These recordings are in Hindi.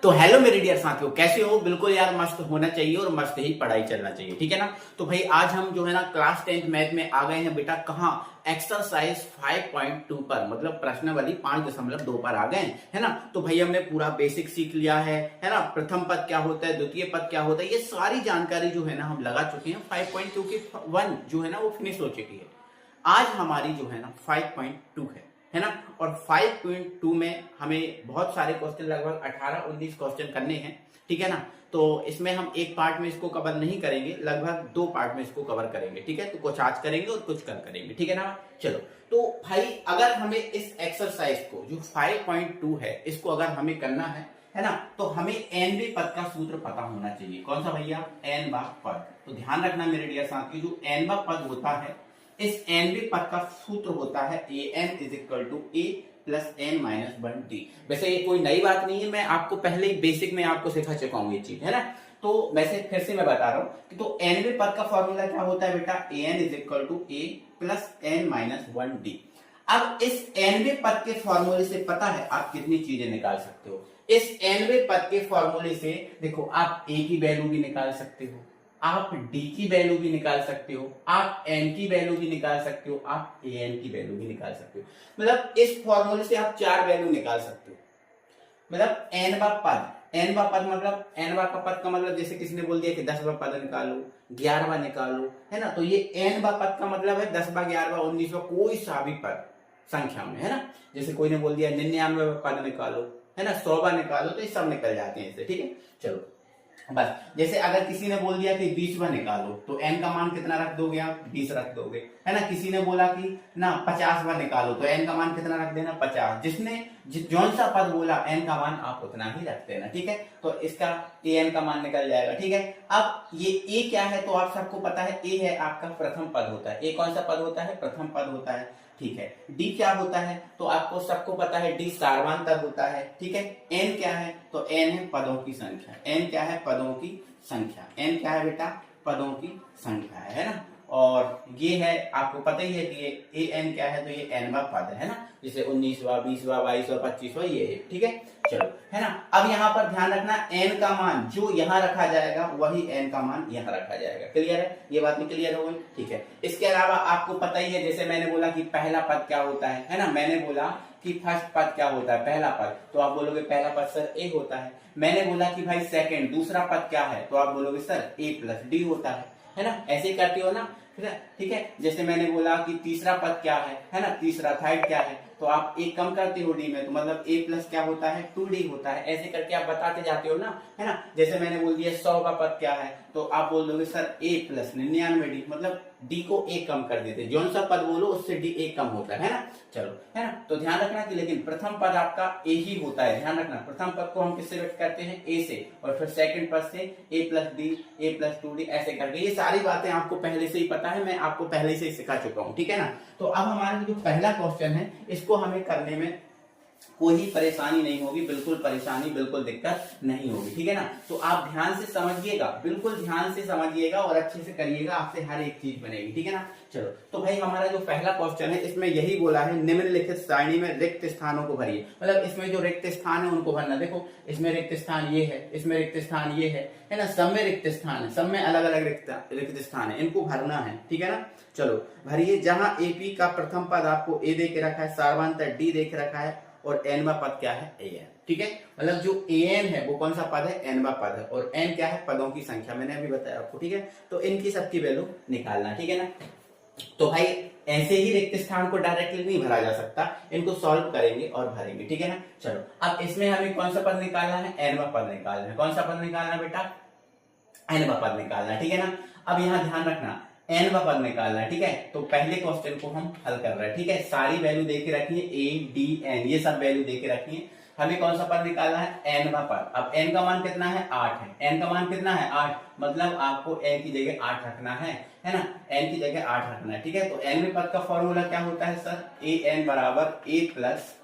तो हेलो मेरे डियर साथियों, कैसे हो? बिल्कुल यार मस्त होना चाहिए और मस्त ही पढ़ाई चलना चाहिए, ठीक है ना। तो भाई आज हम जो है ना क्लास 10th मैथ में आ गए हैं बेटा। कहाँ? एक्सरसाइज 5.2 पर, मतलब प्रश्नावली 5.2 पर आ गए है ना। तो भाई हमने पूरा बेसिक सीख लिया है ना। प्रथम पद क्या होता है, द्वितीय पद क्या होता है, ये सारी जानकारी जो है ना हम लगा चुके हैं। 5.2 की 1 जो है ना वो फिनिश हो चुकी है। आज हमारी जो है ना 5.2 है ना। और 5.2 में हमें बहुत सारे क्वेश्चन, लगभग 18-19 क्वेश्चन करने हैं, ठीक है ना। तो इसमें हम एक पार्ट में इसको कवर नहीं करेंगे, लगभग 2 पार्ट में इसको कवर करेंगे, ठीक है। तो कुछ आज करेंगे और कुछ कल करेंगे, ठीक है ना। चलो, तो भाई अगर हमें इस एक्सरसाइज को जो 5.2 है इसको अगर हमें करना है ना, तो हमें nवें पद का सूत्र पता होना चाहिए। कौन सा भैया? nवा पद। तो ध्यान रखना मेरे डियर साथियों, जो nवा पद होता है, इस nवें पद का सूत्र होता है an is equal to a plus n minus 1d। वैसे ये कोई नई बात नहीं है, मैं आपको पहले ही बेसिक में आपको सिखा चुका हूं ये चीज, है ना। तो वैसे फिर से मैं बता रहा हूं कि तो nवें पद का फॉर्मूला क्या होता है बेटा? an is equal to a plus n minus 1d। अब इस nवें पद के फॉर्मूले से पता है आप कितनी चीजें निकाल सकते हो। इस nवें पद के फॉर्मूले से देखो, आप a की वैल्यू भी निकाल सकते हो, आप d की वैल्यू भी निकाल सकते हो, आप n की वैल्यू भी निकाल सकते हो, आप an की वैल्यू भी निकाल सकते हो। मतलब इस फॉर्मूले से आप 4 वैल्यू निकाल सकते हो। मतलब nवा पद मतलब nवा का पद का मतलब, जैसे किसी ने बोल दिया कि 10वां पद निकालो, 11वां निकालो, है ना। तो ये nवा पद का मतलब है 10वां, 11वां, 19वां, कोई सा भी पद संख्या में, है ना। जैसे कोई ने बोल दिया 99वां पद निकालो, है ना, 100वां निकालो, तो ये सब निकल जाते हैं इससे, ठीक है। चलो बस, जैसे अगर किसी ने बोल दिया कि 20वां निकालो, तो n का मान कितना रख दोगे आप? 20 रख दोगे, है ना। किसी ने बोला कि ना 50वां निकालो, तो n का मान कितना रख देना? 50। जिसने जौन सा पद बोला n का मान आप उतना ही रख देना, ठीक है। तो इसका an का मान निकल जाएगा, ठीक है। अब ये a क्या है, तो आप सबको पता है a है आपका प्रथम पद होता है। a कौन सा पद होता है? प्रथम पद होता है, ठीक है। d क्या होता है, तो आपको सबको पता है d सार्वांतर होता है, ठीक है। n क्या है, तो n है पदों की संख्या। n क्या है? पदों की संख्या। n क्या है बेटा? पदों की संख्या है ना। और ये है, आपको पता ही है कि ये an क्या है, तो ये nवा पद है ना। जैसे 19वां, 20वां, 22वां, 25वां, ये है, ठीक है। चलो, है ना। अब यहाँ पर ध्यान रखना, n का मान जो यहाँ रखा जाएगा वही n का मान यहाँ रखा जाएगा। क्लियर है? ये बात भी क्लियर हो गई, ठीक है। इसके अलावा आपको पता ही है, जैसे मैंने बोला कि पहला पद क्या होता है ना। मैंने बोला कि फर्स्ट पद क्या होता है, पहला पद, तो आप बोलोगे पहला पद सर a होता है। मैंने बोला कि भाई सेकंड, दूसरा पद क्या है, तो आप बोलोगे सर a प्लस d होता है ना। ऐसे ही करते हो ना, ठीक है। जैसे मैंने बोला कि तीसरा पद क्या है ना, तीसरा थर्ड क्या है, तो आप एक कम करते हो डी में, तो मतलब a प्लस क्या होता है? 2d होता है। ऐसे करके आप बताते जाते हो ना, है ना। जैसे मैंने बोल दिया 100वां पद क्या है, तो आप बोल दोगे सर a प्लस 99d, मतलब d को एक कम कर देते, जौन सा पद बोलो उससे d एक कम होता है ना। चलो, है ना। तो ध्यान रखना कि लेकिन प्रथम पद आपका a ही होता है। ध्यान रखना, प्रथम पद को हम किससे व्यक्त करते हैं? a से, और फिर सेकंड पद से a plus d, a plus 2d, ऐसे करके। ये सारी बातें आपको पहले से ही पता है, मैं आपको पहले से ही सिखा चुका हूँ, ठीक है ना। तो अब हमारा जो पहला क्वेश्चन है, इसको हमें करने में कोई परेशानी नहीं होगी, बिल्कुल परेशानी, बिल्कुल दिक्कत नहीं होगी, ठीक है ना। तो आप ध्यान से समझिएगा, बिल्कुल ध्यान से समझिएगा और अच्छे से करिएगा, आपसे हर एक चीज बनेगी, ठीक है ना। चलो, तो भाई हमारा जो पहला क्वेश्चन है, इसमें यही बोला है निम्नलिखित सारणी में रिक्त स्थानों को भरिए। मतलब इसमें जो रिक्त स्थान है उनको भरना। देखो, इसमें रिक्त स्थान ये है, इसमें रिक्त स्थान ये है ना। सब में रिक्त स्थान है, सब में अलग अलग रिक्त स्थान है, इनको भरना है, ठीक है ना। चलो भरिए। जहां एपी का प्रथम पद आपको ए दे के रखा है, सार्वंतर डी दे के रखा है, और nवा पद क्या है? an, ठीक है। मतलब जो an है वो कौन सा पद है? nवा पद है। और n क्या है? पदों की संख्या, मैंने अभी बताया आपको, ठीक है। तो इनकी सबकी वैल्यू निकालना, ठीक है ना। तो भाई ऐसे ही रिक्त स्थान को डायरेक्टली नहीं भरा जा सकता, इनको सॉल्व करेंगे और भरेंगे, ठीक है ना। चलो, अब इसमें हमें कौन सा पद निकालना है? nवा पद निकालना है। कौन सा पद निकालना बेटा? nवा पद निकालना, ठीक है ना। अब यहाँ ध्यान रखना, nवा पद निकालना है, ठीक है। तो पहले क्वेश्चन को हम हल कर रहे हैं, ठीक है। सारी वैल्यू देके रखिए, a d n, ये सब वैल्यू देके रखिए। हमें कौन सा पद निकालना है? nवा पद। अब n का मान कितना है? 8 है। n का मान कितना है? 8, मतलब आपको n की जगह 8 रखना है ना। n की जगह 8 रखना है, ठीक है। तो nवें पद का फॉर्मूला क्या होता है सर? an बराबर a plus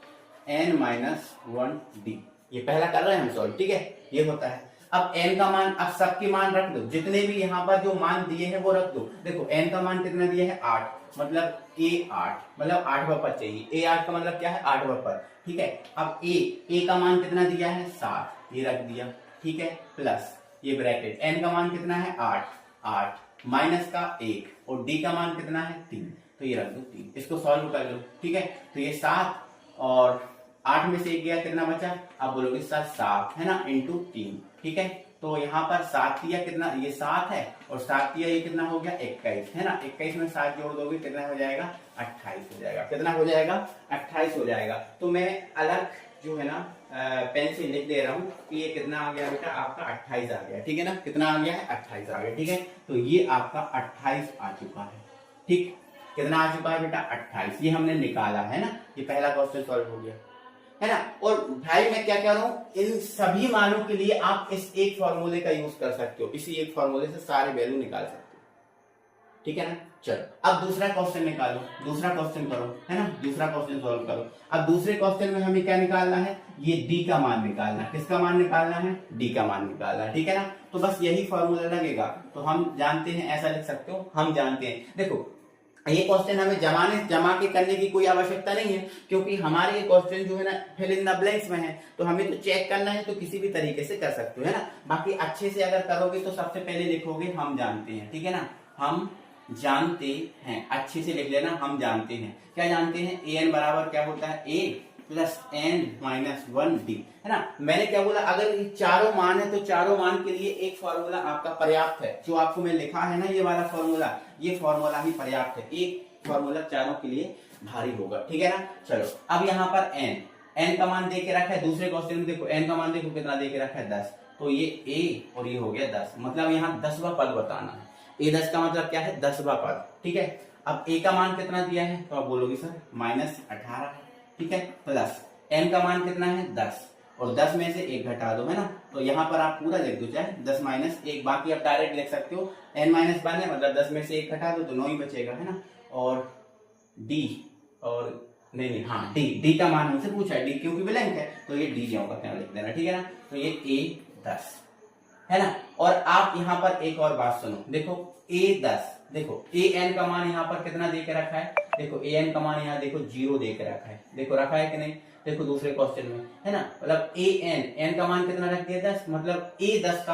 n minus 1d। ये पहला कर रहे हैं हम सॉल्व, ठीक है। ये होता है। अब n का मान, अब सबके मान रख दो, जितने भी यहाँ पर जो मान दिए हैं वो रख दो। देखो n का मान कितना दिया है? 8, मतलब a 8, मतलब 8वां पद चाहिए। a 8 का मतलब क्या है? 8वां पद, ठीक है। अब a का मान कितना दिया है? 7, ये रख दिया, ठीक है, प्लस ये ब्रैकेट, n का मान कितना है 8 माइनस का 1 और d का मान कितना है 3, तो ये रख दो 3, इसको सॉल्व कर लो, ठीक है। तो ये 7 और 8 में से 1 गया, कितना बचा, आप बोलोगे 7 है ना, इंटू 3, ठीक है। तो यहाँ पर 7 दिया कितना, ये 7 है और 7 दिया ये कितना हो गया 21 है ना, 21 में 7 जोड़ दोगे कितना हो जाएगा 28 हो जाएगा, कितना हो जाएगा 28 हो जाएगा। तो मैं अलग जो है ना पेन से लिख दे रहा हूँ कि ये कितना आ गया बेटा आपका 28 आ गया, ठीक है ना, कितना आ गया है 28 आ गया, ठीक है। तो ये आपका 28 आ चुका है, ठीक, कितना आ चुका है बेटा 28, ये हमने निकाला है ना, ये पहला क्वेश्चन सॉल्व हो गया है ना। और भाई मैं क्या कह रहा हूं, इन सभी मानों के लिए आप इस एक फॉर्मूले का यूज कर सकते हो, इसी एक फॉर्मूले से सारे वैल्यू निकाल सकते हो, ठीक है ना। चलो अब दूसरा क्वेश्चन निकालो, दूसरा क्वेश्चन करो, है ना, दूसरा क्वेश्चन सॉल्व करो। अब दूसरे क्वेश्चन में हमें क्या निकालना है, ये डी का मान निकालना है, किसका मान निकालना है, डी का मान निकालना है, ठीक है ना। तो बस यही फॉर्मूला लगेगा, तो हम जानते हैं, ऐसा लिख सकते हो, हम जानते हैं। देखो ये क्वेश्चन हमें जमा के करने की कोई आवश्यकता नहीं है, क्योंकि हमारे ये क्वेश्चन जो है ना फिल इन द ब्लैंक्स में है, तो हमें तो चेक करना है, तो किसी भी तरीके से कर सकते हो, है ना। बाकी अच्छे से अगर करोगे तो सबसे पहले लिखोगे हम जानते हैं, ठीक है ना, हम जानते हैं, अच्छे से लिख लेना, हम जानते हैं। क्या जानते हैं, ए एन बराबर क्या होता है, ए प्लस एन माइनस 1 डी, है ना। मैंने क्या बोला, अगर ये चारों मान है तो चारों मान के लिए एक फॉर्मूला आपका पर्याप्त है, जो आपको मैं लिखा है ना ये वाला फॉर्मूला, ये फॉर्मूला ही पर्याप्त है, एक फॉर्मूला चारों के लिए भारी होगा, ठीक है ना। चलो अब यहाँ पर एन का मान दे के रखा है, दूसरे क्वेश्चन में देखो एन का मान देखो कितना दे के रखा है 10, तो ये ए और ये हो गया 10, मतलब यहाँ 10वां पद बताना है, ए 10 का मतलब क्या है 10वां पद, ठीक है। अब ए का मान कितना दिया है, तो आप बोलोगे सर -18 है, ठीक है, प्लस एन का मान कितना है 10 और 10 में से 1 घटा दो, है ना। तो यहाँ पर आप पूरा लिख दो, चाहे 10 माइनस 1, बाकी आप डायरेक्ट लिख सकते हो, n माइनस 1 है मतलब 10 में से 1 घटा दो तो 9 ही बचेगा, है ना। और डी और नहीं हाँ डी का मान हमसे पूछा है, डी क्योंकि ब्लैंक है तो ये डी होगा, क्या लिख देना, ठीक है ना। तो ये ए 10 है ना। और आप यहाँ पर एक और बात सुनो, देखो ए 10, देखो ए एन का मान यहाँ पर कितना दे के रखा है, देखो ए एन का मान यहाँ देखो 0 दे के रखा है, देखो रखा है कि नहीं, देखो दूसरे क्वेश्चन में, है ना। मतलब ए एन का मान कितना रख दिया 10, मतलब ए 10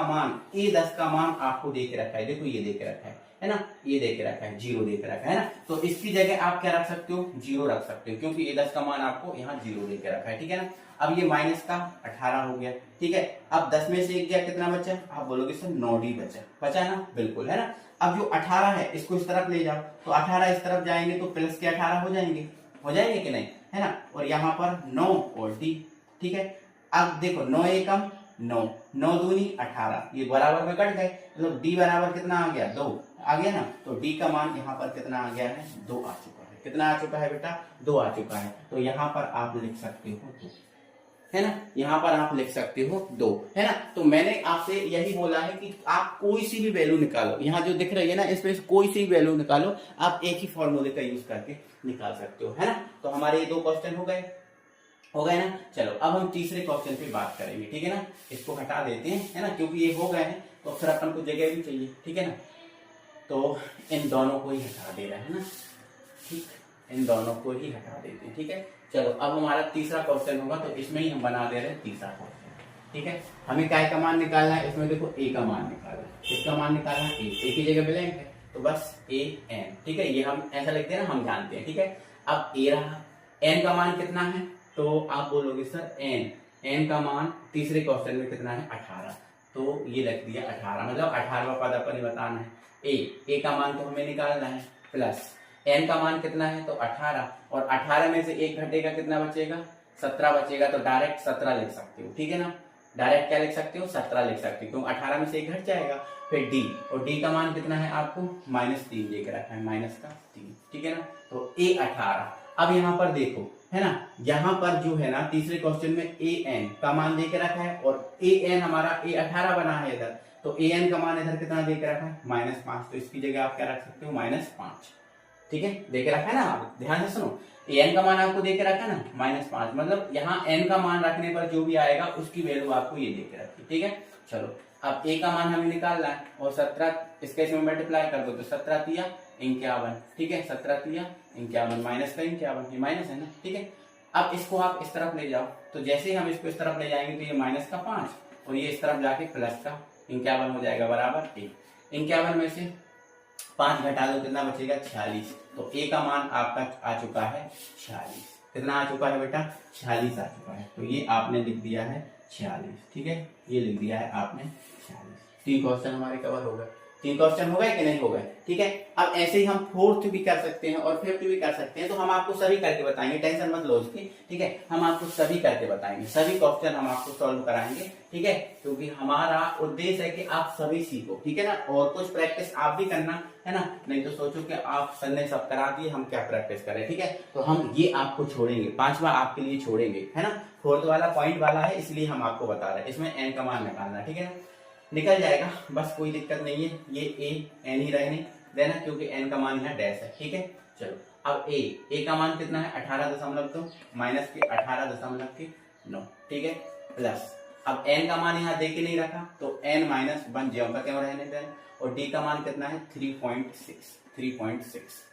का मान आपको दे के रखा है, देखो ये दे के रखा है ना, ये दे के रखा है 0 दे के रखा है ना। तो इसकी जगह आप क्या रख सकते हो, 0 रख सकते हो, क्योंकि ए 10 का मान आपको यहाँ 0 दे के रखा है, ठीक है ना। अब ये माइनस का 18 हो गया, ठीक है। अब 10 में से 1 गया, कितना बचा, आप बोलोगे सर 9D बचा ना, बिल्कुल, है ना। अब जो 18 है इसको इस तरफ ले जाओ, तो 18 इस तरफ जाएंगे तो प्लस के 18 हो जाएंगे कि नहीं, है ना। और यहाँ पर 9 और डी, ठीक है। अब देखो 9 एकम 9, 9 दूनी 18, ये बराबर में कट गए, मतलब डी बराबर कितना आ गया 2 आ गया ना। तो डी का मान यहाँ पर कितना आ गया है 2 आ चुका है, कितना आ चुका है बेटा 2 आ चुका है। तो यहाँ पर आप लिख सकते हो 2, है ना, यहाँ पर आप लिख सकते हो 2, है ना। तो मैंने आपसे यही बोला है कि आप कोई सी भी वैल्यू निकालो, यहाँ जो दिख रही है ना इसमें से कोई सी भी वैल्यू निकालो, आप एक ही फॉर्मूले का यूज करके निकाल सकते हो, है ना। तो हमारे ये 2 क्वेश्चन हो गए ना। चलो अब हम तीसरे क्वेश्चन पे बात करेंगे, ठीक है ना। इसको हटा देते हैं, है ना, क्योंकि ये हो गए हैं तो फिर अपन को जगह भी चाहिए, ठीक है ना। तो इन दोनों को ही हटा दे रहे हैं ना, ठीक, इन दोनों को ही हटा देते हैं, ठीक है। चलो अब हमारा तीसरा क्वेश्चन होगा, तो इसमें ही हम बना दे रहे हैं तीसरा क्वेश्चन, ठीक है। हमें क्या का मान निकालना है, इसमें देखो ए का मान निकालना है, किसका मान निकालना है, ए की जगह ब्लैंक है तो बस ए एन, ठीक है। ये हम ऐसा लिखते हैं ना, हम जानते हैं, ठीक है। अब ए रहा, एन का मान कितना है, तो आप बोलोगे सर एन का मान तीसरे क्वेश्चन में कितना है 18, तो ये लिख दिया 18, मतलब 18वां पद अपन बताना है। ए का मान तो हमें निकालना है, प्लस एन का मान कितना है तो 18, और 18 में से 1 घटेगा कितना बचेगा 17 बचेगा, तो डायरेक्ट 17 लिख सकते हो, ठीक है ना। डायरेक्ट क्या लिख सकते हो 17 लिख सकते हो, क्योंकि 18 में से 1 घट जाएगा। फिर डी, और डी का मान कितना है आपको -3 लेकर रखा है, -3, ठीक है ना। तो ए 18, अब यहाँ पर देखो, है ना, यहाँ पर जो है ना तीसरे क्वेश्चन में ए एन का मान देके रखा है, और ए एन हमारा ए 18 बना है इधर, तो ए एन का मान इधर कितना देके रखा है -5, तो इसकी जगह आप क्या रख सकते हो -5, ठीक है। देके रखा है ना, आप ध्यान से सुनो, एन का मान आपको देके रखा है ना -5, मतलब यहाँ एन का मान रखने पर जो भी आएगा उसकी वैल्यू आपको ये देके रखी, ठीक है। चलो अब ए का मान हमें निकालना है, और 17 इसके इसमें मल्टीप्लाई कर दो तो 17 तिया 51, ठीक है, 17 तिया 51, माइनस का 51, ये माइनस है ना, ठीक है। अब इसको आप इस तरफ ले जाओ, तो जैसे ही हम इसको इस तरफ ले जाएंगे तो ये -5 और ये इस तरफ जाके प्लस का 51 हो जाएगा बराबर 1। 51 में से 5 घटा दो कितना बचेगा 46। तो ए का मान आपका आ चुका है 46। कितना आ चुका है बेटा 46 आ चुका है। तो ये आपने लिख दिया है 46, ठीक है, ये लिख दिया है आपने 46। 3 क्वेश्चन हमारे कवर हो गए। 3 क्वेश्चन हो गए कि नहीं हो गए, ठीक है। अब ऐसे ही हम 4th भी कर सकते हैं और 5th भी कर सकते हैं। तो हम आपको सभी करके बताएंगे, टेंशन मत लो उसकी, ठीक है। हम आपको सभी करके बताएंगे, सभी क्वेश्चन हम आपको सॉल्व कराएंगे, ठीक है, क्योंकि हमारा उद्देश्य है कि आप सभी सीखो, ठीक है ना। और कुछ प्रैक्टिस आप भी करना है ना, नहीं तो सोचो कि आप सर ने सब करा दिए, हम क्या प्रैक्टिस करें, ठीक है। तो हम ये आपको छोड़ेंगे, 5वां आपके लिए छोड़ेंगे, है ना। 4th वाला पॉइंट वाला है, इसलिए हम आपको बता रहे हैं। इसमें एन का मान निकालना, ठीक है, निकल जाएगा, बस कोई दिक्कत नहीं है। ये ए एन ही रहने देना, क्योंकि एन का मान यहाँ डैश है, ठीक है। चलो अब ए का मान कितना है 18.2 माइनस के 18.9, ठीक है, प्लस अब एन का मान यहाँ दे के नहीं रखा, तो एन माइनस 1 ज्यों का त्यों रहने देना। और डी का मान कितना है 3.6,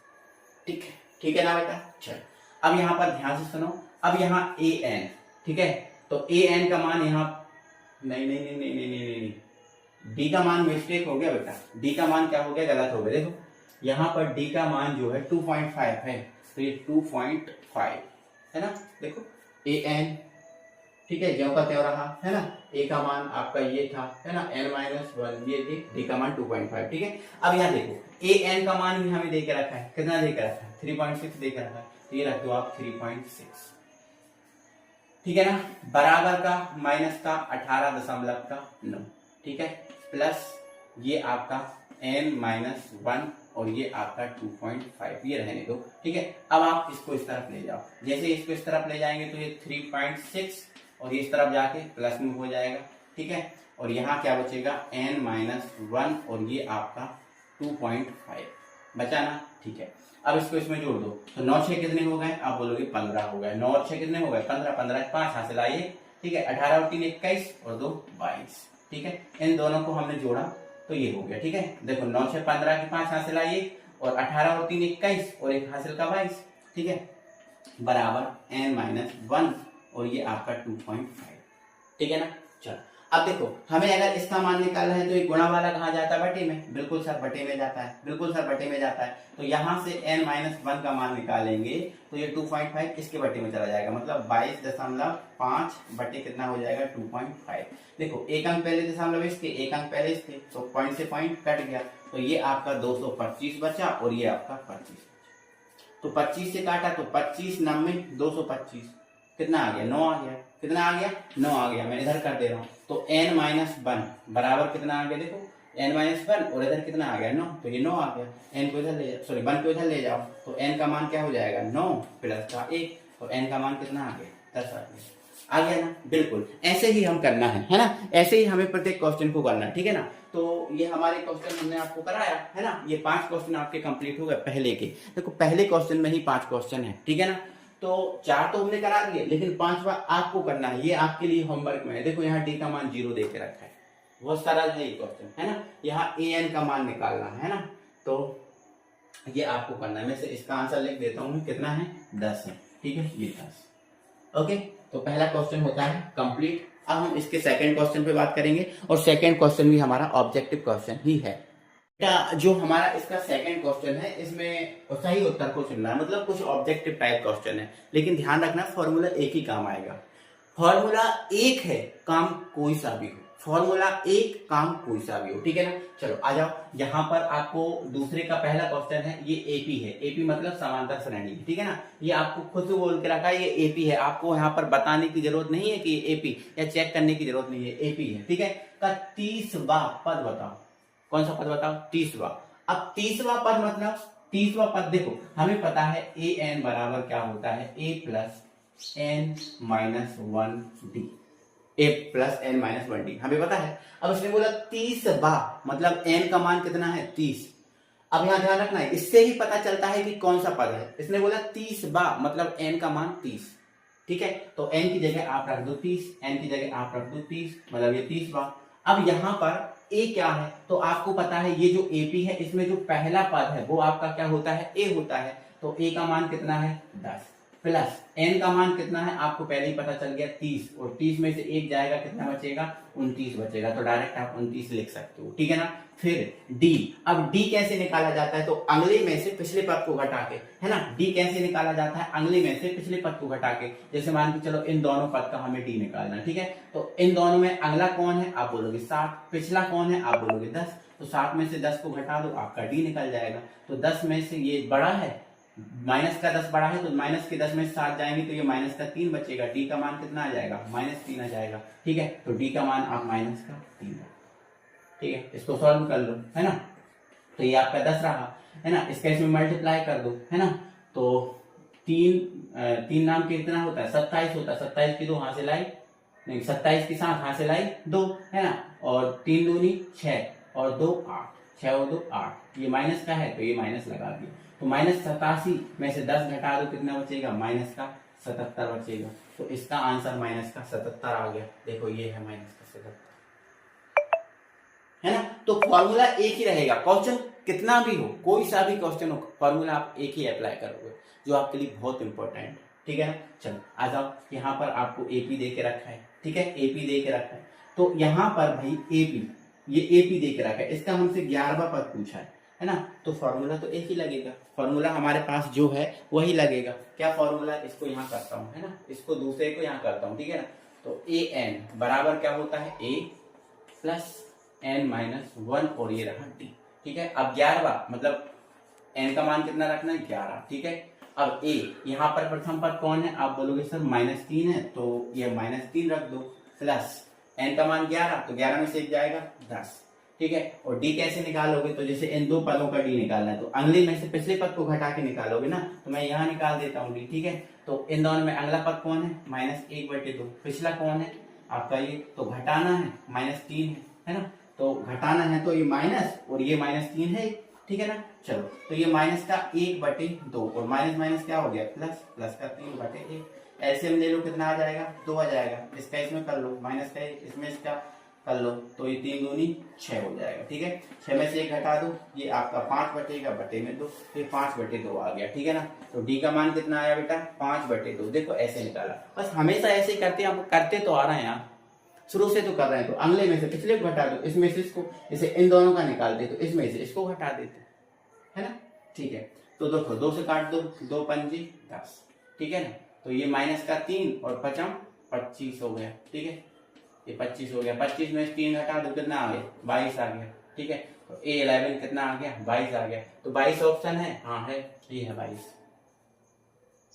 ठीक है, ठीक है ना बेटा। चलो अब यहाँ पर ध्यान से सुनो, अब यहाँ ए एन, ठीक है, तो ए एन का मान यहाँ नहीं, डी का मान मिस्टेक हो गया बेटा, डी का मान क्या हो गया, गलत हो गया। देखो यहाँ पर डी का मान जो है 2.5 है, तो ये 2.5 है ना। देखो ए एन, ठीक है, ज्यों का त्यों रहा, है ना। ए का मान आपका ये था, है ना, n-1 ये थी, डी का मान 2.5, ठीक है। अब यहाँ देखो ए एन का मान भी हमें दे के रखा है, कितना दे के रखा है 3.6 दे के रखा है, तो ये रख दो आप 3.6, ठीक है ना, बराबर का माइनस का 18.9, ठीक है, प्लस ये आपका n-1 और ये आपका 2.5, ये रहने दो, ठीक है। अब आप इसको इस तरफ ले जाओ, जैसे इसको इस तरफ ले जाएंगे तो ये 3.6 और ये इस तरफ जाके प्लस में हो जाएगा, ठीक है। और यहाँ क्या बचेगा n-1 और ये आपका 2.5 बचा ना, ठीक है। अब इसको इसमें जोड़ दो, तो 9 6 कितने हो गए, आप बोलोगे 15 हो गए। 9 और 6 कितने हो गए 15, 15 5 हासिल आइए, ठीक है। 18 और 3 21 और 2 22, ठीक है। इन दोनों को हमने जोड़ा तो ये हो गया, ठीक है। देखो 9 6 15 की 5 हासिल आइए और 18 और 3 21 और 1 हासिल का 22, ठीक है, बराबर n-1 और ये आपका 2.5, ठीक है ना। चलो अब देखो हमें अगर इसका मान निकालना है तो ये गुणा वाला कहाँ जाता है, बटे में, बिल्कुल सर बटे में जाता है, बिल्कुल सर बटे में जाता है। तो यहाँ से n-1 का मान निकालेंगे तो ये 2.5 इसके बटे में चला जाएगा, मतलब 22.5 बटे कितना हो जाएगा 2.5। देखो एक अंक पहले दशमलव इसके, एक अंक पहले इसके, तो पॉइंट से पॉइंट कट गया, तो ये आपका 225 बचा और ये आपका 25। तो 25 से काटा तो 25 9 225, कितना आ गया 9 आ गया, कितना आ गया 9 आ गया। मैं इधर कर दे रहा हूँ, तो n-1 बराबर कितना आ गया, देखो n-1 और इधर कितना आ गया 9, तो ये 9 आ गया। n को इधर ले जाओ, सॉरी 1 को इधर ले जाओ, तो n का मान क्या हो जाएगा 9 प्लस का 1, तो n का मान कितना आ गया 10 आ गया ना। बिल्कुल ऐसे ही हम करना है ना, ऐसे ही हमें प्रत्येक क्वेश्चन को करना है, ठीक है ना। तो ये हमारे क्वेश्चन हमने आपको कराया है ना, ये 5 क्वेश्चन आपके कंप्लीट हो गए पहले के। देखो पहले क्वेश्चन में ही 5 क्वेश्चन है, ठीक है ना। तो 4 तो हमने करा दिए, लेकिन 5वां आपको करना है, ये आपके लिए होमवर्क में है। देखो यहाँ डी का मान 0 दे के रखा है, बहुत सरल है ये क्वेश्चन, है ना। यहाँ ए एन का मान निकालना है ना, तो ये आपको करना है। मैं से इसका आंसर लिख देता हूँ, कितना है 10 है, ठीक है, ये 10। ओके, तो पहला क्वेश्चन होता है कंप्लीट। अब हम इसके सेकंड क्वेश्चन पे बात करेंगे, और सेकंड क्वेश्चन भी हमारा ऑब्जेक्टिव क्वेश्चन ही है। जो हमारा इसका सेकंड क्वेश्चन है, इसमें सही उत्तर को चुनना है, मतलब कुछ ऑब्जेक्टिव टाइप क्वेश्चन है, लेकिन ध्यान रखना फॉर्मूला एक ही काम आएगा। फॉर्मूला एक है, काम कोई सा भी हो, फॉर्मूला एक काम कोई सा भी हो, ठीक है ना। चलो आ जाओ, यहाँ पर आपको दूसरे का पहला क्वेश्चन है, ये एपी है, एपी मतलब समांतर श्रेणी, ठीक है ना। ये आपको खुद से बोल के रखा है, ये एपी है, आपको यहाँ पर बताने की जरूरत नहीं है कि एपी, या चेक करने की जरूरत नहीं है, एपी है, ठीक है। का 30वां पद बताओ, कौन सा पद बताओ 30वां। अब 30वां पद मतलब 30वां पद, देखो हमें पता है ए एन बराबर क्या होता है, ए प्लस n-1 डी, ए प्लस n-1 डी हमें पता है। अब इसने बोला 30वां मतलब n का मान कितना है 30। अब यहाँ ध्यान रखना है, इससे ही पता चलता है कि कौन सा पद है। इसने बोला 30वां मतलब n का मान 30, ठीक है। तो n की जगह आप रख दो 30, n की जगह आप रख दो 30, मतलब ये 30वां। अब यहाँ पर ए क्या है, तो आपको पता है ये जो एपी है, इसमें जो पहला पद है वो आपका क्या होता है, ए होता है। तो ए का मान कितना है 10, प्लस n का मान कितना है आपको पहले ही पता चल गया 30, और 30 में से एक जाएगा, कितना बचेगा 29 बचेगा, तो डायरेक्ट आप 29 लिख सकते हो, ठीक है ना। फिर d, अब d कैसे निकाला जाता है, तो अगले में से पिछले पद को घटा के, है ना। d कैसे निकाला जाता है, अगले में से पिछले पद को घटा के। जैसे मान के चलो इन दोनों पद का हमें d निकालना है, ठीक है। तो इन दोनों में अगला कौन है, आप बोलोगे 60, पिछला कौन है, आप बोलोगे 10, तो 60 में से 10 को घटा दो, आपका d निकल जाएगा। तो 10 में से ये बड़ा है, माइनस का 10 बड़ा है, तो माइनस के 10 में 7 जाएंगे तो ये माइनस का 3 बचेगा, डी का मान कितना आ जाएगा, -3 आ जाएगा, ठीक है। तो डी का मान आप -3, ठीक है। इसको सॉल्व कर लो, है ना। तो ये आपका 10 रहा, है ना। इसका इसमें मल्टीप्लाई कर दो, है ना। तो 3 नाम के कितना होता है, 27 होता है, 27 की 2 हाथ से लाई, नहीं 27 की 7 हाथ से लाई 2, है ना। और 3 दूनी 6 और 2 8, 6 और 2 8, ये माइनस का है तो ये माइनस लगा दिया। तो -87 में से 10 घटा दो, कितना बचेगा, -77 बचेगा। तो इसका आंसर -77 आ गया। देखो ये है -77, है ना। तो फॉर्मूला एक ही रहेगा, क्वेश्चन कितना भी हो, कोई सा भी क्वेश्चन हो, फॉर्मूला आप एक ही अप्लाई करोगे, जो आपके लिए बहुत इंपॉर्टेंट, ठीक है ना। चलो आ जाओ, यहाँ पर आपको एपी दे के रखा है, ठीक है, एपी दे के रखा है। तो यहाँ पर भाई एपी, ये एपी दे के रखा है, इसका हमसे 11वां पद पूछा है ना। तो फॉर्मूला तो एक ही लगेगा, फॉर्मूला हमारे पास जो है वही लगेगा। क्या फॉर्मूला, इसको यहाँ करता हूँ, है ना, इसको दूसरे को यहाँ करता हूँ, ठीक है ना। तो ए एन बराबर क्या होता है, ए प्लस n-1, और ये रहा d, ठीक है। अब 11वां मतलब n का मान कितना रखना है, 11, ठीक है। अब a, यहाँ पर प्रथम पद कौन है, आप बोलोगे सर -3 है, तो ये -3 रख दो, प्लस n का मान 11, तो 11 में से एक जाएगा 10, ठीक है। और d कैसे निकालोगे, तो जैसे इन दो पदों का d निकालना है, तो अगले में से पिछले पद को घटा के निकालोगे ना, तो मैं यहाँ निकाल देता हूँ d, ठीक है। तो इन दोनों में अगला पद कौन है, -1/2, पिछला कौन है आपका ये, तो घटाना है, -3 है ना। तो घटाना है तो ये माइनस और ये -3 है, ठीक है ना। चलो तो ये माइनस का 1/2 और माइनस माइनस क्या हो गया, प्लस, प्लस का 3/1, एलसीएम ले लो, कितना आ जाएगा, 2 आ जाएगा। इसका इसमें कर लो, माइनस का इसमें इसका कर लो, तो ये 3 दूनी 6 हो जाएगा, ठीक है। 6 में से 1 घटा दो, ये आपका 5 बटेगा, बटे में 2, ये 5/2 आ गया, ठीक है ना। तो डी का मान कितना आया बेटा, 5/2। देखो ऐसे निकाला, बस हमेशा ऐसे ही करते हैं, आप करते तो आ रहे हैं, आप शुरू से तो कर रहे हैं। तो अगले में से पिछले को घटा दो, इसमें से इसको, जैसे इन दोनों का निकालते तो इसमें से इसको घटा देते, है ना, ठीक है। तो देखो 2 से काट दो, 2 पंजी 10, ठीक है ना। तो ये -3 और 5 25 हो गया, ठीक है। ये 25 हो गया, 25 में 3 घटा दो, कितना आ गया, 22 आ गया, ठीक है। तो A11 कितना आ गया, 22 आ गया। तो 22 ऑप्शन है, हाँ है, ये है 22,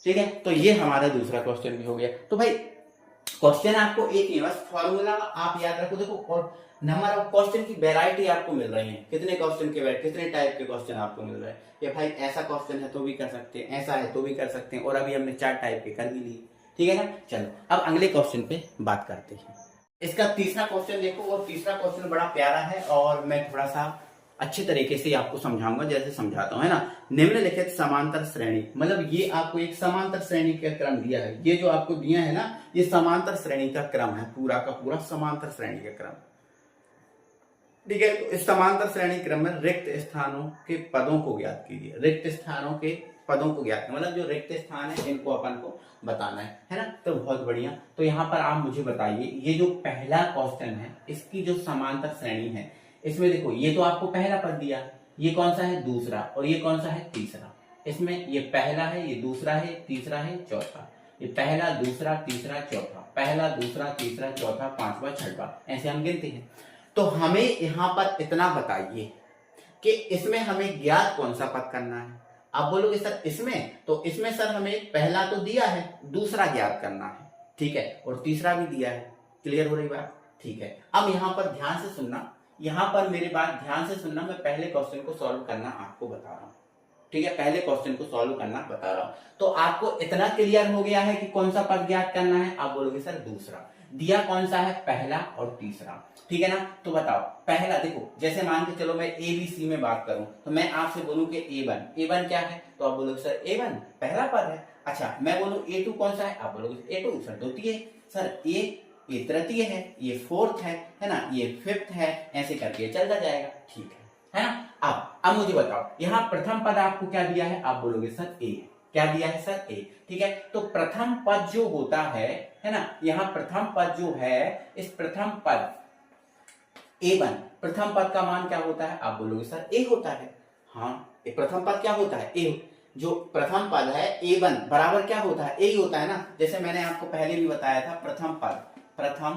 ठीक है। तो ये हमारा दूसरा क्वेश्चन भी हो गया। तो भाई क्वेश्चन आपको एक ही, बस फॉर्मूला आप याद रखो। देखो और नंबर ऑफ क्वेश्चन की वैरायटी आपको मिल रही है, कितने क्वेश्चन के, कितने टाइप के क्वेश्चन आपको मिल रहे हैं। ये भाई ऐसा क्वेश्चन है तो भी कर सकते हैं, ऐसा है तो भी कर सकते हैं, और अभी हमने 4 टाइप के कर भी लिए, ठीक है ना। चलो अब अगले क्वेश्चन पे बात करते हैं। इसका तीसरा क्वेश्चन देखो, और तीसरा क्वेश्चन बड़ा प्यारा है, और मैं थोड़ा सा अच्छे तरीके से आपको समझाऊंगा, जैसे समझाता हूं, है ना। निम्नलिखित समांतर श्रेणी, मतलब ये आपको एक समांतर श्रेणी का क्रम दिया है, ये जो आपको दिया है ना, ये समांतर श्रेणी का क्रम है, पूरा का पूरा समांतर श्रेणी का क्रम, ठीक है। तो इस समांतर श्रेणी क्रम में रिक्त स्थानों के पदों को ज्ञात कीजिए, रिक्त स्थानों के पदों को ज्ञात, मतलब जो रिक्त स्थान है इनको अपन को बताना है ना। तो बहुत बढ़िया। तो यहाँ पर आप मुझे बताइए, ये जो पहला क्वेश्चन है, इसकी जो समांतर श्रेणी है, इसमें देखो ये तो आपको पहला पद दिया, ये कौन सा है, दूसरा, और ये कौन सा है, तीसरा। इसमें ये पहला है, ये दूसरा है, तीसरा है, चौथा, ये पहला दूसरा तीसरा चौथा, पहला दूसरा तीसरा चौथा पांचवा छठवा, ऐसे हम गिनते हैं। तो हमें यहाँ पर इतना बताइए कि इसमें हमें ज्ञात कौन सा पद करना है। आप बोलोगे सर इसमें, तो इसमें सर हमें पहला तो दिया है, दूसरा ज्ञात करना है, ठीक है, और तीसरा भी दिया है। क्लियर हो रही बात, ठीक है। अब यहाँ पर ध्यान से सुनना, यहाँ पर मेरी बात ध्यान से सुनना, मैं पहले क्वेश्चन को सॉल्व करना आपको बता रहा हूँ, ठीक है, पहले क्वेश्चन को सॉल्व करना बता रहा हूँ। तो आपको इतना क्लियर हो गया है कि कौन सा पद ज्ञात करना है। आप बोलोगे सर दूसरा, दिया कौन सा है, पहला और तीसरा, ठीक है ना। तो बताओ पहला, देखो जैसे मान के चलो मैं ABC में बात करूं, तो मैं आपसे बोलूं कि A1 क्या है, तो आप बोलोगे सर A1 पहला पद है। अच्छा मैं बोलूं A2 कौन सा है, आप बोलोगे A2 सर द्वितीय है, सर ये तृतीय है, ये फोर्थ है ना, ये फिफ्थ है, ऐसे करके चलता जाएगा, ठीक है ना। अब मुझे बताओ यहाँ प्रथम पद आपको क्या दिया है, आप बोलोगे सर A है, क्या दिया है सर? ए। ठीक है, तो प्रथम पद जो होता है ना, यहाँ प्रथम पद जो है, इस प्रथम पद A1, प्रथम पद का मान क्या होता है? आप बोलोगे सर ए होता है। हाँ, प्रथम पद क्या होता है? ए। जो प्रथम पद है A1 बराबर क्या होता है? ए ही होता है ना। जैसे मैंने आपको पहले भी बताया था, प्रथम पद, प्रथम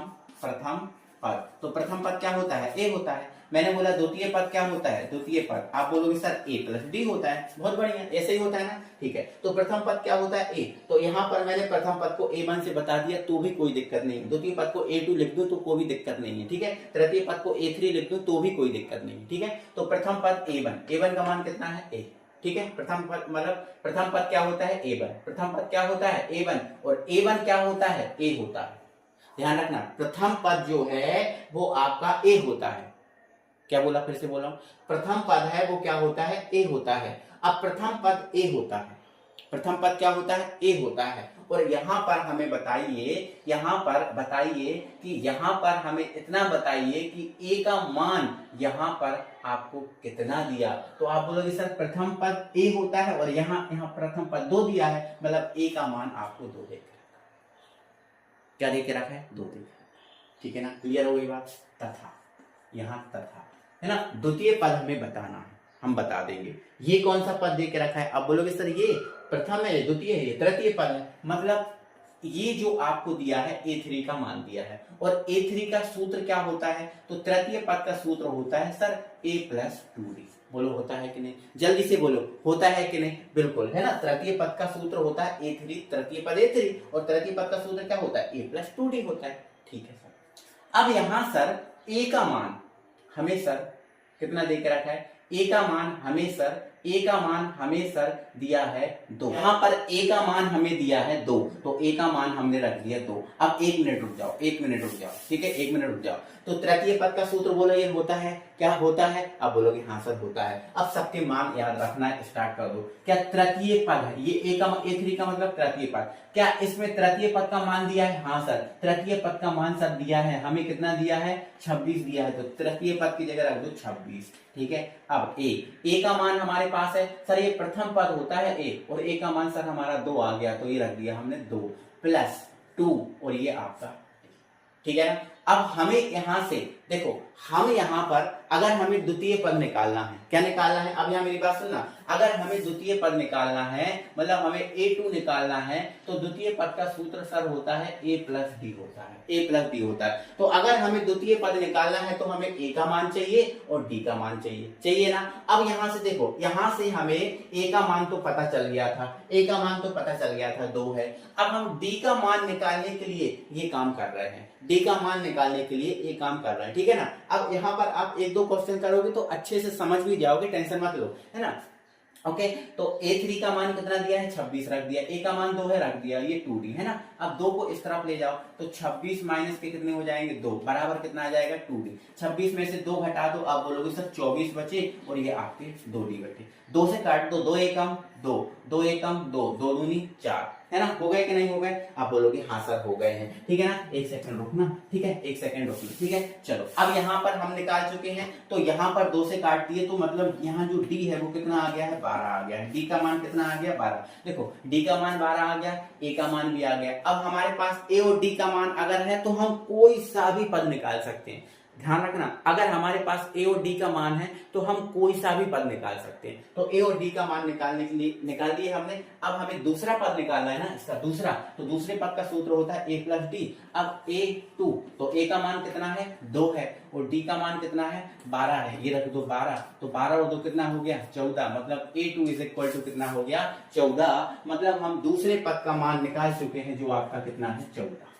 पद, तो प्रथम पद क्या होता है? ए होता है। मैंने बोला द्वितीय पद क्या होता है? द्वितीय पद, आप बोलोगे सर ए प्लस डी होता है। बहुत बढ़िया, ऐसे ही होता है ना। ठीक है, तो प्रथम पद क्या होता है? ए। तो यहाँ पर मैंने प्रथम पद को A1 से बता दिया तो भी कोई दिक्कत नहीं है। द्वितीय पद को A2 लिख दूं तो कोई भी दिक्कत नहीं है। ठीक है, तृतीय पद को A3 लिख दूं तो भी कोई दिक्कत नहीं है। ठीक है, तो प्रथम पद A1 का मान कितना है? ए। ठीक है, प्रथम पद मतलब प्रथम पद क्या होता है? A1। प्रथम पद क्या होता है? A1, और A1 क्या होता है? ए होता है। ध्यान रखना, प्रथम पद जो है वो आपका ए होता है। क्या बोला? फिर से बोला, प्रथम पद है वो क्या होता है? ए होता है। अब प्रथम पद ए होता है, प्रथम पद क्या होता है? ए होता है। और यहां पर हमें बताइए, यहां पर बताइए कि यहां पर हमें इतना बताइए कि ए का मान यहां पर आपको कितना दिया? तो आप बोलोगे सर प्रथम पद ए होता है और यहाँ प्रथम पद 2 दिया है, मतलब ए का मान आपको 2 देकर क्या देके रखा है? 2 देकर। ठीक है ना, क्लियर हो गई बात? तथा, यहाँ तथा है ना, द्वितीय पद हमें बताना है, हम बता देंगे। ये कौन सा पद देके रखा है? आप बोलोगे सर ये प्रथम है, द्वितीय है, तृतीय पद है। मतलब ये जो आपको दिया है A3 का मान दिया है, और A3 का सूत्र क्या होता है? तो तृतीय पद का सूत्र होता है सर A प्लस 2D। बोलो होता है कि नहीं? जल्दी से बोलो, होता है कि नहीं? बिल्कुल, है ना। तृतीय पद का सूत्र होता है A3, तृतीय पद A3, और तृतीय पद का सूत्र क्या होता है? A प्लस 2D होता है। ठीक है सर। अब यहां सर A का मान हमें सर कितना देके रखा है? ए का मान हमें सर दिया है 2। यहाँ पर ए का मान हमें दिया है 2, तो ए का मान हमने रख दिया 2। अब 1 मिनट रुक जाओ, 1 मिनट रुक जाओ। ठीक है, 1 मिनट रुक जाओ। तो तृतीय पद का सूत्र बोलो ये होता है, क्या होता है? अब बोलोगे हाँ सर होता है। अब सबके मान याद रखना स्टार्ट कर दो। क्या तृतीय पद है ये? A3 का मतलब तृतीय पद। क्या इसमें तृतीय पद का मान दिया है? हाँ सर, तृतीय पद का मान सर दिया है हमें। कितना दिया है? 26 दिया है, तो तृतीय पद की जगह रख दो 26। ठीक है, अब ए का मान हमारे पास है सर, ये प्रथम पद होता है ए, और ए का मान सर हमारा 2 आ गया, तो ये रख दिया हमने 2 प्लस 2, और ये आपका। ठीक है ना। अब हमें यहां से देखो, हम यहां पर अगर हमें द्वितीय पद निकालना है, क्या निकालना है? अब यहाँ मेरी बात सुनना, अगर हमें द्वितीय पद निकालना है, मतलब हमें A2 निकालना है, तो द्वितीय पद का सूत्र सर होता है A प्लस डी होता है, A प्लस डी होता है। तो अगर हमें द्वितीय पद निकालना है तो हमें A का मान चाहिए और D का मान चाहिए ना। अब यहां से देखो, यहां से हमें A का मान तो पता चल गया था, A का मान तो पता चल गया था 2 है। अब हम D का मान निकालने के लिए ये काम कर रहे हैं, D का मान निकालने के लिए ये काम कर रहे हैं। ठीक है ना। अब यहाँ पर आप 1-2 क्वेश्चन करोगे तो अच्छे से समझ भी जाओगे, टेंशन मत लो, है ना। ओके, तो A3 का मान कितना दिया है? 26 रख दिया। A का मान 2 है, रख दिया, ये 2D है ना। अब 2 को इस तरफ ले जाओ तो 26 माइनस के कितने हो जाएंगे? 2, बराबर कितना आ जाएगा? 2D। 26 में से 2 घटा दो, आप बोलोगे सर 24 बचे, और ये आपके 2D बचे। 2 से काट दो, 2 एकम 2, 2 एकम 2, 2 दूनी 4, है ना। हो गए कि नहीं हो गए? आप बोलोगे हाँ सर हो गए हैं। ठीक है ना, 1 सेकंड रुकना। ठीक है, 1 सेकंड रुकना। ठीक है, चलो अब यहाँ पर हम निकाल चुके हैं, तो यहाँ पर 2 से काट दिए, तो मतलब यहाँ जो D है वो कितना आ गया है? 12 आ गया है। D का मान कितना आ गया? 12। देखो D का मान 12 आ गया, A का मान भी आ गया। अब हमारे पास A और D का मान अगर है तो हम कोई सा भी पद निकाल सकते हैं। ध्यान रखना, अगर हमारे पास A और D का मान है तो हम कोई सा भी पद निकाल सकते हैं। तो A और D का मान निकालने के लिए निकाल दिए हमने। अब हमें दूसरा पद निकालना है ना, इसका दूसरा, तो दूसरे पद का सूत्र होता है A प्लस डी। अब A2, तो A का मान कितना है? 2 है, और D का मान कितना है? 12 है, ये रख दो 12, तो 12 और 2 कितना हो गया? 14। मतलब A2 इज इक्वल टू कितना हो गया? 14। मतलब हम दूसरे पद का मान निकाल चुके हैं, जो आपका कितना है? 14।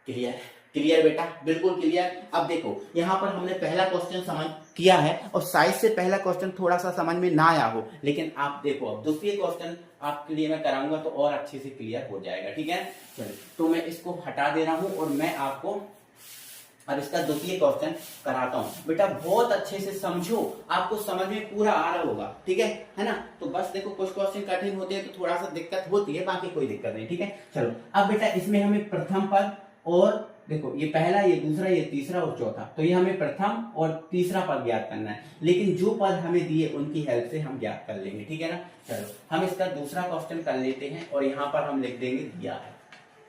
क्लियर? क्लियर बेटा, बिल्कुल क्लियर। अब देखो यहाँ पर हमने पहला क्वेश्चन समझ किया है, और शायद से पहला क्वेश्चन थोड़ा सा समझ में ना आया हो, लेकिन आप देखो अब दूसरे क्वेश्चन आपके लिए मैं कराऊंगा तो और अच्छे से क्लियर हो जाएगा। ठीक है, चलिए तो मैं इसको हटा दे रहा हूं और मैं आपको अब इसका द्वितीय क्वेश्चन कराता हूं। बेटा बहुत अच्छे से समझो, आपको समझ में पूरा आ रहा होगा। ठीक है ना। तो बस देखो कुछ क्वेश्चन कठिन होते हैं तो थोड़ा सा दिक्कत होती है, बाकी कोई दिक्कत नहीं। ठीक है, चलो अब बेटा इसमें हमें प्रथम पद और देखो ये पहला, ये दूसरा, ये तीसरा और चौथा, तो ये हमें प्रथम और तीसरा पद ज्ञात करना है, लेकिन जो पद हमें दिए उनकी हेल्प से हम ज्ञात कर लेंगे, ठीक है ना। चलो हम इसका दूसरा क्वेश्चन कर लेते हैं और यहाँ पर हम लिख देंगे दिया है,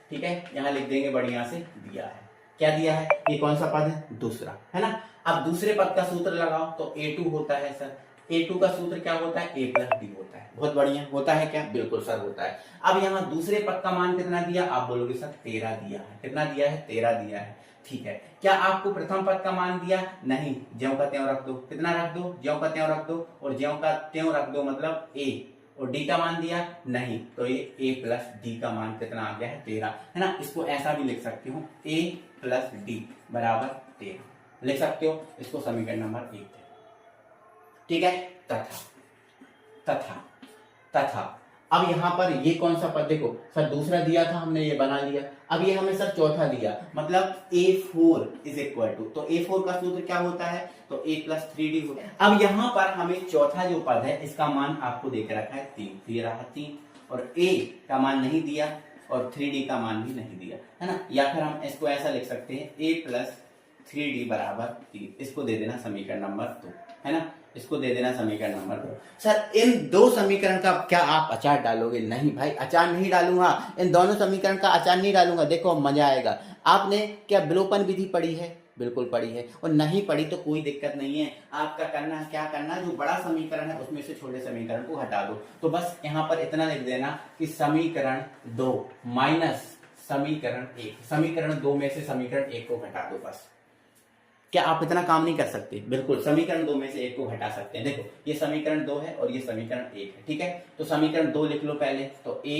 ठीक है, यहाँ लिख देंगे बढ़िया से दिया है। क्या दिया है? ये कौन सा पद है? दूसरा, है ना। अब दूसरे पद का सूत्र लगाओ तो A2 होता है सर। A2 का सूत्र क्या होता है? A प्लस D होता है। बहुत बढ़िया, होता है क्या? बिल्कुल सर होता है। अब यहाँ दूसरे पद का मान कितना दिया? आप बोलोगे सर 13 दिया है। कितना दिया है? 13 दिया है, ठीक है। क्या आपको प्रथम पद का मान दिया? नहीं, ज्यों का त्यों रख दो। कितना रख दो? ज्यों का त्यों रख दो, और ज्यों का त्यों रख दो मतलब A। और D का मान दिया? नहीं, तो ये A प्लस D का मान कितना आ गया है? 13, है ना। इसको ऐसा भी लिख सकते हो, A प्लस D बराबर 13 लिख सकते हो। इसको समीकरण नंबर 1 है, ठीक है। तथा तथा अब यहां पर ये कौन सा पद? देखो सर दूसरा दिया था हमने, ये बना लिया। अब ये हमें सर चौथा दिया, मतलब A4 इज इक्वल टू, तो A4 का सूत्र क्या होता है? तो A प्लस 3D होता है। अब यहां पर हमें चौथा जो पद है इसका मान आपको दे के रखा है 3, तो ये रहा 3, और A का मान नहीं दिया और 3D का मान भी नहीं दिया, है ना। या फिर हम इसको ऐसा लिख सकते हैं A प्लस 3D बराबर 3, इसको दे देना समीकरण नंबर 2, है ना। इसको दे देना समीकरण नंबर 2। सर इन दो समीकरण का क्या आप अचार डालोगे? नहीं भाई, अचार नहीं डालूंगा, इन दोनों समीकरण का अचार नहीं डालूंगा। देखो मजा आएगा। आपने क्या विलोपन विधि पढ़ी है? बिल्कुल पढ़ी है। और नहीं पढ़ी तो कोई दिक्कत नहीं है, आपका करना है क्या करना है, जो बड़ा समीकरण है उसमें से छोटे समीकरण को हटा दो। तो बस यहाँ पर इतना लिख देना कि समीकरण 2 माइनस समीकरण 1, समीकरण 2 में से समीकरण 1 को घटा दो बस। क्या आप इतना काम नहीं कर सकते? बिल्कुल, समीकरण 2 में से 1 को घटा सकते हैं। देखो ये समीकरण 2 है और ये समीकरण 1 है, ठीक है। तो समीकरण 2 लिख लो पहले, तो A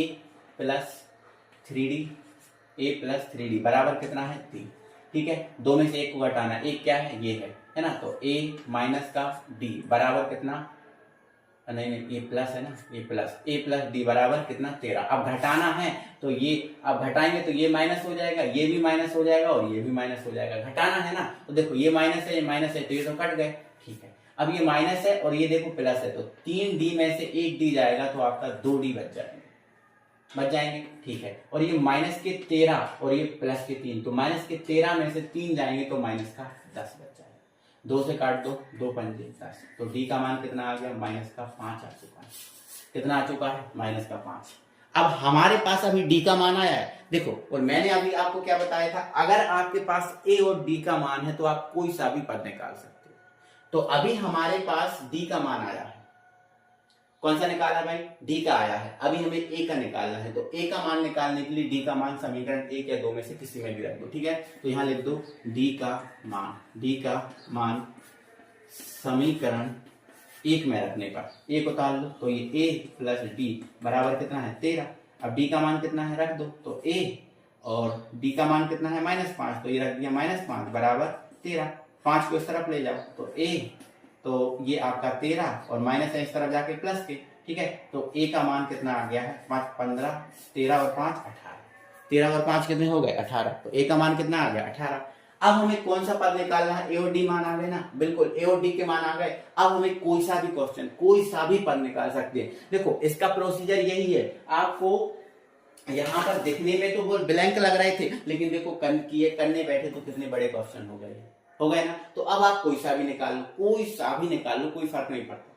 प्लस 3D बराबर कितना है? 3, ठीक है। 2 में से 1 को घटाना, 1 क्या है? ये है ना। तो A माइनस का D बराबर कितना? नहीं, ये प्लस है ना, ये प्लस A प्लस D बराबर कितना? 13। अब घटाना है तो ये, अब घटाएंगे तो ये माइनस हो जाएगा, ये भी माइनस हो जाएगा और ये भी माइनस हो जाएगा। घटाना है ना, तो देखो ये माइनस है, ये माइनस है, तो ये तो कट गए, ठीक है। अब ये माइनस है और ये देखो प्लस है, तो 3D में से 1D जाएगा तो आपका 2D बच जाएंगे, ठीक है। और ये माइनस के 13 और ये प्लस के 3, तो माइनस के 13 में से 3 जाएंगे तो माइनस का 10 बच जाएगा। 2 से काट दो, 2 पंजे 10, तो D का मान कितना आ गया? माइनस का 5 आ चुका है। कितना आ चुका है? माइनस का 5। अब हमारे पास अभी D का मान आया है, देखो। और मैंने अभी आपको क्या बताया था, अगर आपके पास A और D का मान है तो आप कोई सा भी पद निकाल सकते हो। तो अभी हमारे पास D का मान आया है, कौन सा निकाला भाई? D का आया है। अभी हमें A का निकालना है, तो A का मान निकालने के लिए D का मान समीकरण 1 या 2 में से किसी में भी रख दो, ठीक है। तो यहां लिख दो D का मान समीकरण 1 में रखने पर A को उतार लो, तो ये A प्लस D बराबर कितना है? 13। अब D का मान कितना है? रख दो, तो A, और D का मान कितना है? -5, तो ये रख दिया -5 बराबर 13। 5 को इस तरफ ले जाओ, तो A, तो ये आपका 13 और माइनस है इस तरफ जाके प्लस के, ठीक है। तो A का मान कितना आ गया है? 5 15, 13 और 5 18, 13 और 5 कितने हो गए? 18। तो A का मान कितना आ गया? 18। अब हमें कौन सा पद निकालना है? A और D मान आ गए ना, बिल्कुल A और D के मान आ गए। अब हमें कोई सा भी क्वेश्चन, कोई सा भी पद निकाल सकते हैं। देखो इसका प्रोसीजर यही है, आपको यहाँ पर दिखने में तो वो ब्लैंक लग रहे थे, लेकिन देखो करने बैठे तो कितने बड़े क्वेश्चन हो गए ना। तो अब आप कोई सा भी निकाल लो, कोई सा भी निकाल लो, कोई फर्क नहीं पड़ता।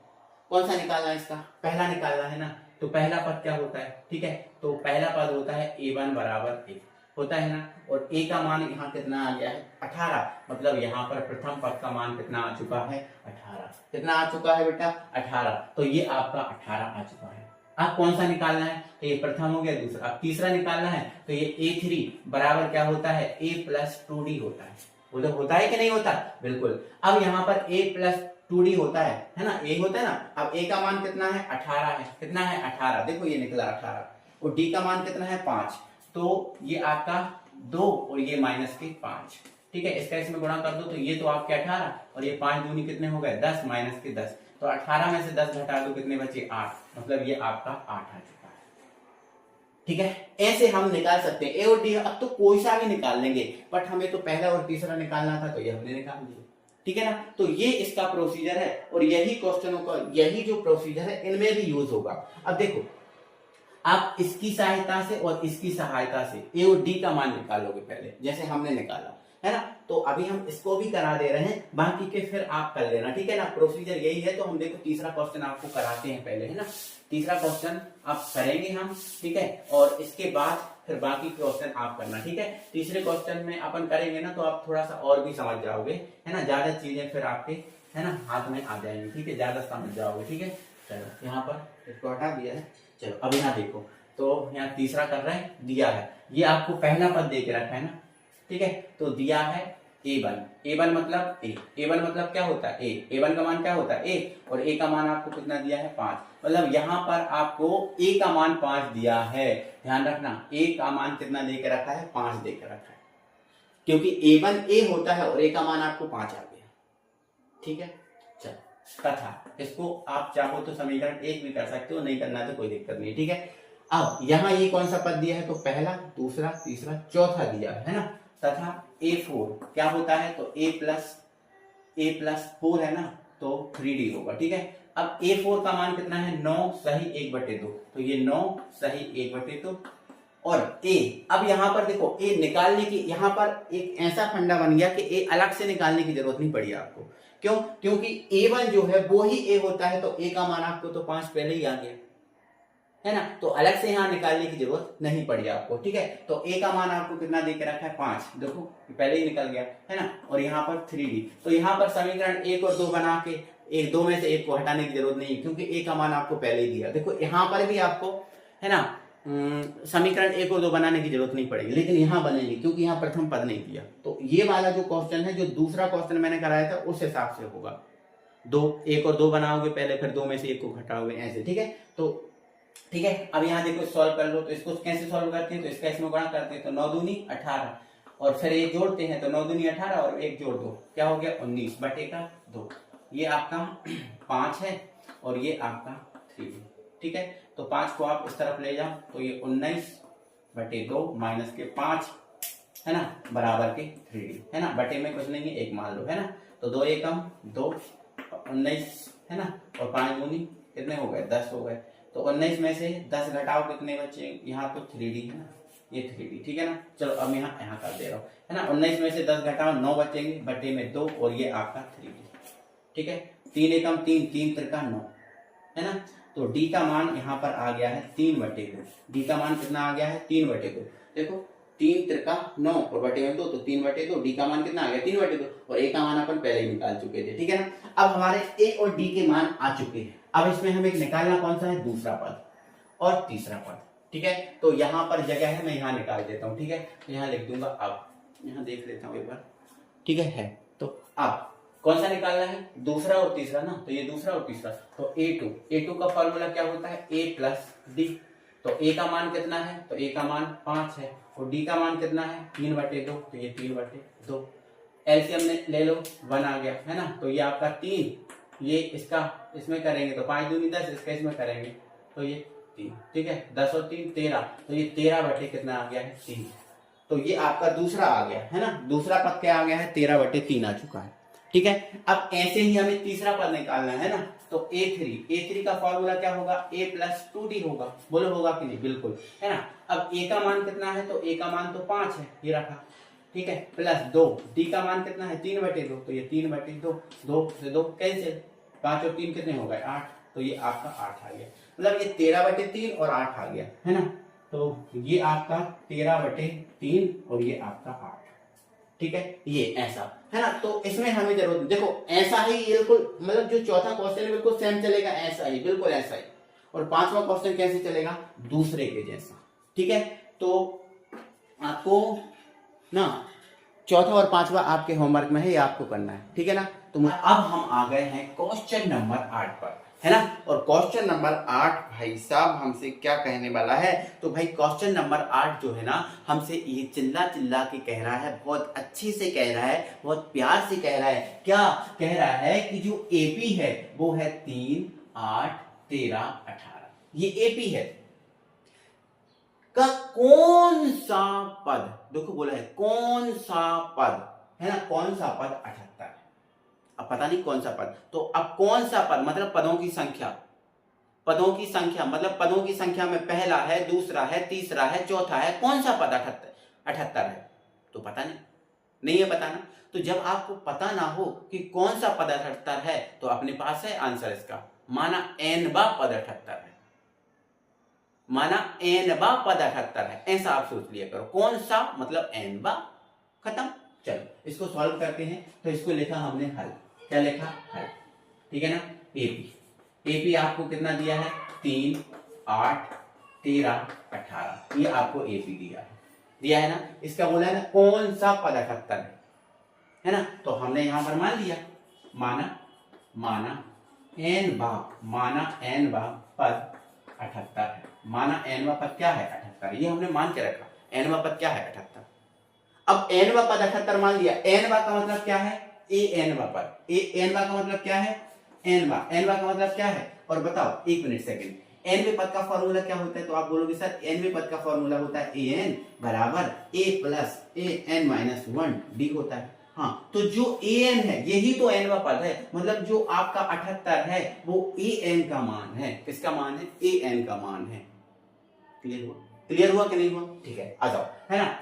कौन सा निकालना है? इसका पहला निकालना है ना। तो पहला पद क्या होता है? ठीक है, तो पहला पद होता है A1 बराबर 1 होता है ना। और A का मान यहाँ कितना आ गया है? 18। मतलब यहाँ पर प्रथम पद का मान कितना आ चुका है? 18। कितना आ चुका है बेटा? 18। तो ये आपका 18 आ चुका है। अब कौन सा निकालना है? तो ये प्रथम हो गया, दूसरा। अब तीसरा निकालना है, तो ये A3 बराबर क्या होता है? A प्लस 2D होता है। वो तो होता है कि नहीं होता? बिल्कुल। अब यहाँ पर A प्लस 2D होता है ना, A होता है ना। अब A का मान कितना है? 18 है। कितना है? 18। देखो ये निकला 18। और D का मान कितना है? 5। तो ये आपका 2 और ये माइनस के 5, ठीक है। इसका इसमें गुणा कर दो, तो ये तो आपके 18 और ये 5 दूनी कितने हो गए? 10 माइनस के 10। तो 18 में से 10 घटा दो, कितने बचे? 8। मतलब ये आपका 8 आ चुका है, ठीक है। ऐसे हम निकाल सकते हैं A और D। अब तो कोई सा भी निकाल लेंगे, बट हमें तो पहला और तीसरा निकालना था, तो ये हमने निकाल दिया, ठीक है ना। तो ये इसका प्रोसीजर है और यही क्वेश्चनों का, यही जो प्रोसीजर है इनमें भी यूज होगा। अब देखो, आप इसकी सहायता से और इसकी सहायता से ए और डी का मान निकालोगे पहले, जैसे हमने निकाला है ना। तो अभी हम इसको भी करा दे रहे हैं, बाकी के फिर आप कर लेना, ठीक है ना। प्रोसीजर यही है। तो हम देखो तीसरा क्वेश्चन आपको कराते हैं पहले, है ना। तीसरा क्वेश्चन आप करेंगे हम, ठीक है, और इसके बाद फिर बाकी क्वेश्चन आप करना, ठीक है। तीसरे क्वेश्चन में अपन करेंगे ना तो आप थोड़ा सा और भी समझ जाओगे, है ना। ज्यादा चीजें फिर आपके, है ना, हाथ में आ जाएंगी, ठीक है, ज्यादा समझ जाओगे, ठीक है। चलो यहाँ पर इसको हटा दिया है। चलो अब यहाँ देखो, तो यहाँ तीसरा कर रहे हैं, दिया है, ये आपको पहला पद दे के रखा है ना, ठीक है। तो दिया है a1, a1 मतलब a1 मतलब क्या होता है a1 का मान क्या होता है a, और a का मान आपको कितना दिया है 5, मतलब यहाँ पर आपको a का मान 5 दिया है। ध्यान रखना a का मान कितना दे के रखा है, 5 दे के रखा है, क्योंकि a1 a होता है और a का मान आपको 5 आ गया, ठीक है। चलो तथा इसको आप चाहो तो समीकरण 1 भी कर सकते हो, नहीं करना तो कोई दिक्कत नहीं, ठीक है। अब यहाँ ये कौन सा पद दिया है, तो पहला, दूसरा, तीसरा, चौथा दिया है ना। तथा a4 क्या होता है, तो a प्लस 4 है ना, तो 3d होगा, ठीक है। अब a4 का मान कितना है, 9 सही 1/2, तो ये 9 सही 1/2 और a। अब यहाँ पर देखो a निकालने की, यहाँ पर एक ऐसा फंडा बन गया कि a अलग से निकालने की जरूरत नहीं पड़ी आपको। क्यों? क्योंकि a1 जो है वो ही a होता है, तो a का मान आपको तो 5 पहले ही आ गया, है ना। तो अलग से यहाँ निकालने की जरूरत नहीं पड़ी आपको, ठीक है। तो a का मान आपको कितना दे के रखा है, 5, देखो पहले ही निकल गया, है ना। और यहाँ पर 3d, तो यहाँ पर समीकरण 1 और 2 बना के, एक दो में से एक को हटाने की जरूरत नहीं है, क्योंकि a का मान आपको पहले ही दिया। देखो यहाँ पर भी आपको, है ना, समीकरण 1 और 2 बनाने की जरूरत नहीं पड़ेगी, लेकिन यहाँ बनेगी, क्योंकि यहाँ प्रथम पद नहीं दिया। तो ये वाला जो क्वेश्चन है, जो दूसरा क्वेश्चन मैंने कराया था, उस हिसाब से होगा। 1 और 2 बनाओगे पहले, फिर 2 में से 1 को घटाओगे, ऐसे, ठीक है। तो ठीक है, अब यहाँ देखो सॉल्व कर लो। तो इसको कैसे सॉल्व करते हैं, तो इसका इसमें गुणा करते हैं, तो 9 दूनी 18, और फिर एक जोड़ते हैं, तो 9 दूनी 18 और एक जोड़ दो, क्या हो गया, 19/2। ये आपका 5 है और ये आपका 3, ठीक है। तो 5 को आप इस तरफ ले जाओ, तो ये 19/2 माइनस के 5, है ना, बराबर के 3d, है ना। बटे में कुछ नहीं है, 1 मान लो, है ना। तो 2 एकम 2, 19, है ना, और 5 दूनी कितने हो गए, 10 हो गए। तो 19 में से 10 घटाओ, कितने बचे, यहाँ तो 3d है ना, ये 3d, ठीक है ना। चलो अब यहाँ कर दे रहा हूँ, है ना। 19 में से 10 घटाओ, 9 बचेंगे, बटे में 2, और ये आपका 3d, ठीक है। 3 एकम 3, 3 त्रिका 9, है ना। तो d का मान यहाँ पर आ गया है 3/2। d का मान कितना आ गया है, 3/2। देखो 3 त्रिका 9 और बटे में 2, तो 3/2। d का मान कितना आ गया, 3/2, और a का मान अपन पहले ही निकाल चुके थे, ठीक है ना। अब हमारे a और d के मान आ चुके हैं। अब इसमें हमें निकालना कौन सा है, दूसरा पद और तीसरा पद, ठीक है। तो यहाँ पर जगह है, मैं यहाँ निकाल देता हूँ, ठीक है। तो यहाँ लिख दूंगा, अब यहाँ देख लेता हूँ एक बार, ठीक है। तो अब कौन सा निकालना है, दूसरा और तीसरा ना, तो ये दूसरा और तीसरा। तो a2 का फॉर्मूला क्या होता है, a प्लस d। तो a का मान कितना है, तो a का मान 5 है, और d का मान कितना है, 3/2, तो ये 3/2। एलसीएम में ले लो, 1 आ गया, है ना। तो ये आपका 3, ये इसका इसमें करेंगे तो 5 दूनी 10, इसका इसमें करेंगे तो ये 3, ठीक है। 10 और 3 13, तो ये 13 कितना आ गया है, 3। तो ये आपका दूसरा आ गया, है ना। दूसरा पद क्या आ गया है, 13/3 आ चुका है, ठीक है। अब ऐसे ही हमें तीसरा पद निकालना है ना। तो a3 का फॉर्मूला क्या होगा, a प्लस 2d होगा। बोलो होगा कि नहीं, बिल्कुल, है ना। अब a का मान कितना है, तो a का मान तो 5 है, ये रखा, ठीक है, प्लस 2, d का मान कितना है, 3/2, तो ये 3/2, 2 से 2 कैंसिल, 5 और 3 कितने हो गए, 8, तो ये आपका 8 आ गया। मतलब ये 13/3 और 8 आ गया, है ना। तो ये आपका 13/3 और ये आपका 8, ठीक है। ये ऐसा है ना। तो इसमें हमें जरूरत, देखो ऐसा ही बिल्कुल, मतलब जो चौथा क्वेश्चन है बिल्कुल सेम चलेगा, ऐसा ही, बिल्कुल ऐसा ही। और 5वां क्वेश्चन कैसे चलेगा, दूसरे के जैसा, ठीक है। तो आपको ना चौथा और 5वां आपके होमवर्क में है, ये आपको करना है, ठीक है ना। तो अब हम आ गए हैं क्वेश्चन नंबर 8 पर, है ना। और क्वेश्चन नंबर 8 भाई साहब हमसे क्या कहने वाला है, तो भाई क्वेश्चन नंबर 8 जो है ना, हमसे ये चिल्ला चिल्ला के कह रहा है, बहुत अच्छे से कह रहा है, बहुत प्यार से कह रहा है। क्या कह रहा है कि जो एपी है वो है 3, 8, 13, 18, ये एपी है का कौन सा पद, देखो बोला है कौन सा पद, है ना, कौन सा पद 78 है। अब पता नहीं कौन सा पद, तो अब कौन सा पद मतलब पदों की संख्या, पदों की संख्या, मतलब पदों की संख्या में पहला है, दूसरा है, तीसरा है, चौथा है, कौन सा पद 78 है? तो पता नहीं है पता ना। तो जब आपको पता ना हो कि कौन सा पद 78 है तो अपने पास है आंसर इसका, माना n बा पद 78 है, माना n बा पद 78 है, ऐसा आप सोच लिया करो। कौन सा मतलब n बा, खत्म। चलो इसको सॉल्व करते हैं। तो इसको लिखा हमने हल, क्या लिखा? हल, ठीक है ना। एपी आपको कितना दिया है? 3, 8, 13, 18, ये आपको एपी दिया है ना। इसका बोला है ना कौन सा पद 78 है ना। तो हमने यहां पर मान लिया, माना n भाग पद 78 है, माना n पद क्या है? 78, ये हमने मान के रखा, n पद क्या है? 78। अब n पद 78 मान लिया, n का मतलब क्या है? an पद, n का मतलब क्या है? n का मतलब क्या है? और बताओ, एक मिनट सेकंड, nवें पद का फॉर्मूला क्या होता है? तो आप बोलोगे सर nवें पद का फॉर्मूला होता है an बराबर a plus an minus 1 d होता है। हाँ, तो जो an है यही तो nवा पद है, मतलब जो आपका 78 है वो an का मान है। किसका मान है? an का मान है। क्लियर हुआ कि नहीं हुआ? ठीक है, आ जाओ, है ना।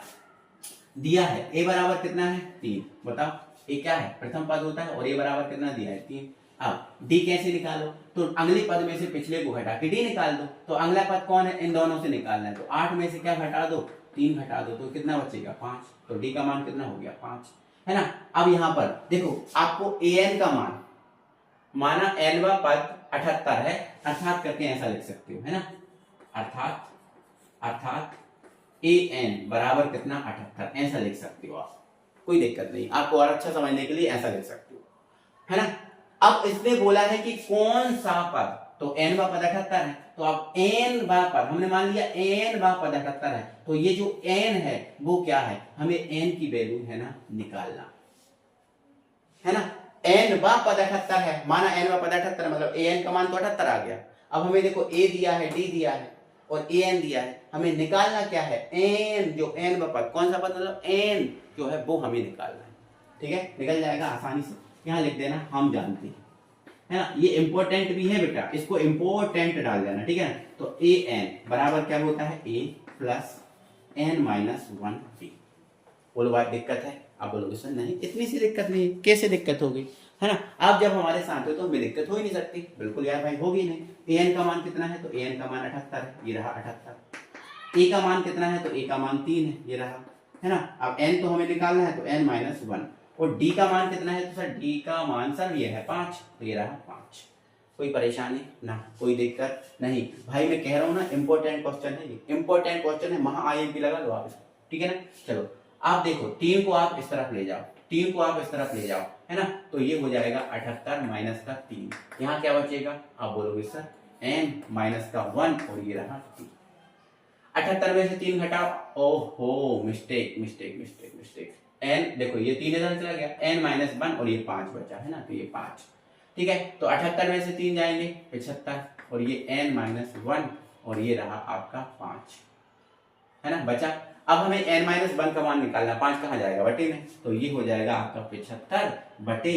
दिया है a बराबर कितना है? 3, बताओ a क्या है? प्रथम पद होता है, और a बराबर कितना दिया है? 3। अब d कैसे निकालो? तो अगले पद में से पिछले को घटा के d निकाल दो। तो अगला पद कौन है? इन दोनों से निकालना है। तो 8 में से क्या घटा दो? 3 घटा दो, तो कितना बचेगा? 5। तो d का मान कितना हो गया? 5, है ना। अब यहां पर देखो, आपको an का मान, माना nवा पद 78 है, अर्थात करके ऐसा लिख सकते हो, है ना, अर्थात an बराबर कितना? 78, ऐसा लिख सकते हो आप, कोई दिक्कत नहीं, आपको और अच्छा समझने के लिए ऐसा लिख सकते हो, है ना। अब इसने बोला है कि कौन सा पद, तो n बा पद 78 है, तो अब n बा पद हमने मान लिया n बा पद 78 है, तो ये जो n है वो क्या है? हमें n की वैल्यू है ना निकालना, है ना। n बा पद 78 है, माना n बा पद 78 मतलब an का मान तो 78 आ गया। अब हमें देखो a दिया है, d दिया है और an दिया है, हमें निकालना क्या है? n, जो n बा पद, कौन सा पद मतलब n जो है वो हमें निकालना है। ठीक है, निकल जाएगा आसानी से, यहाँ लिख देना हम जानते हैं, है ना। ये इंपॉर्टेंट भी है बेटा, इसको इंपॉर्टेंट डाल देना, ठीक है ना। तो an बराबर क्या होता है? a plus n minus 1d। बोलो भाई दिक्कत है? आप बोलोगे सर नहीं, इतनी सी दिक्कत नहीं, कैसे दिक्कत होगी, है ना। आप जब हमारे साथ हो तो हमें दिक्कत हो ही नहीं सकती, बिल्कुल यार भाई, होगी नहीं। an का मान कितना है? तो an का मान 78 है, ये रहा 78। a का मान कितना है? तो a का मान 3 है, ये रहा, है ना। अब n तो हमें निकालना है, तो n माइनस 1। और d का मान कितना है? तो सर d का मान सर ये है 5, तो ये रहा 5। कोई परेशानी ना, कोई दिक्कत नहीं भाई, मैं कह रहा हूँ ना इंपॉर्टेंट क्वेश्चन है, इंपॉर्टेंट क्वेश्चन है, महा IMP लगा लो आप इसको, ठीक है ना। चलो आप देखो, 3 को आप इस तरफ ले जाओ, 3 को आप इस तरफ ले जाओ, है ना, तो ये हो जाएगा 78 माइनस का 3, यहाँ क्या बचेगा? आप बोलोगे सर n माइनस का 1, और ये रहा 3। 78 में से 3 घटाओ, ओहो मिस्टेक, n देखो ये 3 इधर चला गया, n माइनस 1 और ये 5 बचा, है ना, तो ये 5, ठीक है। तो 78 में से 3 जाएंगे 75, और ये n माइनस 1 और ये रहा आपका 5, है ना, बचा। अब हमें n माइनस 1 का मान निकालना, 5 कहाँ जाएगा? बटे में, तो ये हो जाएगा आपका 75 बटे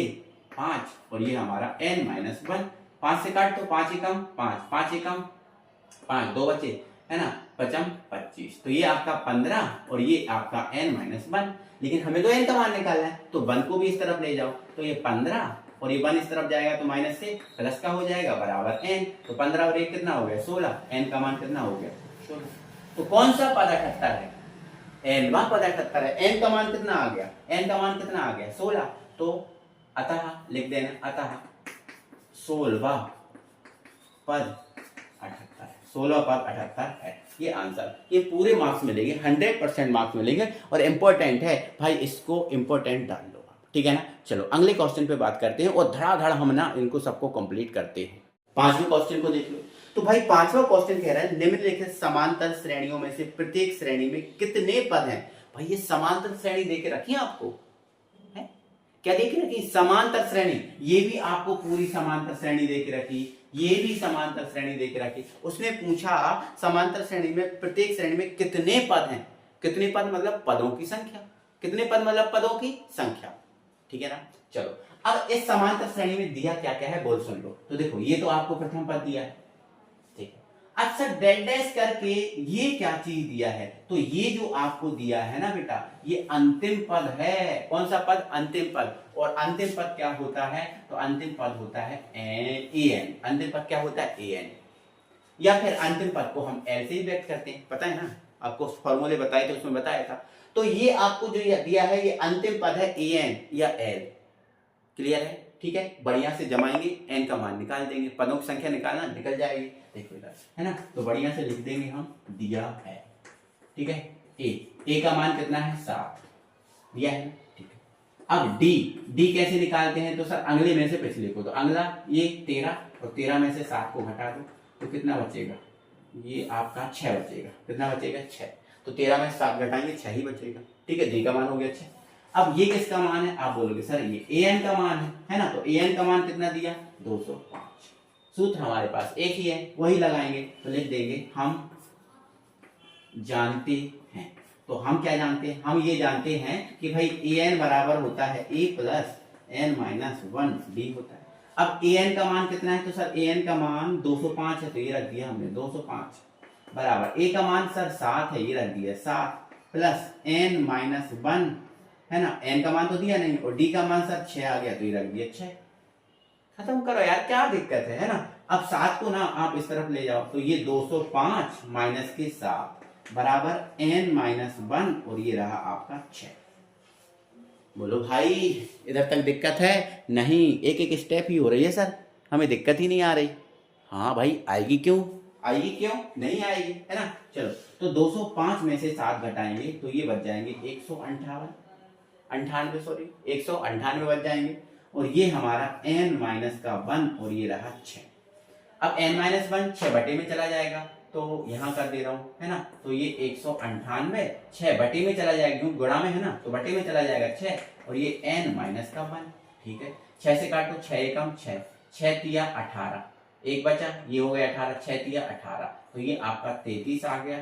5, और ये हमारा n माइनस 1। 5 से काट तो 5 एकम 5, 5 एकम 5, 2 बचे, है ना, 5 25, तो ये आपका 15 और ये आपका n माइनस 1। लेकिन हमें तो n का मान निकालना है, तो 1 को भी इस तरफ ले जाओ, तो ये 15 और ये 1 इस तरफ जाएगा तो माइनस से प्लस का हो जाएगा बराबर n, तो 15 और 1 कितना हो गया? 16, n का मान कितना हो गया? 16। तो कौन सा पद 78 है? n वा पद 78 है, n का मान कितना आ गया? n का मान कितना आ गया? 16। तो अतः लिख देना, अतः 16वां पद 78 है, 16वां पद 78 है, ये आंसर। ये पूरे मार्क्स मिलेंगे, 100% मार्क्स मिलेंगे, और इंपॉर्टेंट है भाई, इसको इंपॉर्टेंट डाल लो आप, ठीक है ना। चलो अगले क्वेश्चन पे बात करते हैं, और धड़ाधड़ हम ना इनको सबको कंप्लीट करते हैं। 5वें क्वेश्चन को देख लो। तो भाई 5वां क्वेश्चन कह रहा है निम्नलिखित समांतर श्रेणियों में से प्रत्येक श्रेणी में कितने पद हैं? भाई ये समांतर श्रेणी देके रखी है आपको, है क्या देके रखी? समांतर श्रेणी, ये भी आपको पूरी समांतर श्रेणी देके रखी, ये भी समांतर श्रेणी देके रखी। उसने पूछा समांतर श्रेणी में प्रत्येक श्रेणी में कितने पद हैं? कितने पद मतलब पदों की संख्या, कितने पद मतलब पदों की संख्या, ठीक है ना। चलो अब इस समांतर श्रेणी में दिया क्या क्या है बोल सुन लो। तो देखो ये तो आपको प्रथम पद दिया है, अच्छा डेल डैश करके ये क्या चीज दिया है, तो ये जो आपको दिया है ना बेटा, ये अंतिम पद है। कौन सा पद? अंतिम पद। और अंतिम पद क्या होता है? तो अंतिम पद होता है an। अंतिम पद क्या होता है? an। या फिर अंतिम पद को हम एल से ही व्यक्त करते हैं, पता है ना, आपको फॉर्मूले बताए थे उसमें बताया था। तो ये आपको जो दिया है ये अंतिम पद है an या l। क्लियर है? ठीक है, बढ़िया से जमाएंगे, n का मान निकाल देंगे, पदों की संख्या निकालना निकल जाएगी। देखो इधर है ना, तो बढ़िया से लिख देंगे हम दिया है। ठीक है, a का मान कितना है? 7 दिया है। ठीक है, अब d कैसे निकालते हैं? तो सर अगले में से पिछले को, तो अगला ये 13 और 13 में से 7 को घटा दो तो कितना बचेगा? ये आपका 6 बचेगा। कितना बचेगा? 6। तो 13 में 7 घटाएंगे 6 ही बचेगा। ठीक है, d का मान हो गया 6। अब ये किसका मान है? आप बोलोगे सर ये an का मान है ना, तो an का मान कितना दिया? 205। सूत्र हमारे पास एक ही है, वही लगाएंगे, तो लिख देंगे हम जानते हैं। तो हम क्या जानते हैं? हम ये जानते हैं कि भाई an बराबर होता है a plus n minus 1 d होता है। अब an का मान कितना है? तो सर an का मान 205 है, तो ये रख दिया हमने 205 बराबर a का मान सर 7 है, ये रख दिया 7 प्लस n माइनस 1 है ना, n का मान तो दिया नहीं, और d का मान सर 6 आ गया, तो ये रख दिया 6। खत्म करो यार, क्या दिक्कत है ना। अब 7 को ना आप इस तरफ ले जाओ, तो ये 205 माइनस के 7 बराबर n माइनस 1 और ये रहा आपका 6। बोलो भाई इधर तक दिक्कत है? नहीं, एक एक स्टेप ही हो रही है सर, हमें दिक्कत ही नहीं आ रही। हाँ भाई आएगी क्यों? आएगी क्यों? नहीं आएगी, है ना। चलो, तो 205 में से 7 घटाएंगे तो ये बच जाएंगे 198 सॉरी 198 बच जाएंगे, और ये हमारा n माइनस का 1 और ये रहा 6। अब n माइनस 1 6 बटे में चला जाएगा, तो यहाँ कर दे रहा हूँ, है ना, तो ये 198 6 बटे में चला जाएगा, क्योंकि गुणा में है ना, तो बटे में चला जाएगा 6, और ये n माइनस का 1। ठीक है, 6 से काटो, 6 एकम 6, 6 तिया 18, एक बचा, ये हो गया 18, 6 तिया 18, तो ये आपका 33 आ गया।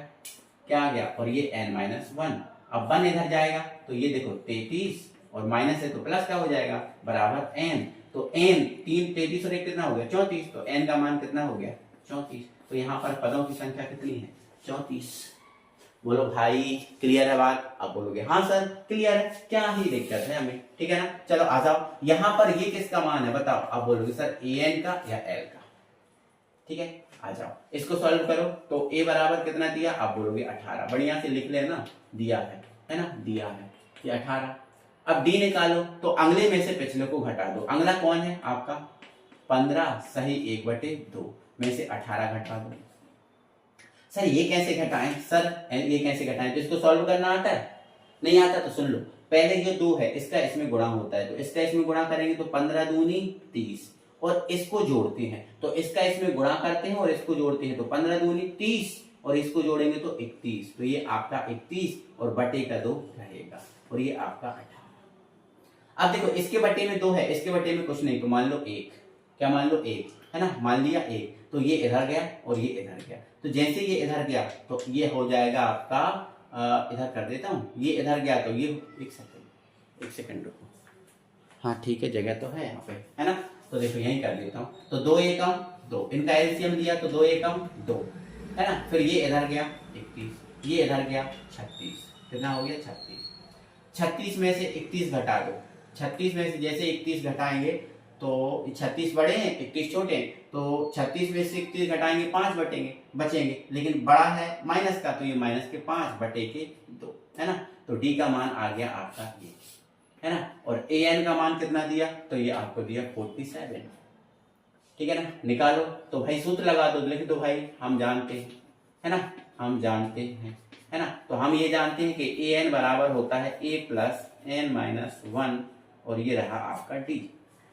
क्या आ गया? और ये n माइनस 1। अब 1 इधर जाएगा, तो ये देखो 33 और माइनस है तो प्लस का हो जाएगा बराबर n। तो n 3 33 और 1 कितना हो गया? 34। तो n का मान कितना हो गया? 34। तो यहाँ पर पदों की संख्या कितनी है? 34। बोलो भाई क्लियर है बात? आप बोलोगे हाँ सर क्लियर है, क्या ही दिक्कत है हमें। ठीक है ना, चलो आ जाओ, यहाँ पर ये किसका मान है बताओ? आप बोलोगे सर an का या l का। ठीक है, आ जाओ इसको सॉल्व करो। तो a बराबर कितना दिया? आप बोलोगे 18। बढ़िया से लिख लेना, दिया है ना, दिया है ये 18। अब d निकालो, तो अगले में से पिछले को घटा दो। अगला कौन है आपका? 15 सही 1/2 में से 18 घटा दो। सर ये कैसे घटाएं? सर ये कैसे घटाएं? तो इसको सॉल्व करना आता है? नहीं आता तो सुन लो, पहले ये 2 है इसका इसमें गुणा होता है, तो इसका इसमें गुणा करेंगे तो 15 दूनी 30, और इसको जोड़ते हैं तो इसका इसमें गुणा करते हैं और इसको जोड़ते हैं तो 15 दूनी 30, और इसको जोड़ेंगे तो 31, तो ये आपका 31 और बटे का 2 रहेगा, और ये आपका 18। अब देखो इसके बटे में 2 है, इसके बटे में कुछ नहीं, तो मान लो 1। क्या मान लो? 1, है ना, मान लिया 1, तो ये इधर गया और ये इधर गया, तो जैसे ये इधर गया तो ये हो जाएगा आपका इधर कर देता हूँ, ये इधर गया तो ये एक सेकंड रुको, हाँ ठीक है जगह तो है यहाँ पे, है ना, तो देखो यहीं कर देता हूँ। तो 2 एकम 2, इनका एलसीएम लिया तो 2 एकम 2, है ना, फिर ये इधर गया 31, ये इधर गया 36, कितना हो गया 36। 36 में से 31 घटा दो, 36 में से जैसे 31 घटाएंगे तो 36 बड़े हैं 31 छोटे हैं, तो 36 में से 31 घटाएंगे 5 बचेंगे, लेकिन बड़ा है माइनस का, तो ये माइनस के 5 बटे के 2, है ना, तो डी का मान आ गया आपका ये, है ना, और an का मान कितना दिया? तो ये आपको दिया 47। ठीक है ना, निकालो, तो भाई सूत्र लगा दो, लिख दो भाई, हम जानते हैं, है ना, हम जानते हैं, है ना, तो हम ये जानते हैं कि an बराबर होता है a प्लस n माइनस 1, और ये रहा आपका d।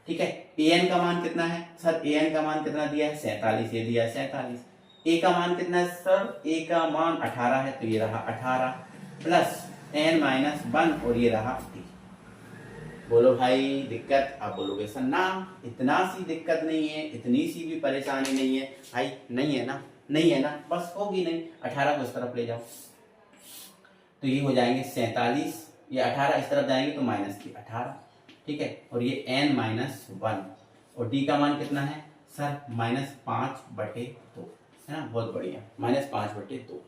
ठीक है, an का मान कितना है? सर an का मान कितना दिया है? 47, ये दिया है 47। a का मान कितना है? सर a का मान 18 है, तो ये रहा 18 प्लस n माइनस 1, और ये रहा d। बोलो भाई दिक्कत? आप बोलोगे सर ना, इतना सी दिक्कत नहीं है, इतनी सी भी परेशानी नहीं है भाई, नहीं है ना, नहीं है ना, बस होगी नहीं। 18 को इस तरफ ले जाओ तो ये हो जाएंगे 47, ये 18 इस तरफ जाएंगे तो माइनस की 18। ठीक है, और ये n माइनस 1, और d का मान कितना है? सर -5/2, है ना, बहुत बढ़िया, -5/2।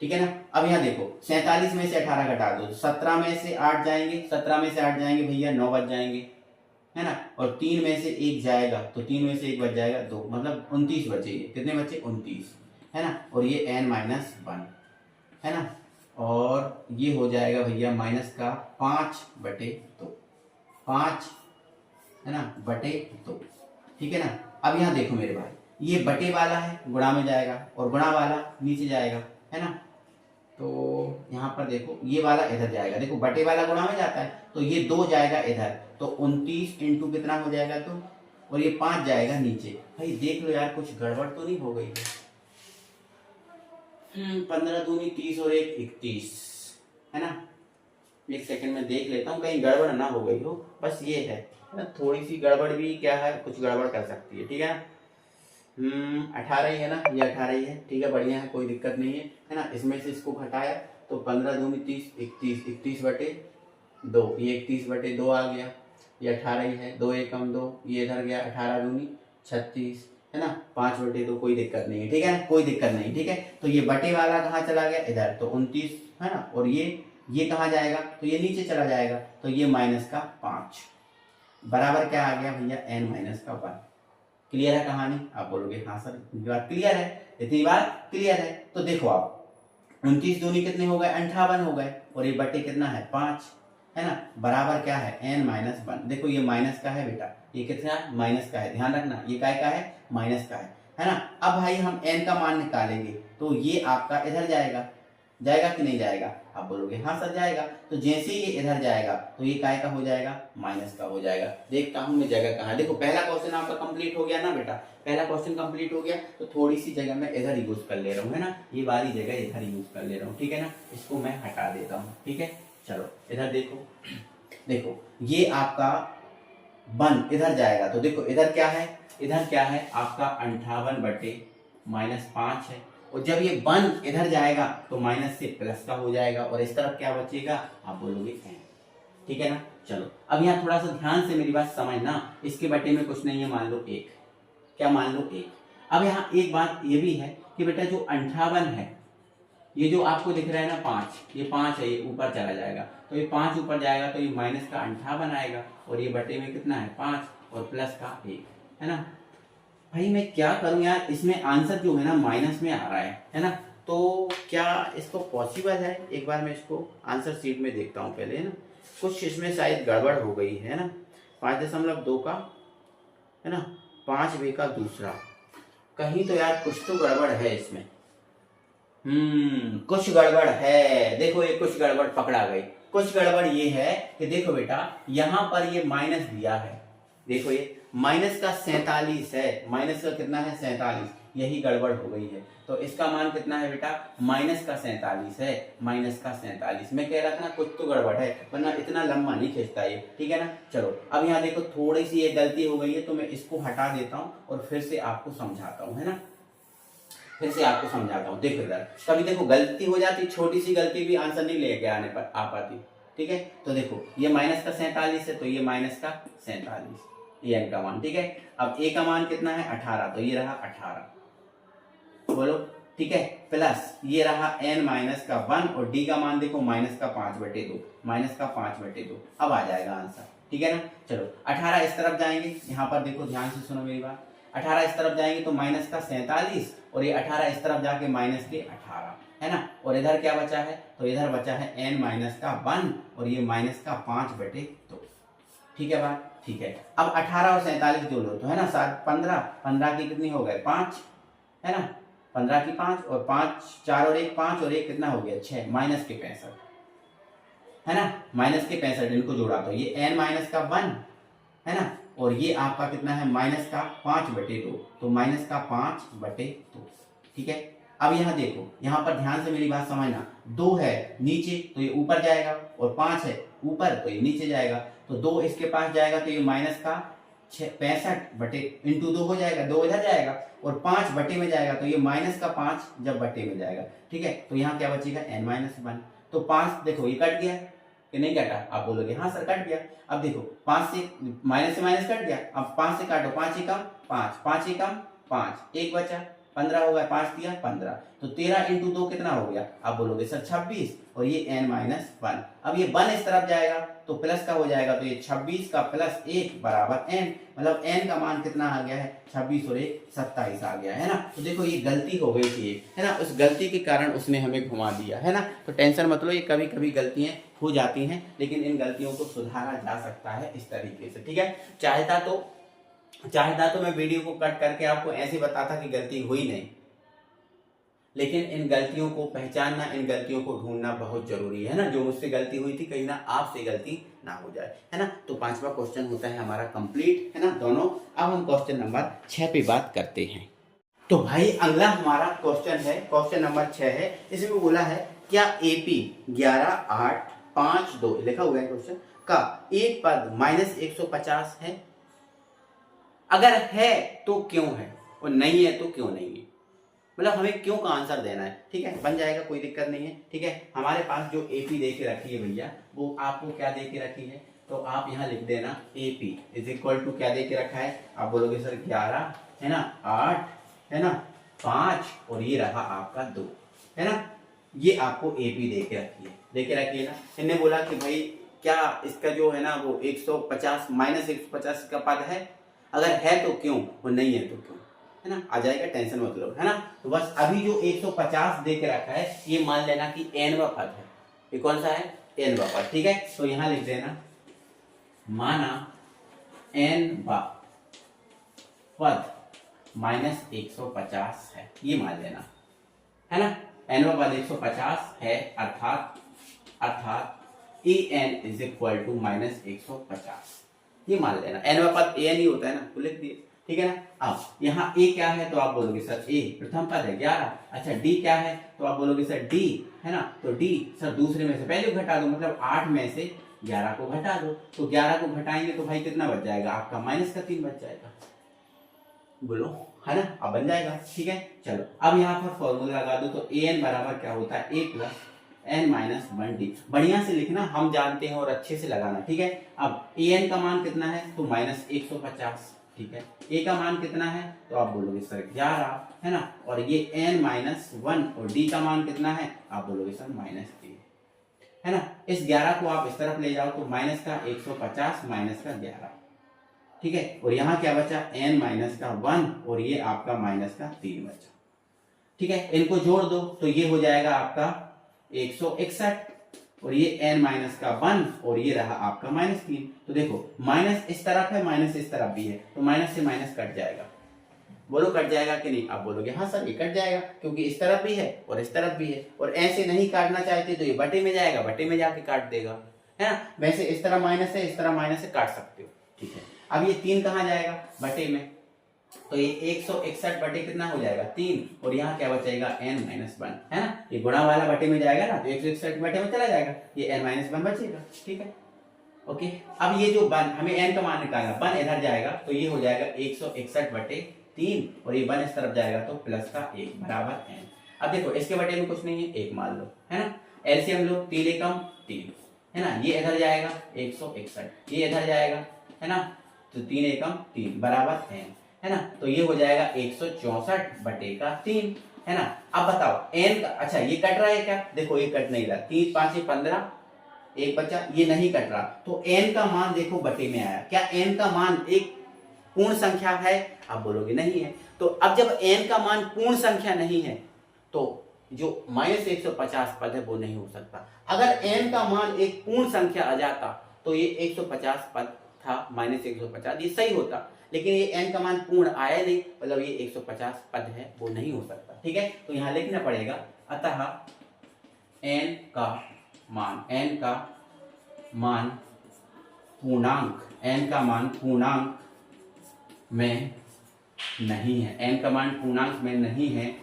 ठीक है ना। अब यहाँ देखो 47 में से 18 घटा दो, 17 में से 8 जाएंगे, 17 में से 8 जाएंगे भैया 9 बच जाएंगे, है ना। और 3 में से 1 जाएगा तो 3 में से 1 बच जाएगा 2, मतलब 29 बचे। कितने बचे? 29, है ना। और ये n-1, है ना। और ये हो जाएगा भैया माइनस का 5/2, 5, है ना, बटे 2। ठीक है ना। अब यहाँ देखो मेरे भाई, ये बटे वाला है गुणा में जाएगा और गुणा वाला नीचे जाएगा, है ना। तो यहाँ पर देखो ये वाला इधर जाएगा, देखो बटे वाला गुणा में जाता है तो ये 2 जाएगा इधर, तो 29 इंटू कितना हो जाएगा तो, और ये 5 जाएगा नीचे। भाई देख लो यार कुछ गड़बड़ तो नहीं हो गई है? 15 दूनी 30 और 1 31, है ना। एक सेकंड में देख लेता हूँ कहीं गड़बड़ ना हो गई हो, बस ये है ना, थोड़ी सी गड़बड़ भी क्या है, कुछ गड़बड़ कर सकती है। ठीक है ना। 18 ही है ना, ये 18 ही है। ठीक है, बढ़िया है, कोई दिक्कत नहीं है ना। इसमें से इसको घटाया तो 15 दूनी 30, 31, 31/2, ये 31/2 आ गया, ये 18 ही है। 2 एकम 2, ये इधर गया, 18 दूनी 36, है ना, 5/2, कोई दिक्कत नहीं है। ठीक है ना, कोई दिक्कत नहीं। ठीक है, तो ये बटे वाला कहाँ चला गया? इधर, तो 29, है ना। और ये कहाँ जाएगा? तो ये नीचे चला जाएगा, तो ये -5 बराबर क्या आ गया भैया? n-1। क्लियर है कहानी? आप बोलोगे हाँ सर बात क्लियर है, इतनी बात क्लियर है। तो देखो आप 29 दूनी कितने हो गए? 58 हो गए, और ये बटे कितना है? 5, है ना, बराबर क्या है? n-1। देखो ये माइनस का है बेटा, ये कितना है? माइनस का है, ध्यान रखना ये काय का है? माइनस का है ना। अब भाई हम n का मान निकालेंगे तो ये आपका इधर जाएगा, जाएगा कि नहीं जाएगा? आप बोलोगे हाँ सर जाएगा। तो जैसे ही ये इधर जाएगा तो ये काय का हो जाएगा? माइनस का हो जाएगा। देखता हूं मैं जगह कहाँ। देखो पहला क्वेश्चन आपका कंप्लीट हो गया ना बेटा, पहला क्वेश्चन कंप्लीट हो गया, तो थोड़ी सी जगह मैं इधर यूज कर ले रहा हूँ, है ना, ये वाली जगह इधर यूज कर ले रहा हूँ। ठीक है ना, इसको मैं हटा देता हूँ। ठीक है, चलो इधर देखो, देखो ये आपका 1 इधर जाएगा, तो देखो इधर क्या है? इधर क्या है आपका? 58/-5 है। और जब ये 1 इधर जाएगा तो माइनस से प्लस का हो जाएगा, और इस तरफ क्या बचेगा? आप बोलोगे n। ठीक है ना। चलो अब यहाँ थोड़ा सा ध्यान से मेरी बात समझना, इसके बटे में कुछ नहीं है, मान लो 1। क्या मान लो? 1। अब यहाँ एक बात ये भी है कि बेटा जो 58 है, ये जो आपको दिख रहा है ना 5, ये 5 है, ये ऊपर चला जाएगा, तो ये 5 ऊपर जाएगा तो ये माइनस का 58 आएगा, और ये बटे में कितना है? 5 और प्लस का 1, है ना। भाई मैं क्या करूं यार, इसमें आंसर जो है ना माइनस में आ रहा है ना। तो क्या इसको पॉसिबल है? एक बार मैं इसको आंसर शीट में देखता हूं पहले, है ना, कुछ इसमें शायद गड़बड़ हो गई है ना। 5.2 का, है ना, 5 का दूसरा, कहीं तो यार कुछ तो गड़बड़ है इसमें। कुछ गड़बड़ है, देखो ये कुछ गड़बड़ पकड़ा गई। कुछ गड़बड़ ये है कि देखो बेटा यहाँ पर ये माइनस दिया है, देखो ये माइनस का 47 है, माइनस का कितना है? 47, यही गड़बड़ हो गई है। तो इसका मान कितना है बेटा? माइनस का 47 है, माइनस का 47। मैं कह रहा था ना कुछ तो गड़बड़ है, वरना इतना लंबा नहीं खींचता ये। ठीक है ना। चलो अब यहाँ देखो थोड़ी सी ये गलती हो गई है, तो मैं इसको हटा देता हूँ और फिर से आपको समझाता हूँ, है ना, फिर से आपको समझाता हूँ। देखो इधर कभी देखो गलती हो जाती, छोटी सी गलती भी आंसर नहीं लेके आने पर आ पाती। ठीक है, तो देखो ये माइनस का 47 है, तो ये माइनस का 47, ये n का मान। ठीक है, अब a का मान कितना है? 18, तो ये रहा 18, बोलो। ठीक है, प्लस ये रहा n-1, और d का मान देखो माइनस का 5/2, माइनस का 5/2। अब आ जाएगा आंसर। ठीक है ना। चलो 18 इस तरफ जाएंगे, यहाँ पर देखो ध्यान से सुनो मेरी बात, 18 इस तरफ जाएंगे तो माइनस का 47, और ये 18 इस तरफ जाके माइनस के 18, है ना। और इधर क्या बचा है? तो इधर बचा है n-1, और ये माइनस का 5/2। ठीक है बात, ठीक है। अब 18 और 47 जोड़ लो तो, है ना, 7 15, 15 की कितनी हो गए? 5, है ना, 15 की 5, और 5 4 और 1 5, और 1 कितना हो गया? 6, माइनस के 65, है ना, माइनस के 65, इनको जोड़ा तो ये n-1, है ना, और ये आपका कितना है? माइनस का 5/2, तो माइनस का 5/2। ठीक है, अब यहाँ देखो, यहाँ पर ध्यान से मेरी बात समझना, 2 है नीचे तो ये ऊपर जाएगा, और 5 है ऊपर तो ये नीचे जाएगा, तो 2 इसके पास जाएगा तो ये माइनस का 65/2 हो जाएगा, 2 इधर जाएगा, और 5 बटे में जाएगा, तो ये माइनस का 5 जब बटे में जाएगा। ठीक है, तो यहाँ क्या बचेगा? n-1, तो 5 देखो ये कट गया कि नहीं कटा? आप बोलोगे हाँ सर कट गया। अब देखो 5 से माइनस कट गया, अब 5 से काटो, 5 ही कम 5, 5 ही कम 5, 1 बचा, 15 हो गया, 5 दिया 15, तो 13 इंटू 2 कितना हो गया? आप बोलोगे सर 26, और ये n-1। अब ये 1 इस तरफ जाएगा तो प्लस का हो जाएगा, तो ये 26 का प्लस 1 बराबर n, मतलब n का मान कितना आ गया है? 26 और 1 27 आ गया है ना। तो देखो ये गलती हो गई थी है ना, उस गलती के कारण उसने हमें घुमा दिया है ना। तो टेंशन मत लो, ये कभी कभी गलतियां हो जाती हैं, लेकिन इन गलतियों को सुधारा जा सकता है इस तरीके से, ठीक है। चाहता तो मैं वीडियो को कट करके आपको ऐसे बताता कि गलती हुई नहीं, लेकिन इन गलतियों को पहचानना, इन गलतियों को ढूंढना बहुत जरूरी है ना। जो मुझसे गलती हुई थी, कहीं ना आपसे गलती ना हो जाए, है ना। तो 5वां क्वेश्चन होता है हमारा कंप्लीट, है ना दोनों। अब हम क्वेश्चन नंबर 6 पे बात करते हैं। तो भाई अगला हमारा क्वेश्चन है, क्वेश्चन नंबर 6 है। इसमें बोला है क्या एपी 11, 8, 5, 2 लिखा हुआ है क्वेश्चन का एक पद -150 है? अगर है तो क्यों है, और नहीं है तो क्यों नहीं है, मतलब हमें क्यों का आंसर देना है, ठीक है। बन जाएगा, कोई दिक्कत नहीं है, ठीक है। हमारे पास जो एपी दे के रखी है भैया, वो आपको क्या दे के रखी है, तो आप यहाँ लिख देना एपी इज इक्वल टू क्या दे के रखा है, आप बोलोगे सर 11 है ना, 8 है ना, 5 और ये रहा आपका 2 है ना। ये आपको एपी दे के रखी है ना। इन्हें बोला कि भाई क्या इसका जो है ना वो 150 -150 का पद है? अगर है तो क्यों, और नहीं है तो क्यों, है ना। आ जाएगा, टेंशन मत लो, है ना। तो बस अभी जो 150 दे के रखा है, ये मान लेना कि n-वा पद है। ये कौन सा है? n-वा पद, ठीक है। तो यहां लिख देना माना n-वा पद -150 है, ये मान लेना, है ना। n-वा पद 150 है, अर्थात an इज इक्वल टू -150, ये मान लेना। n-वा पद an ही होता है ना, तो लिख दिए, ठीक है ना। अब यहाँ a क्या है, तो आप बोलोगे सर a प्रथम पद है 11। अच्छा d क्या है, तो आप बोलोगे सर d है ना, तो d सर दूसरे में से पहले घटा दो, मतलब 8 में से 11 को घटा दो, तो 11 को घटाएंगे तो भाई कितना बच जाएगा आपका? -3 बच जाएगा, बोलो, है ना। अब बन जाएगा, ठीक है। चलो अब यहाँ पर फॉर्मूला लगा दो, तो an बराबर क्या होता है? a + n-1d। बढ़िया से लिखना, हम जानते हैं, और अच्छे से लगाना, ठीक है। अब an का मान कितना है, तो -150, ठीक है। a का मान कितना है, तो आप बोलोगे सर 11 है ना, और ये n-1 और d का मान कितना है, आप बोलोगे सर -3 है ना। इस 11 को आप इस तरफ ले जाओ, तो माइनस का 150 माइनस का 11, ठीक है। और यहाँ क्या बचा? n-1 और ये आपका -3 बचा, ठीक है। इनको जोड़ दो तो ये हो जाएगा आपका 161, और ये n-1 और ये रहा आपका -3। तो देखो माइनस इस तरफ है, माइनस इस तरफ भी है, तो माइनस से माइनस कट जाएगा, बोलो कट जाएगा कि नहीं? आप बोलोगे हाँ सर ये कट जाएगा, क्योंकि इस तरफ भी है और इस तरफ भी है, और ऐसे नहीं काटना चाहते तो ये बटे में जाएगा, बटे में जाके काट देगा, है ना। वैसे इस तरह माइनस है, इस तरह माइनस है, काट सकते हो, ठीक है। अब ये 3 कहाँ जाएगा? बटे में, तो ये 161 बटे कितना हो जाएगा? 3, और यहाँ क्या बचेगा? n-1 है ना। ये गुणा वाला बटे में जाएगा ना, तो 161 बटे में चला जाएगा, ये n-1 बचेगा, ठीक है। ओके, अब ये जो 1 हमें n का मान निकालना, 1 इधर जाएगा तो ये हो जाएगा 161 बटे 3, और ये 1 इस तरफ जाएगा तो प्लस का 1 बराबर n। अब देखो इसके बटे में कुछ नहीं है, 1 मान लो, है ना। एलसीएम लो, 3 एकम 3 है ना, ये इधर जाएगा 161, ये इधर जाएगा, है ना, तो 3 एकम 3 बराबर n, है ना। तो ये हो जाएगा 164 बटे का 3, है ना। अब बताओ n का, अच्छा ये कट रहा है क्या? देखो ये कट नहीं रहा, 3 5 15, एक बचा, ये नहीं कट रहा, तो n का मान देखो बटे में आया। क्या n का मान एक पूर्ण संख्या है? आप बोलोगे नहीं है। तो अब जब n का मान पूर्ण संख्या नहीं है, तो जो -150 पद है वो नहीं हो सकता। अगर n का मान एक पूर्ण संख्या आ जाता तो ये 150 पद था, -150 ये सही होता, लेकिन ये n का मान पूर्ण आया नहीं, मतलब ये 150 पद है, वो नहीं हो सकता, ठीक है। तो यहां लिखना पड़ेगा, अतः n का मान पूर्णांक, n का मान पूर्णांक में नहीं है, n का मान पूर्णांक में नहीं है,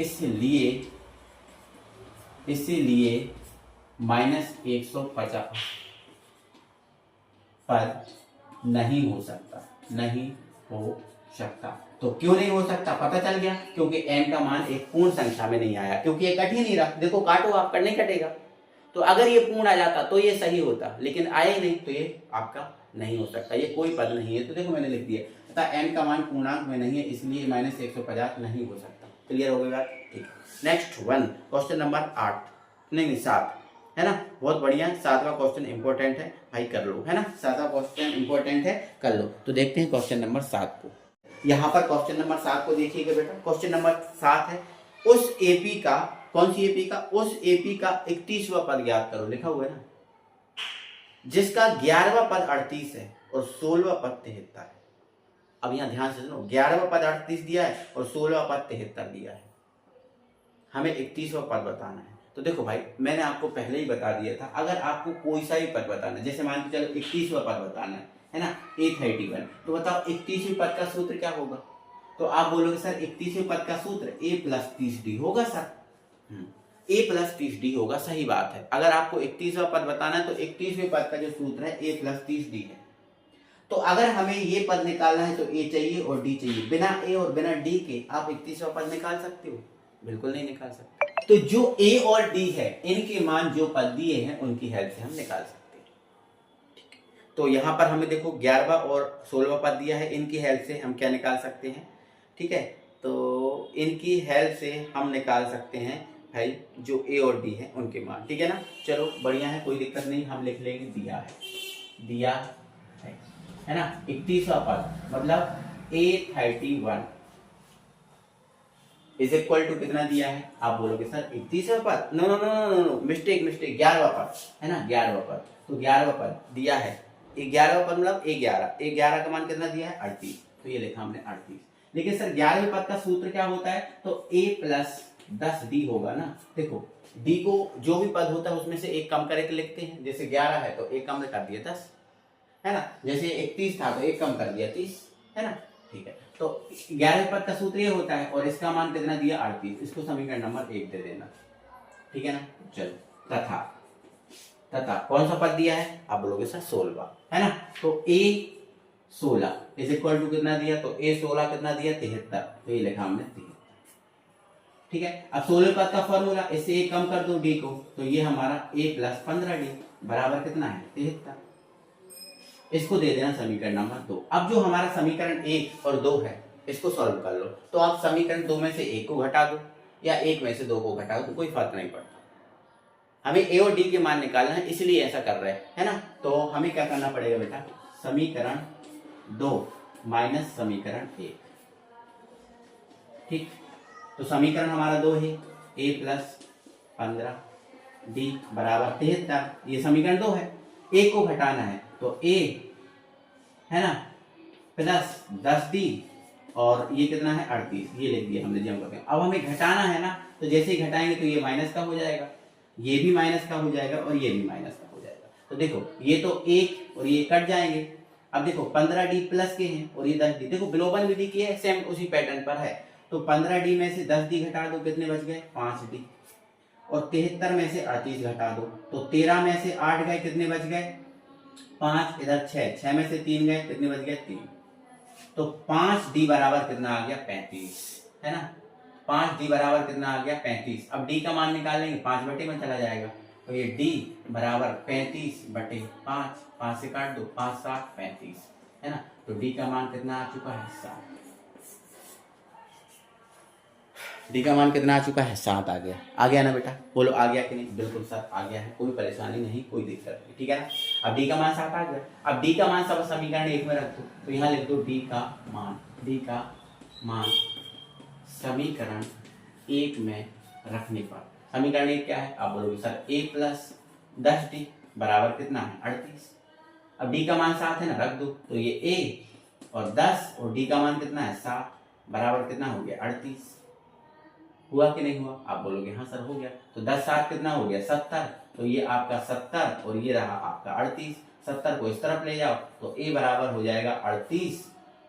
इसलिए -150 पद नहीं हो सकता। तो क्यों नहीं हो सकता? पता चल गया, क्योंकि n का मान एक पूर्ण संख्या में नहीं आया, क्योंकि ये कट ही नहीं रहा। देखो काटो आप, नहीं कटेगा, तो अगर ये पूर्ण आ जाता तो ये सही होता, लेकिन आया ही नहीं तो ये आपका नहीं हो सकता, ये कोई पद नहीं है। तो देखो मैंने लिख दिया तथा n का मान पूर्णांक में नहीं है, इसलिए -150 नहीं हो सकता। क्लियर हो गई बात? ठीक। नेक्स्ट वन, क्वेश्चन नंबर 8 नहीं 7 है ना, बहुत बढ़िया। 7वां क्वेश्चन इंपॉर्टेंट है भाई, कर लो, है ना। 7वां क्वेश्चन इंपॉर्टेंट है, कर लो। तो देखते हैं क्वेश्चन नंबर 7 को। यहाँ पर क्वेश्चन नंबर 7 को देखिएगा बेटा। क्वेश्चन नंबर 7 है, उस एपी का, कौन सी एपी का? उस एपी का 31वां पद ज्ञात करो। लिखा हुआ है ना, जिसका 11वां पद 38 है और 16वां पद 73 है। अब यहाँ ध्यान से सुनो, 11वां पद 38 दिया है और 16वां पद 73 दिया है, हमें 31वां पद बताना है। तो देखो भाई, मैंने आपको पहले ही बता दिया था, अगर आपको कोई सा भी पद बताना है, जैसे मान के चलो 31वां पद बताना है ना, A31, तो बताओ 31वें पद का सूत्र क्या होगा? तो आप बोलोगे सर 31वें पद का सूत्र A + 30D होगा सर। A + 30D होगा, सही बात है। अगर आपको 31वां पद बताना है तो 31वें पद का जो सूत्र है A + 30D है। तो अगर हमें ये पद निकालना है तो A चाहिए और D चाहिए। बिना A और बिना D के आप 31वां पद निकाल सकते हो? बिल्कुल नहीं निकाल सकते। तो जो A और D है, इनके मान जो पद दिए हैं उनकी हेल्प से हम निकाल सकते हैं। तो यहां पर हमें देखो 11वां और 16वां पद दिया है, इनकी हेल्प से हम क्या निकाल सकते हैं? ठीक है, तो इनकी हेल्प से हम निकाल सकते हैं भाई जो A और D है उनके मान। ठीक है ना, चलो बढ़िया है, कोई दिक्कत नहीं, हम लिख लेंगे दिया है ना। 31वां पद मतलब A31 इज इक्वल टू कितना दिया है? आप बोलोगे सर 31वां पद, no no no no no, mistake 11वां पद है ना, 11वां पद। तो 11वां पद दिया है, 11वां पद मतलब A11 का मान कितना दिया है? 38, तो ये लिखा हमने 38। लेकिन सर 11वें पद का सूत्र क्या होता है? तो A + 10D होगा ना। देखो D को जो भी पद होता है उसमें से एक कम करके लिखते हैं, जैसे 11 है तो एक कम कर दिया 10, है ना। जैसे 31 था तो एक कम कर दिया 30, है ना। ठीक है, तो 11वें पद का सूत्र ये होता है और इसका मान कितना दिया? 38। इसको समीकरण नंबर 1 दे देना। ठीक है ना, चलो। तथा कौन सा पद दिया है? आप बोलोगे सर 16वां, है ना। तो A16 इज इक्वल टू कितना दिया? तो A16 कितना दिया? 73, तो ये लिखा हमने 73। ठीक है, अब 16 पद का फॉर्मूला, इससे एक कम कर दो D को, तो ये हमारा A + 15D बराबर कितना है? 73। इसको दे देना समीकरण नंबर 2। अब जो हमारा समीकरण 1 और 2 है, इसको सॉल्व कर लो। तो आप समीकरण 2 में से 1 को घटा दो या 1 में से 2 को घटा दो, तो कोई फर्क नहीं पड़ता। हमें A और D के मान निकालना है, इसलिए ऐसा कर रहे हैं, है ना। तो हमें क्या करना पड़ेगा बेटा? समीकरण 2 माइनस समीकरण 1। ठीक, तो समीकरण हमारा 2 है, A + 15D बराबर 73, ये समीकरण 2 है। A को घटाना है तो A है ना प्लस 10D और ये कितना है? 38, ये लिख दिया हमने जम करके। अब हमें घटाना है ना, तो जैसे ही घटाएंगे तो ये माइनस का हो जाएगा, ये भी माइनस का हो जाएगा और ये भी माइनस का हो जाएगा। तो देखो ये तो 1 और ये कट जाएंगे। अब देखो 15D प्लस के हैं और ये 10D, देखो विलोपन विधि की है, सेम उसी पैटर्न पर है। तो 15D में से 10D घटा दो, कितने बच गए? 5D। और 73 में से 38 घटा दो, तो 13 में से 8 गए, कितने बच गए? 5, इधर 6 में से 3 गए, कितने बच गए? 3। तो 5D बराबर कितना आ गया? 35, है ना। 5D बराबर कितना आ गया? 35। अब D का मान निकालेंगे, 5 बटे में चला जाएगा, तो ये D बराबर 35/5, 5 से काट दो, 5 7 35, है ना। तो D का मान कितना आ चुका है? 7। D का मान कितना आ चुका है? 7 आ गया ना बेटा? बोलो आ गया कि नहीं? बिल्कुल सर आ गया है, कोई परेशानी नहीं, कोई दिक्कत नहीं। ठीक है ना, अब D का मान 7 आ गया। अब D का मान सब समीकरण 1 में रख दो, तो यहाँ लिख दो D का मान समीकरण 1 में रखने पर, समीकरण 1 क्या है? आप बोलोगे सर A + 10D बराबर कितना है? 38। अब D का मान 7 है ना, रख दो, तो ये A और 10 और D का मान कितना है? 7 बराबर कितना हो गया? 38। हुआ कि नहीं हुआ? आप बोलोगे हाँ सर हो गया। तो 10 7 कितना हो गया? 70, तो ये आपका 70 और ये रहा आपका 38। 70 को इस तरफ ले जाओ तो A बराबर हो जाएगा 38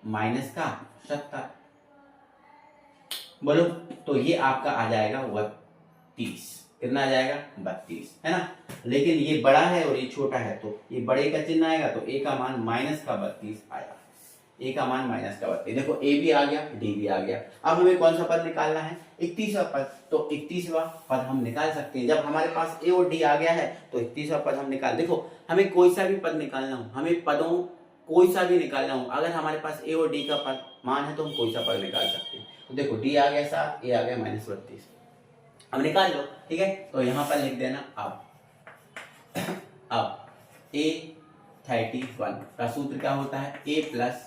माइनस का 70। बोलो, तो ये आपका आ जाएगा 32। कितना आ जाएगा? 32, है ना। लेकिन ये बड़ा है और ये छोटा है, तो ये बड़े का चिन्ह आएगा, तो A का मान माइनस का 32 आया। ए का मान -32। देखो ए भी आ गया, डी भी आ गया। अब हमें कौन सा पद निकालना है? 31वां पद। तो 31वां पद हम निकाल सकते हैं। जब हमारे पास ए और डी आ गया है तो 31वां पद हम निकाल। देखो हमें कोई सा भी पद निकालना हो, हमें पदों कोई सा भी निकालना हो, अगर हमारे पास ए और डी का पद मान है तो हम कोई सा पद निकाल सकते हैं। तो देखो डी आ गया 7, ए आ गया -32, अब निकाल लो। ठीक है, तो यहाँ पर लिख देना अब A31 का सूत्र क्या होता है? A प्लस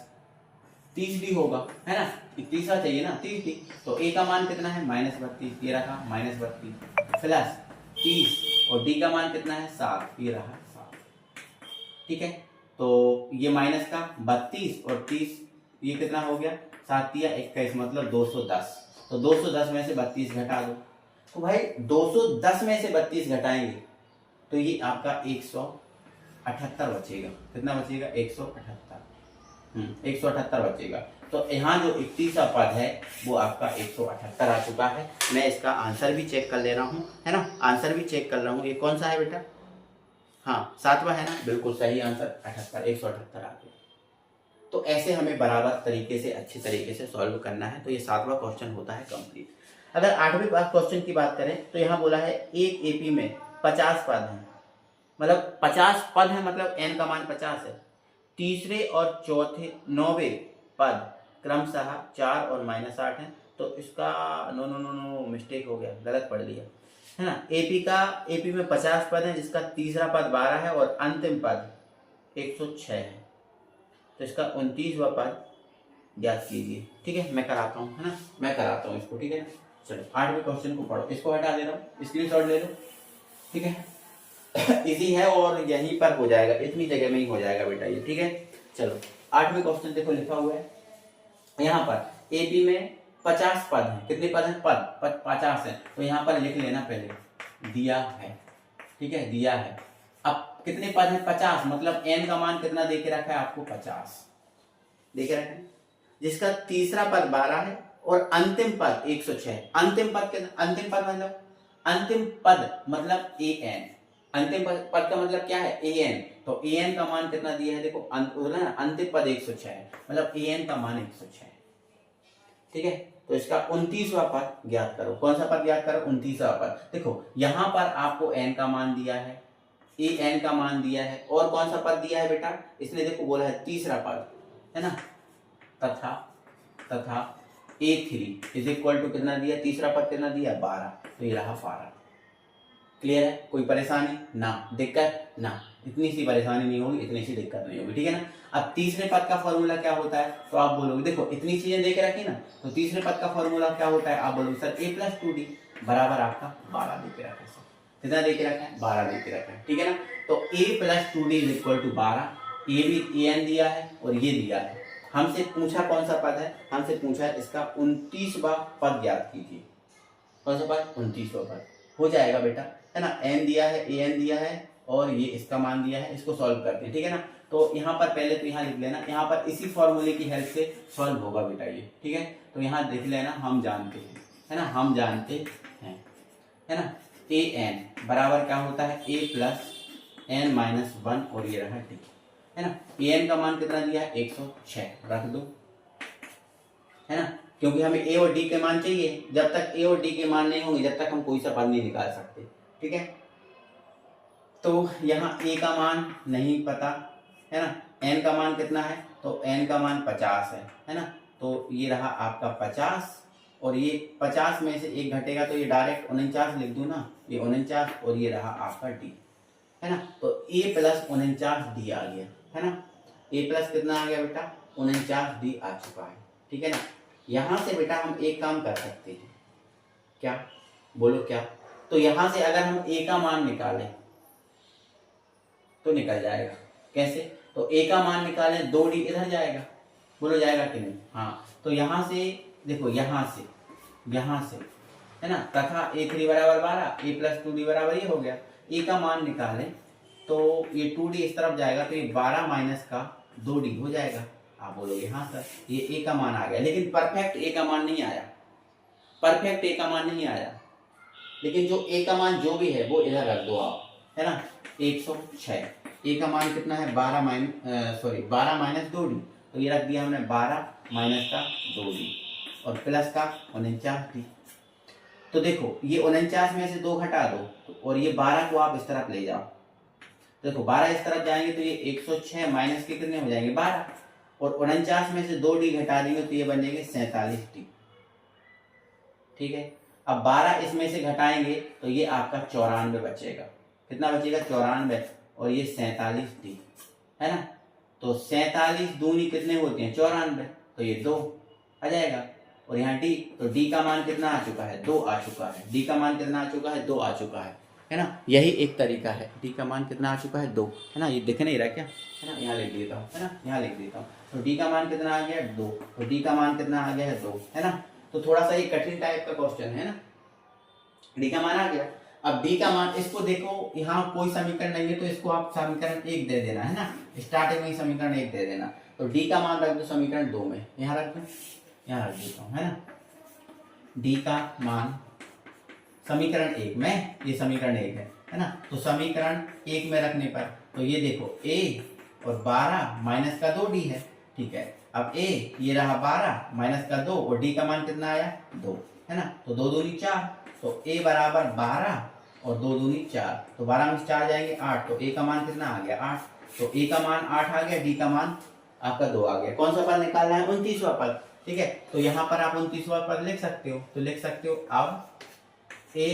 30D होगा, है ना? 31वां चाहिए ना, 30D। तो A का मान कितना है? -32, ये रखा -32 प्लस 30, और D का मान कितना है? 7, ये रहा 7। ठीक है, तो ये माइनस का 32 और 30, ये कितना हो गया? 7 या 21, मतलब 210। तो 210 में से 32 घटा दो। तो भाई 210 में से 32 घटाएंगे तो ये आपका 178 बचेगा। कितना बचेगा? 178। 178 बचेगा। तो यहाँ जो 31वां पद है वो आपका 178 आ चुका है। मैं इसका आंसर भी चेक कर ले रहा हूँ, है ना? आंसर भी चेक कर रहा हूँ। ये कौन सा है बेटा? हाँ 7वां है ना, बिल्कुल सही आंसर 78, 178 आ गया। तो ऐसे हमें बराबर तरीके से, अच्छे तरीके से सॉल्व करना है। तो ये 7वां क्वेश्चन होता है कंप्लीट। अगर 8वें क्वेश्चन की बात करें तो यहाँ बोला है एक एपी में 50 पद हैं, मतलब 50 पद है, मतलब n का मान 50 है। तीसरे और चौथे 9वें पद क्रमशः 4 और -8 हैं। तो इसका नो मिस्टेक हो गया, गलत पढ़ लिया, है ना? एपी में 50 पद है, जिसका तीसरा पद 12 है और अंतिम पद 106 है। तो इसका 29वां पद ज्ञात कीजिए। ठीक है, मैं कराता हूँ, है ना? मैं कराता हूँ इसको, ठीक है? चलो 8वें क्वेश्चन को पढ़ो। इसको हटा दे रहा हूँ, स्क्रीनशॉट ले लो। ठीक है, इजी है और यहीं पर हो जाएगा, इतनी जगह में ही हो जाएगा बेटा ये। ठीक है, चलो 8वें क्वेश्चन देखो लिखा हुआ है यहाँ पर एपी में 50 पद हैं। कितने पद हैं? पद 50 है। तो यहाँ पर लिख लेना, पहले दिया है। ठीक है, दिया है। अब कितने पद हैं? 50, मतलब n का मान कितना दे के रखा है आपको? 50 दे के रखा है, जिसका तीसरा पद 12 है और अंतिम पद 106। अंतिम पद अंतिम पद मतलब an। अंतिम पद का मतलब क्या है? an। तो an का मान कितना दिया है? देखो अंतिम पद 106 है, मतलब an का मान 106 है। ठीक है, तो इसका 29वां पद ज्ञात करो। कौन सा पद ज्ञात करो? 29वां पद। देखो यहाँ पर आपको n का मान दिया है, an का मान दिया है, और कौन सा पद दिया है बेटा? इसने देखो बोला है तीसरा पद, है ना? तथा A3 इज इक्वल टू कितना दिया? तीसरा पद कितना दिया? 12। तो ये रहा 12। क्लियर है? कोई परेशानी ना, दिक्कत ना, इतनी सी परेशानी नहीं होगी, इतनी सी दिक्कत नहीं होगी। ठीक है ना? अब तीसरे पद का फॉर्मूला क्या होता है? तो आप बोलोगे, देखो इतनी चीजें देख रखी ना, तो तीसरे पद का फॉर्मूला क्या होता है? आप बोलोगे सर a + 2d बराबर आपका 12 दे के रखा है। कितना दे के रखा है? 12 दे के रखा है। ठीक है ना? तो a + 2d is equal to 12। ये भी an दिया है और ये दिया है। हमसे पूछा कौन सा पद है? हमसे पूछा है इसका 29वां पद ज्ञात कीजिए। कौन सा पद? 29वां पद। हो जाएगा बेटा, है ना? n दिया है, an दिया है और ये इसका मान दिया है। इसको सॉल्व करते हैं। ठीक है ना? तो यहाँ पर पहले तो यहाँ लिख लेना, यहाँ पर इसी फॉर्मूले की हेल्प से सॉल्व होगा बेटा ये। ठीक है, तो यहाँ देख लेना, हम जानते हैं, है ना? हम जानते हैं, है ना? an बराबर क्या होता है? a + n - 1 और ये रहा d, है ना? an का मान कितना दिया है? 106 रख दो, है ना? क्योंकि हमें a और d के मान चाहिए। जब तक a और d के मान नहीं होंगे, जब तक हम कोई सा पद नहीं निकाल सकते। ठीक है, तो यहाँ a का मान नहीं पता, है ना? n का मान कितना है? तो n का मान 50 है ना? तो ये रहा आपका 50 और ये 50 में से एक घटेगा तो ये डायरेक्ट 49 लिख दूं ना, ये 49 और ये रहा आपका d, है ना? तो a + 49d आ गया, है ना? a प्लस कितना आ गया बेटा? 49d आ चुका है। ठीक है ना? यहाँ से बेटा हम एक काम कर सकते हैं, क्या बोलो क्या? तो यहाँ से अगर हम a का मान निकालें तो निकल जाएगा। कैसे? तो a का मान निकालें, 2d इधर जाएगा, बोलो जाएगा कि नहीं? हाँ, तो यहाँ से देखो, यहाँ से है ना? तथा a3 बराबर 12, a + 2d बराबर ये हो गया। a का मान निकालें तो ये 2d इस तरफ जाएगा, तो ये 12 - 2d हो जाएगा। आप बोलोगे हाँ सर ये a का मान आ गया, लेकिन परफेक्ट a का मान नहीं आया, परफेक्ट a का मान नहीं आया। लेकिन जो a का मान जो भी है वो इधर रख दो आप, है ना? 106। a का मान कितना है? 12 - 2d, तो ये रख दिया हमने 12 माइनस का 2d और प्लस का 49d। तो देखो ये 49 में से 2 घटा दो और ये 12 को आप इस तरफ ले जाओ। देखो 12 इस तरफ जाएंगे तो ये 106 माइनस के कितने हो जाएंगे 12 और 49 में से 2d घटा देंगे तो ये बन जाएंगे 47d। ठीक है, अब 12 इसमें से घटाएंगे तो ये आपका 94 बचेगा। कितना बचेगा 94 और ये 47d है ना। तो 47 दूनी कितने होते हैं 94, तो ये 2 आ जाएगा और यहाँ d, तो d का मान कितना आ चुका है 2 आ चुका है। d का मान कितना आ चुका है 2 आ चुका है ना। यही एक तरीका है, d का मान कितना आ चुका है 2 है ना। ये दिख नहीं रहा क्या है ना, यहाँ लिख देता हूँ है ना, यहाँ लिख देता हूँ। तो d का मान कितना आ गया 2, तो d का मान कितना आ गया है 2 है ना। तो थोड़ा सा ये कठिन टाइप का क्वेश्चन है ना। d का मान आ गया, अब d का मान इसको देखो, यहाँ कोई समीकरण नहीं है तो इसको आप समीकरण 1 दे देना है ना, स्टार्टिंग में ही समीकरण 1 दे देना। तो d का मान रख दो समीकरण 2 में, यहाँ रख दो, यहाँ रख देता हूँ है ना। d का मान समीकरण 1 में, ये समीकरण 1 है ना। तो समीकरण 1 में रखने पर तो ये देखो a और 12 माइनस का 2d है। ठीक है, अब a ये रहा 12 माइनस का 2 और d का मान कितना आया 2 है ना। तो 2 दूनी 4, तो a बराबर 12 और 2 दूनी 4, तो 12 में से 4 जाएंगे 8, तो a का मान कितना आ गया 8। तो a का मान 8 आ गया, d का मान आपका 2 आ गया। कौन सा पद निकालना है 29वां पद। ठीक है, तो यहाँ पर आप 29वां पद लिख सकते हो, तो लिख सकते हो अब a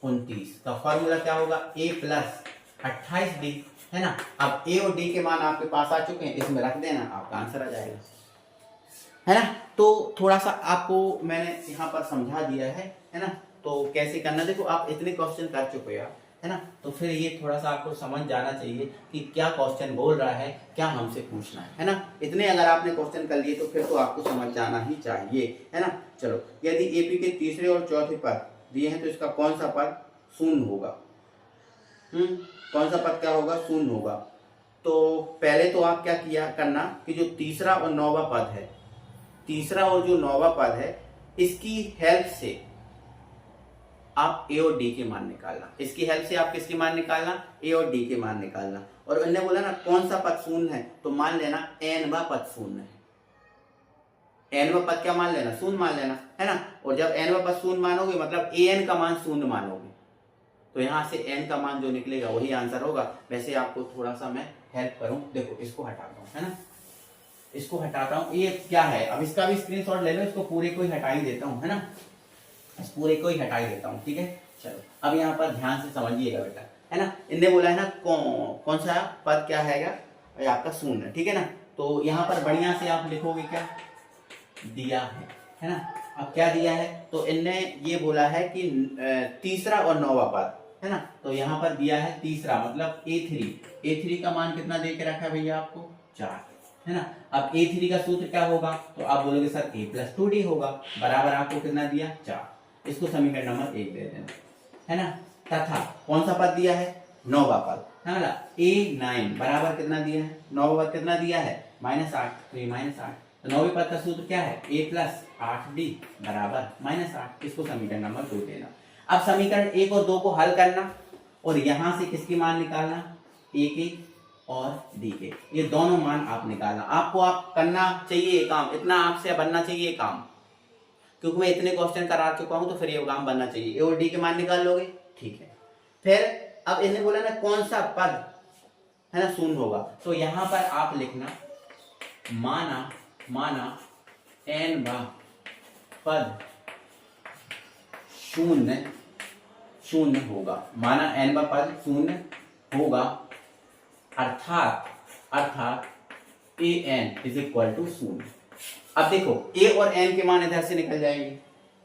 29 का फॉर्मूला क्या होगा a प्लस 28d है ना। अब a और d के मान आपके पास आ चुके हैं, इसमें रख देना आपका आंसर आ जाएगा है ना। तो थोड़ा सा आपको मैंने यहाँ पर समझा दिया है ना। तो कैसे करना, देखो आप इतने क्वेश्चन कर चुके हो है ना, तो फिर ये थोड़ा सा आपको समझ जाना चाहिए कि क्या क्वेश्चन बोल रहा है, क्या हमसे पूछना है ना। इतने अगर आपने क्वेश्चन कर लिए तो फिर तो आपको समझ जाना ही चाहिए है ना। चलो, यदि एपी के तीसरे और चौथे पद दिए हैं तो इसका कौन सा पद शून्य होगा। कौन सा पद क्या होगा शून्य होगा। तो पहले तो आप क्या किया करना कि जो तीसरा और 9वां पद है, तीसरा और जो 9वां पद है इसकी हेल्प से आप a और d के मान निकालना। इसकी हेल्प से आप किसके मान निकालना a और d के मान निकालना। और उन्होंने बोला ना कौन सा पद शून्य है, तो मान लेना nवां पद शून्य है। nवां पद क्या मान लेना शून्य मान लेना है ना। और जब nवां पद शून्य मानोगे मतलब an का मान शून्य मानोगे, तो यहाँ से n का मान जो निकलेगा वही आंसर होगा। वैसे आपको थोड़ा सा मैं हेल्प करूं, देखो इसको हटाता हूं है ना, इसको हटाता हूं। ये क्या है, अब इसका भी स्क्रीनशॉट ले लो, इसको पूरे को ही हटा ही देता हूं है ना, इस पूरे को ही हटा ही देता हूं। ठीक है, चलो अब यहाँ पर ध्यान से समझिएगा बेटा है ना। इनने बोला है ना कौन सा पद क्या है आपका शून्य। ठीक है ना, तो यहाँ पर बढ़िया से आप लिखोगे क्या दिया है ना। अब क्या दिया है, तो इनने ये बोला है कि तीसरा और 9वां पद है ना। तो यहाँ पर दिया है तीसरा मतलब a3 का मान कितना दे के रखा है भैया आपको 4 है ना। अब a3 का सूत्र क्या होगा, तो आप बोलोगे सर a प्लस 2d होगा, बराबर आपको कितना दिया 4। इसको समीकरण नंबर 1 दे देना है ना। तथा कौन सा पद दिया है 9वां पद है ना, a9 बराबर कितना दिया है 9वां पद कितना दिया है -8, तो ये -8। तो 9वें पद का सूत्र क्या है a प्लस 8d बराबर -8। इसको समीकरण नंबर 2 देना। अब समीकरण 1 और 2 को हल करना और यहां से किसकी मान निकालना a के और d के, ये दोनों मान आप निकालना। आपको आप करना चाहिए काम, इतना आपसे बनना चाहिए काम, क्योंकि मैं इतने क्वेश्चन करा चुका हूं तो फिर ये काम बनना चाहिए। a और d के मान निकाल लोगे, ठीक है। फिर अब इन्हें बोला ना कौन सा पद है ना शून्य होगा, तो यहां पर आप लिखना माना n पद शून्य होगा, माना n पद शून्य होगा, अर्थात an इज इक्वल टू शून्य। अब देखो a और n के मान इधर से निकल जाएंगे,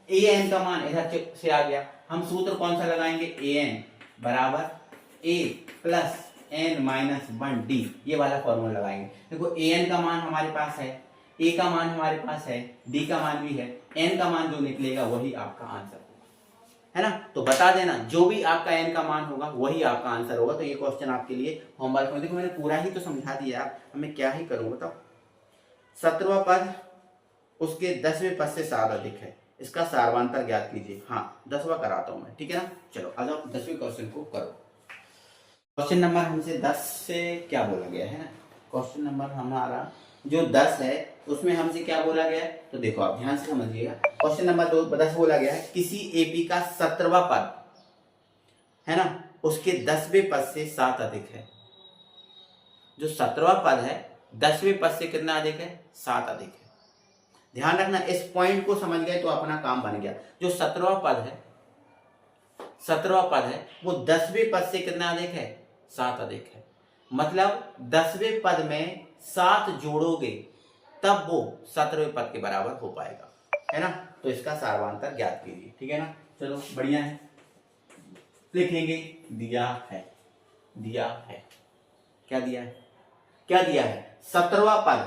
an का मान इधर से आ गया। हम सूत्र कौन सा लगाएंगे an बराबर a plus n minus 1d, ये वाला फॉर्मूला लगाएंगे। देखो an का मान हमारे पास है, a का मान हमारे पास है, d का मान भी है, n का मान जो निकलेगा वही आपका आंसर होगा है ना। तो बता देना जो भी आपका n का मान होगा वही आपका आंसर होगा। तो ये क्वेश्चन आपके लिए होमवर्क में, देखो मैंने पूरा ही तो समझा दिया, हमें क्या ही करूं बताओ। 17वां पद उसके 10वें पद से सार अधिक है, इसका सारवांतर ज्ञात कीजिए। हाँ 10वां कराता हूं मैं, ठीक है ना। चलो आज आप 10वें क्वेश्चन को करो। क्वेश्चन नंबर हमसे 10 से क्या बोला गया है ना, क्वेश्चन नंबर हमारा जो 10 है उसमें हमसे क्या बोला गया है, तो देखो आप ध्यान से समझिएगा। क्वेश्चन नंबर 10 बोला गया है किसी एपी का 17वां पद है ना उसके 10वें पद से 7 अधिक है। जो 17वां पद है 10वें पद से कितना अधिक है, 7 अधिक है। ध्यान रखना, इस पॉइंट को समझ गए तो अपना काम बन गया। जो 17वां पद है वो 10वें पद से कितना अधिक है, 7 अधिक है। मतलब 10वें पद में 7 जोड़ोगे तब वो 17वें पद के बराबर हो पाएगा, है ना। तो इसका सार्वधातुक ज्ञात कीजिए, ठीक है ना। चलो बढ़िया है, लिखेंगे। दिया है क्या दिया है 17वां पद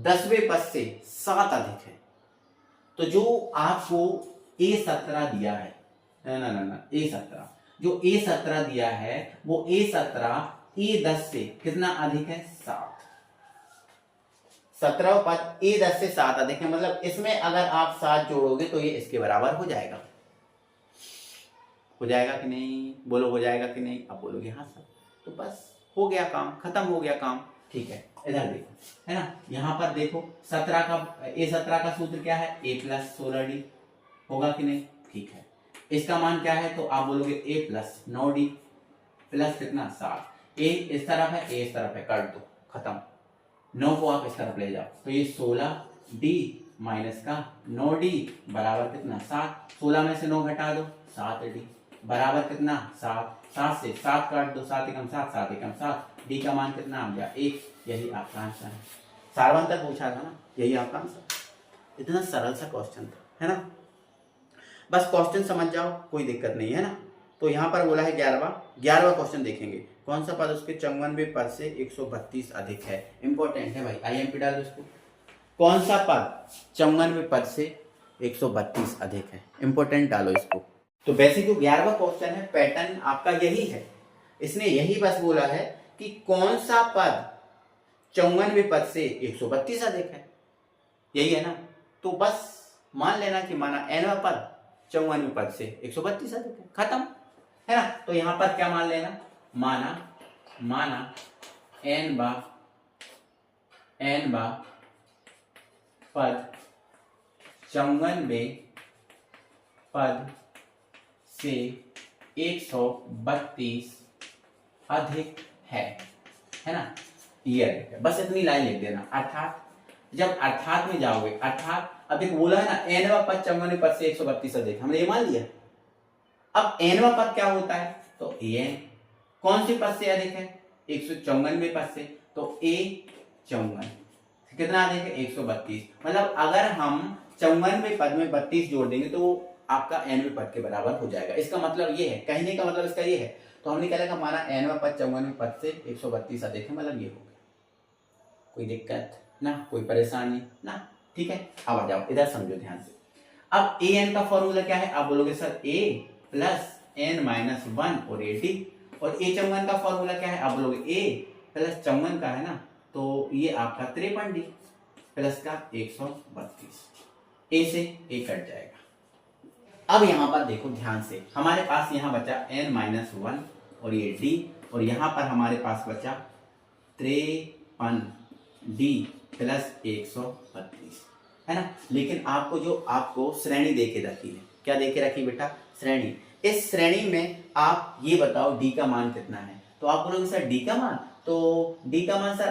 10वें पद से 7 अधिक है। तो जो आपको A17 दिया है, ना A17, जो A17 दिया है वो A17 A10 से कितना अधिक है, 7। 17वां पद A10 से 7 अधिक है, मतलब इसमें अगर आप 7 जोड़ोगे तो ये इसके बराबर हो जाएगा कि नहीं, बोलो हो जाएगा कि नहीं। अब बोलोगे हाँ सर, तो बस हो गया काम, खत्म हो गया काम, ठीक है। इधर देखो, है ना, यहाँ पर देखो 17 का A17 का सूत्र क्या है, A + 16D होगा कि नहीं, ठीक है। इसका मान क्या है, तो आप बोलोगे A + 9D प्लस कितना, 7। A इस तरफ है, A इस तरफ है, काट दो, खत्म। 9 को आप इस तरफ ले जाओ तो ये 16D माइनस का 9D बराबर कितना, 7। 16 में से 9 घटा दो, 7D बराबर कितना, 7। 7 से 7 काट दो, 7 एकम 7, 7 एकम 7, डी का मान कितना आ गया, 1। यही आपका आंसर है। सार्वधातुक पूछा था ना, यही आपका आंसर। इतना सरल सा क्वेश्चन था, है ना। बस क्वेश्चन समझ जाओ, कोई दिक्कत नहीं है ना। तो यहाँ पर बोला है 11वां क्वेश्चन देखेंगे। कौन सा पद उसके 54वें पद से 132 अधिक है। इंपॉर्टेंट है भाई, IMP डाल दो इसको। कौन सा पद 54वें पद से 132 अधिक है, इंपॉर्टेंट डालो इसको। तो वैसे जो 11वां क्वेश्चन है पैटर्न आपका यही है, इसने यही बस बोला है कि कौन सा पद 54वें पद से 132 अधिक है, यही है ना। तो बस मान लेना कि माना nवां पद 54वें पद से 132 अधिक है, खत्म, है ना। तो यहां पर क्या मान लेना, माना nवां पद 54वें पद से 132 अधिक है ना, ये अधिक है। बस इतनी लाइन लिख देना। अर्थात जब अर्थात में जाओगे, अर्थात अब एक बोला है ना, nवां पद 54वें पद से 132 अधिक, हमने ये मान लिया। अब nवां पद क्या होता है, तो an कौन से पद से अधिक है, 154वें पद से, तो a 54 कितना अधिक है, 132। मतलब अगर हम 54वें पद में 32 जोड़ देंगे तो आपका nवें पद के बराबर हो जाएगा। इसका मतलब ये है, कहने का मतलब इसका ये है। तो हमने क्या लिखा, माना nवां पद 54वें पद से 132 अधिक है, मतलब ये हो गया। कोई दिक्कत ना, कोई परेशानी ना, ठीक है। अब आ जाओ इधर, समझो ध्यान से। अब an का फॉर्मूला क्या है, आप बोलोगे सर a + n - 1 और ad। और a54 का फॉर्मूला क्या है, आप बोलोगे a + 54 का है ना, तो ये आपका 53d प्लस का 132। a से a कट जाएगा। अब यहां पर देखो ध्यान से, हमारे पास यहां बचा n - 1 और ये d, और यहां पर हमारे पास बचा 53d प्लस 132, है ना। लेकिन आपको श्रेणी दे के रखी है। क्या दे के रखी बेटा, श्रेणी। इस श्रेणी में आप ये बताओ d का मान कितना है। तो आप बोलोगे सर d का मान, तो d का मान सर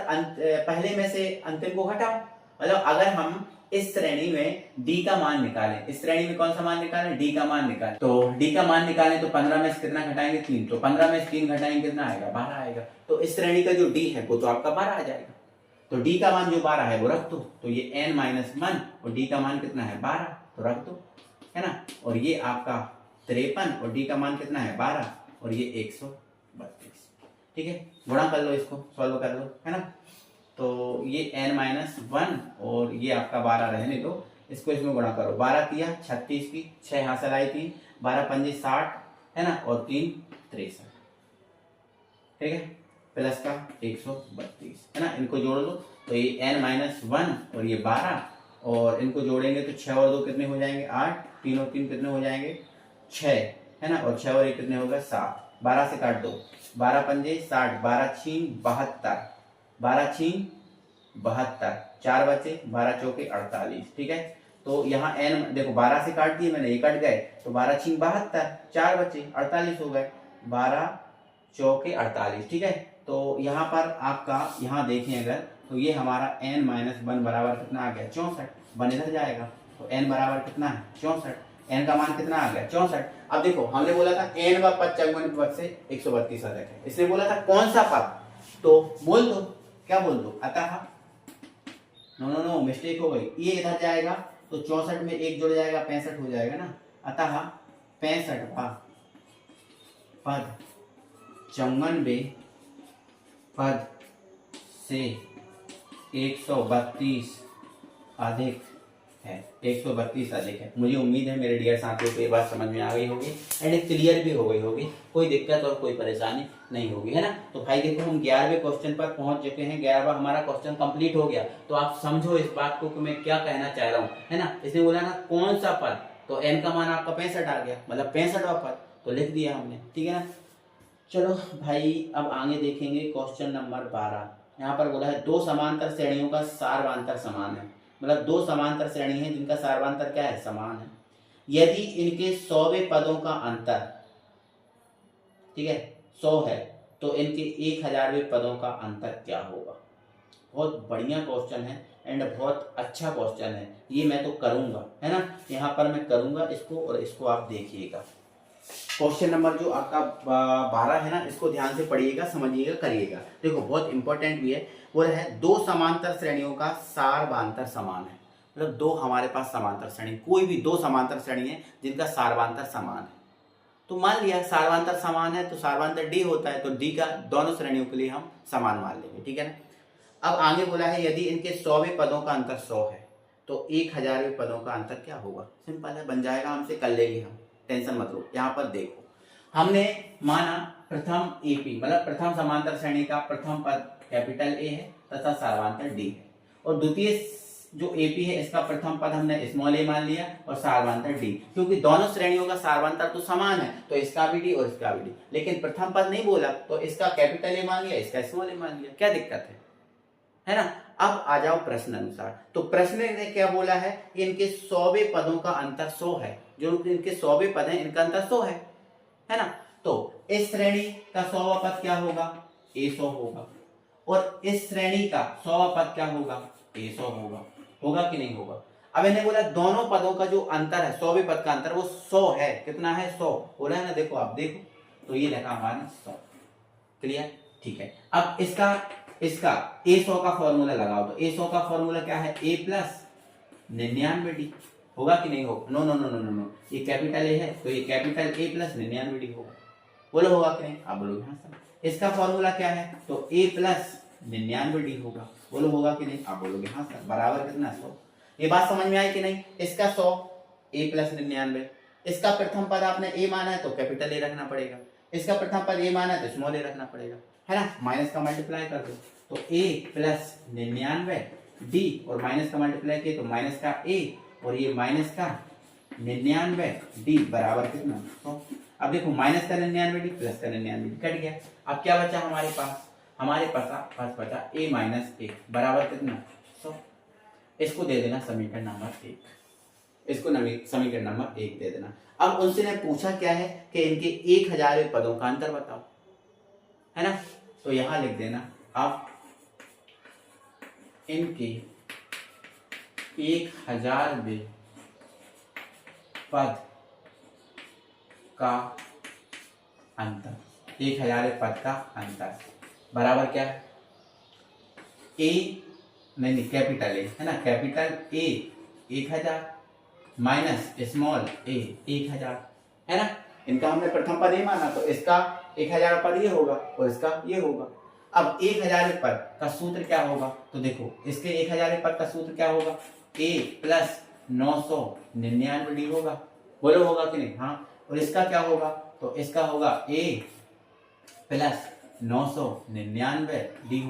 पहले में से अंतिम को घटाओ। मतलब अगर हम इस श्रेणी में d का मान निकालें, इस श्रेणी में कौन सा मान निकालें, d का मान निकालें, तो d का मान निकालें तो 15 में से कितना घटाएंगे, 3। तो 15 में से 3 घटाएंगे कितना आएगा, 12 आएगा। तो इस श्रेणी का जो d है वो तो आपका 12 आ जाएगा। तो d का मान जो 12 है वो रख दो। तो ये n - 1 और d का मान कितना है, 12, तो रख दो, है ना। और ये आपका 53 और d का मान कितना है, 12, और ये 132, ठीक है। गुणा कर लो, इसको सॉल्व कर लो, है ना। तो ये n - 1 और ये आपका 12 रहने दो, इसको इसमें गुणा करो। 12 तिया 36 की, 6 यहाँ से लाई 3, 12 पंजे 60, है ना, और 3 63, ठीक है, प्लस का 132, है ना। इनको जोड़ दो तो ये n - 1 और ये 12, और इनको जोड़ेंगे तो 6 और 2 कितने हो जाएंगे, 8, 3 और 3 कितने हो जाएंगे, 6, है ना, और 6 और 1 कितने होगा, 7। 12 से काट दो, 12 पंजे 60, 12 छीन 72, 12 छीन 72, 4 बचे, 12 चौके 48, ठीक है। तो यहाँ n देखो 12 से काट दिए मैंने, ये कट गए, तो 12 छीन 72, 4 बचे 48 हो गए, 12 चौके 48, ठीक है। तो यहाँ पर आपका यहाँ देखें अगर, तो ये हमारा n - 1 बराबर कितना आ गया 64, 1 इधर जाएगा, तो n बराबर कितना है 64, n का मान कितना आ गया 64। अब देखो हमने बोला था n व पद चौगुणित पद से 132 अधिक है, इसने बोला था कौन सा पद, तो बोल दो, क्या बोल दो, अतः, नो मिस्टेक हो गई, ये इधर जाएगा तो 64 में 1 जुड़ जाएगा 65 हो जाएगा ना, अतः 65वां पद 54वें पद से 132 अधिक है, 132 अधिक है। मुझे उम्मीद है मेरे डियर साथियों को ये बात समझ में आ गई होगी एंड क्लियर भी हो गई होगी, कोई दिक्कत और कोई परेशानी नहीं होगी, है ना। तो भाई देखो हम 11वें क्वेश्चन पर पहुंच चुके हैं, 11वां हमारा क्वेश्चन कंप्लीट हो गया। तो आप समझो इस बात को कि मैं क्या कहना चाह रहा हूँ, है ना। इसने बोला ना कौन सा पद, तो n का मान आपका 65 आ गया, मतलब 65वां पद, तो लिख दिया हमने, ठीक है ना। चलो भाई अब आगे देखेंगे क्वेश्चन नंबर 12। यहाँ पर बोला है दो समांतर श्रेणियों का सारवांतर समान है, मतलब दो समांतर श्रेणी है जिनका सारवांतर क्या है, समान है। यदि इनके 100वें पदों का अंतर, ठीक है, 100 है, तो इनके 1000वें पदों का अंतर क्या होगा। बहुत बढ़िया क्वेश्चन है एंड बहुत अच्छा क्वेश्चन है, ये मैं तो करूंगा, है ना, यहाँ पर मैं करूंगा इसको, और इसको आप देखिएगा। क्वेश्चन नंबर जो आपका 12 है ना, इसको ध्यान से पढ़िएगा, समझिएगा, करिएगा। देखो बहुत इंपॉर्टेंट भी है, वो है दो समांतर श्रेणियों का सारवांतर समान है, मतलब दो हमारे पास समांतर श्रेणी, कोई भी दो समांतर श्रेणी है जिनका सारवांतर समान है। तो मान लिया सारवांतर समान है तो सारवांतर डी होता है, तो डी का दोनों श्रेणियों के लिए हम समान मान लेंगे, ठीक है ना। अब आगे बोला है यदि इनके 100वें पदों का अंतर 100 है तो 1000वें पदों का अंतर क्या होगा। सिंपल है, बन जाएगा, हमसे कर लेंगे हम, टेंशन मत लो। यहाँ पर देखो हमने माना प्रथम एपी मतलब प्रथम समांतर श्रेणी का प्रथम पद कैपिटल ए है तथा सारवांतर डी है, और द्वितीय जो एपी है इसका प्रथम पद हमने स्मॉल ए मान लिया और सारवांतर डी, क्योंकि दोनों श्रेणियों का सारवांतर तो समान है, तो इसका भी डी और इसका भी डी, लेकिन प्रथम पद नहीं बोला तो इसका कैपिटल ए मान लिया, इसका स्मॉल ए मान लिया, क्या दिक्कत है ना। अब आ जाओ प्रश्न अनुसार, तो प्रश्न ने क्या बोला है, इनके 100वें पदों का अंतर 100 है, जो इनके 100वें पद हैं इनका अंतर 100 है ना। तो इस श्रेणी का 100वां पद क्या होगा, a100 होगा, और इस श्रेणी का 100वां पद क्या होगा, a100 होगा कि नहीं होगा। अब इन्हें बोला दोनों पदों का जो अंतर है 100वें पद का अंतर वो 100 है, कितना है 100 बोला है ना, देखो आप देखो, तो ये लिखा हमारा 100, क्लियर, ठीक है। अब इसका a100 का फॉर्मूला लगाओ, तो a100 का फॉर्मूला क्या है, a प्लस 99d होगा कि नहीं होगा। No no no no no no, ये कैपिटल ए है तो ये कैपिटल ए प्लस 99d होगा, बोलो होगा कि नहीं, आप बोलोगे हाँ सर। इसका फॉर्मूला क्या है, तो a प्लस 99d होगा, बोलो होगा कि नहीं, आप बोलोगे हाँ सर, बराबर कितना 100। ये बात समझ में आई कि नहीं, इसका 100 a प्लस 99, इसका प्रथम पद आपने a माना है तो कैपिटल ए रखना पड़ेगा, इसका प्रथम पद a माना है तो स्मॉल ए रखना पड़ेगा, है ना। माइनस का मल्टीप्लाई कर दो तो a प्लस 99d, और माइनस का मल्टीप्लाई किया तो माइनस का a और ये माइनस का 99d बराबर कितना 100। अब देखो माइनस का 99d प्लस का 99d कट गया, अब क्या बचा हमारे पास, हमारे पास बचा a माइनस a बराबर कितना 100। इसको दे देना समीकरण नंबर 1, इसको समीकरण नंबर 1 दे देना। अब उनसे ने पूछा क्या है कि इनके 1000वें पदों का अंतर बताओ, है ना, तो यहां लिख देना अब इनके 1000वें पद का अंतर, 1000वें पद का अंतर बराबर क्या है, ए नहीं कैपिटल ए, है ना, कैपिटल ए 1000 माइनस स्मॉल ए 1000, है ना। इनका हमने प्रथम पद ए माना तो इसका 1000 पद ये होगा और इसका ये होगा। अब 1000 पद का सूत्र क्या होगा, तो देखो इसके 1000 पद का सूत्र क्या होगा, a प्लस 999d होगा, बोलो होगा कि नहीं, हाँ। और इसका क्या होगा, तो इसका होगा a प्लस 999d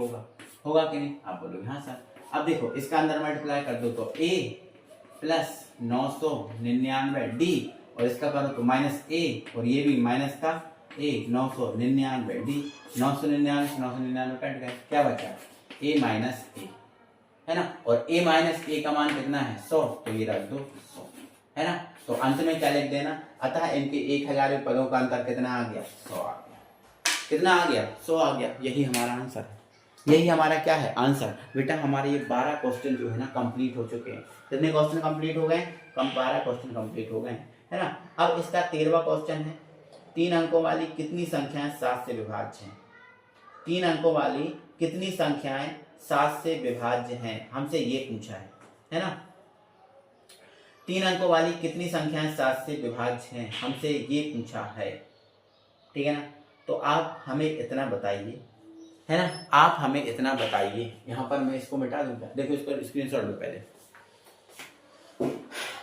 होगा कि नहीं, आप बोलोगे हाँ सर। अब देखो इसका अंदर मल्टीप्लाई कर दो तो a प्लस 999d और इसका करो तो माइनस a और ये भी माइनस का a 999d, 999 कट गए, क्या बचा a माइनस ए, है ना, और a माइनस ए का मान कितना है 100, तो ये रख दो 100, है ना। तो अंत में क्या लिख देना, अतः इनके 1000 पदों का अंतर कितना आ गया 100 आ गया। कितना आ गया 100 आ गया। यही हमारा आंसर है, यही हमारा क्या है आंसर। बेटा हमारे ये 12 क्वेश्चन जो है ना कंप्लीट हो चुके हैं। कितने क्वेश्चन कंप्लीट हो गए, 12 क्वेश्चन कंप्लीट हो गए, है ना। अब इसका 13वां क्वेश्चन है, 3 अंकों वाली कितनी संख्याएं 7 से विभाज्य हैं। 3 अंकों वाली कितनी संख्याएं 7 से विभाज्य हैं, हमसे ये पूछा है ना। 3 अंकों वाली कितनी संख्याएं 7 से विभाज्य हैं, हमसे ये पूछा है, ठीक है ना। तो आप हमें इतना बताइए, है ना, आप हमें इतना बताइए। यहां पर मैं इसको मिटा दूंगा, देखो इसको स्क्रीनशॉट लो, पहले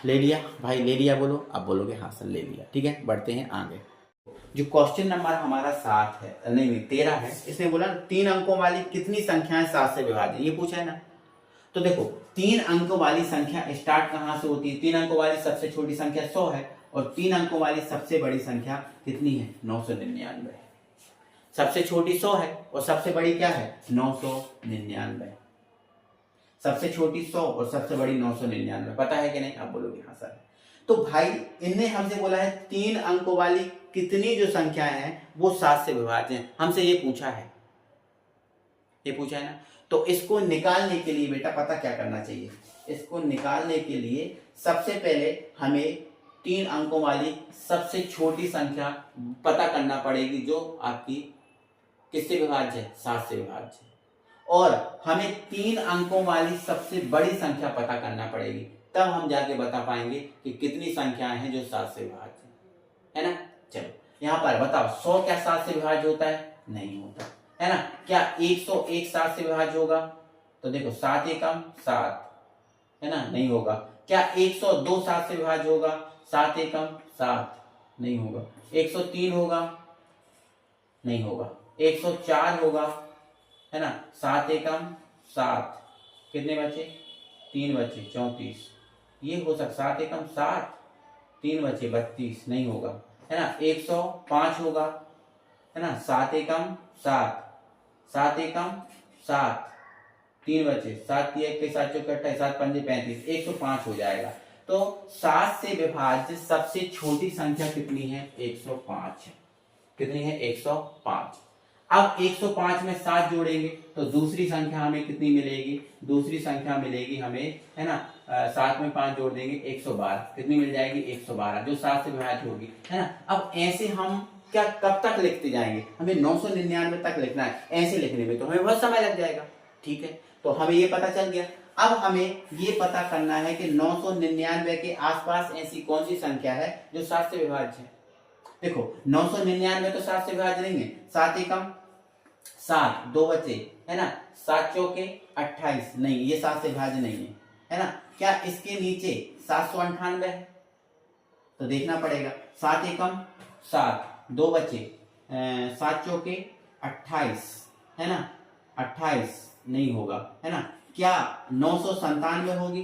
ले लिया भाई, ले लिया बोलो, अब बोलोगे हाँ सर ले लिया, ठीक है। बढ़ते हैं आगे। जो क्वेश्चन नंबर हमारा 7 है, नहीं 13 है, इसमें बोला 3 अंकों वाली कितनी संख्याएं 7 से विभाज्य, ये पूछा है ना। तो देखो 3 अंकों वाली संख्या स्टार्ट कहां से होती है, 3 अंकों वाली सबसे छोटी संख्या 100 है, और 3 अंकों वाली सबसे बड़ी संख्या कितनी है 999। सबसे छोटी 100 है और सबसे बड़ी क्या है 999। सबसे छोटी 100 और सबसे बड़ी 999, पता है कि नहीं, आप बोलोगे हाँ सर। तो भाई इनने हमसे बोला है 3 अंकों वाली कितनी जो संख्याएं हैं वो 7 से विभाज्य हैं, हमसे ये पूछा है, ये पूछा है ना। तो इसको निकालने के लिए बेटा पता क्या करना चाहिए, इसको निकालने के लिए सबसे पहले हमें 3 अंकों वाली सबसे छोटी संख्या पता करना पड़ेगी, जो आपकी किससे विभाज्य है 7 से विभाज्य है, और हमें 3 अंकों वाली सबसे बड़ी संख्या पता करना पड़ेगी, तब हम जाके बता पाएंगे कि कितनी संख्याएं हैं जो 7 से विभाज्य है ना। चलो यहां पर बताओ 100 क्या 7 से विभाज्य होता है, नहीं होता, है ना। क्या 101 7 से विभाज्य होगा, तो देखो 7 एकम 7, है ना, नहीं होगा। क्या 102 7 से विभाज्य होगा, 7 एकम 7, नहीं होगा। 103 होगा, नहीं होगा। 104 होगा, है ना, 7 एकम 7, कितने बचे 3 बचे 34, ये हो सकता 7 एकम 7, 3 बचे 32, नहीं होगा, है ना। 105 होगा, है ना, 7 एकम 7, 7 एकम 7, 3 बचे 7 1 के 7 चौके 28, 7 पंजे 35, 105 हो जाएगा। तो 7 से विभाज्य सबसे छोटी संख्या कितनी है 105 है, कितनी है 105। अब 105 में 7 जोड़ेंगे तो दूसरी संख्या हमें कितनी मिलेगी, दूसरी संख्या मिलेगी हमें, है ना, 7 में 5 जोड़ देंगे 112, कितनी मिल जाएगी 112, जो 7 से विभाज्य होगी, है ना। अब ऐसे हम क्या कब तक लिखते जाएंगे, हमें 999 तक लिखना है, ऐसे लिखने में तो हमें बहुत समय लग जाएगा, ठीक है। तो हमें ये पता चल गया। अब हमें ये पता करना है कि 999 के आसपास ऐसी कौन सी संख्या है जो 7 से विभाज्य है। देखो 999 तो 7 से विभाज्य नहीं है, 7 एकम 7, 2 बचे, है ना, 7 चौके 28, नहीं ये 7 से विभाज्य नहीं है ना। क्या इसके नीचे 798 है, तो देखना पड़ेगा। 7 एकम 7, 2 बचे, 7 चौके 28, है ना, 28 नहीं होगा, है ना। क्या 997 होगी,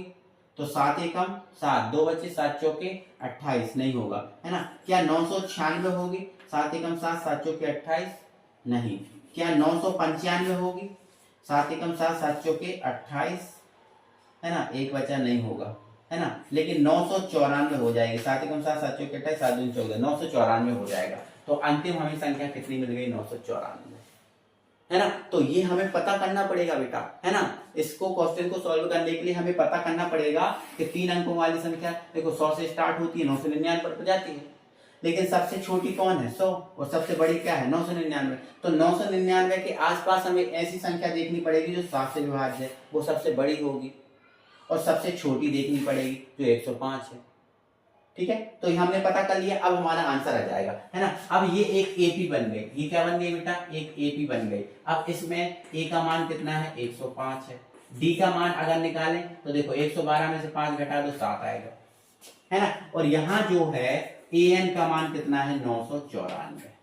तो 7 एकम 7, 2 बचे 7 चौके 28, नहीं होगा, है ना। क्या 996 होगी, 7 एकम 7, 7 चौके 28, नहीं। क्या 995 होगी, 7 एकम 7, 7 चौके 28, है ना, एक बचा, नहीं होगा, है ना। लेकिन 994 हो जाएगी, 7 एकम 7, 7 चौके 28, 7 दूनी 14, 994 हो जाएगा। तो अंतिम हमें संख्या कितनी मिल गई 994, है ना। तो ये हमें पता करना पड़ेगा बेटा, है ना। इसको क्वेश्चन को सॉल्व करने के लिए हमें पता करना पड़ेगा कि 3 अंकों वाली संख्या देखो 100 से स्टार्ट होती है, 999 पर जाती है, लेकिन सबसे छोटी कौन है 100, और सबसे बड़ी क्या है 999। तो 999 के आसपास हमें ऐसी संख्या देखनी पड़ेगी जो 7 से विभाज्य है, वो सबसे बड़ी होगी, और सबसे छोटी देखनी पड़ेगी जो 105 है, ठीक है। तो ये हमने पता कर लिया, अब हमारा आंसर आ जाएगा, है ना। अब ये एक एपी बन गई, ये क्या बन गई बेटा, एक एपी बन गई। अब इसमें ए का मान कितना है 105 है, डी का मान अगर निकालें तो देखो 112 में से 5 घटा दो 7 आएगा, है ना। और यहाँ जो है एन का मान कितना है 994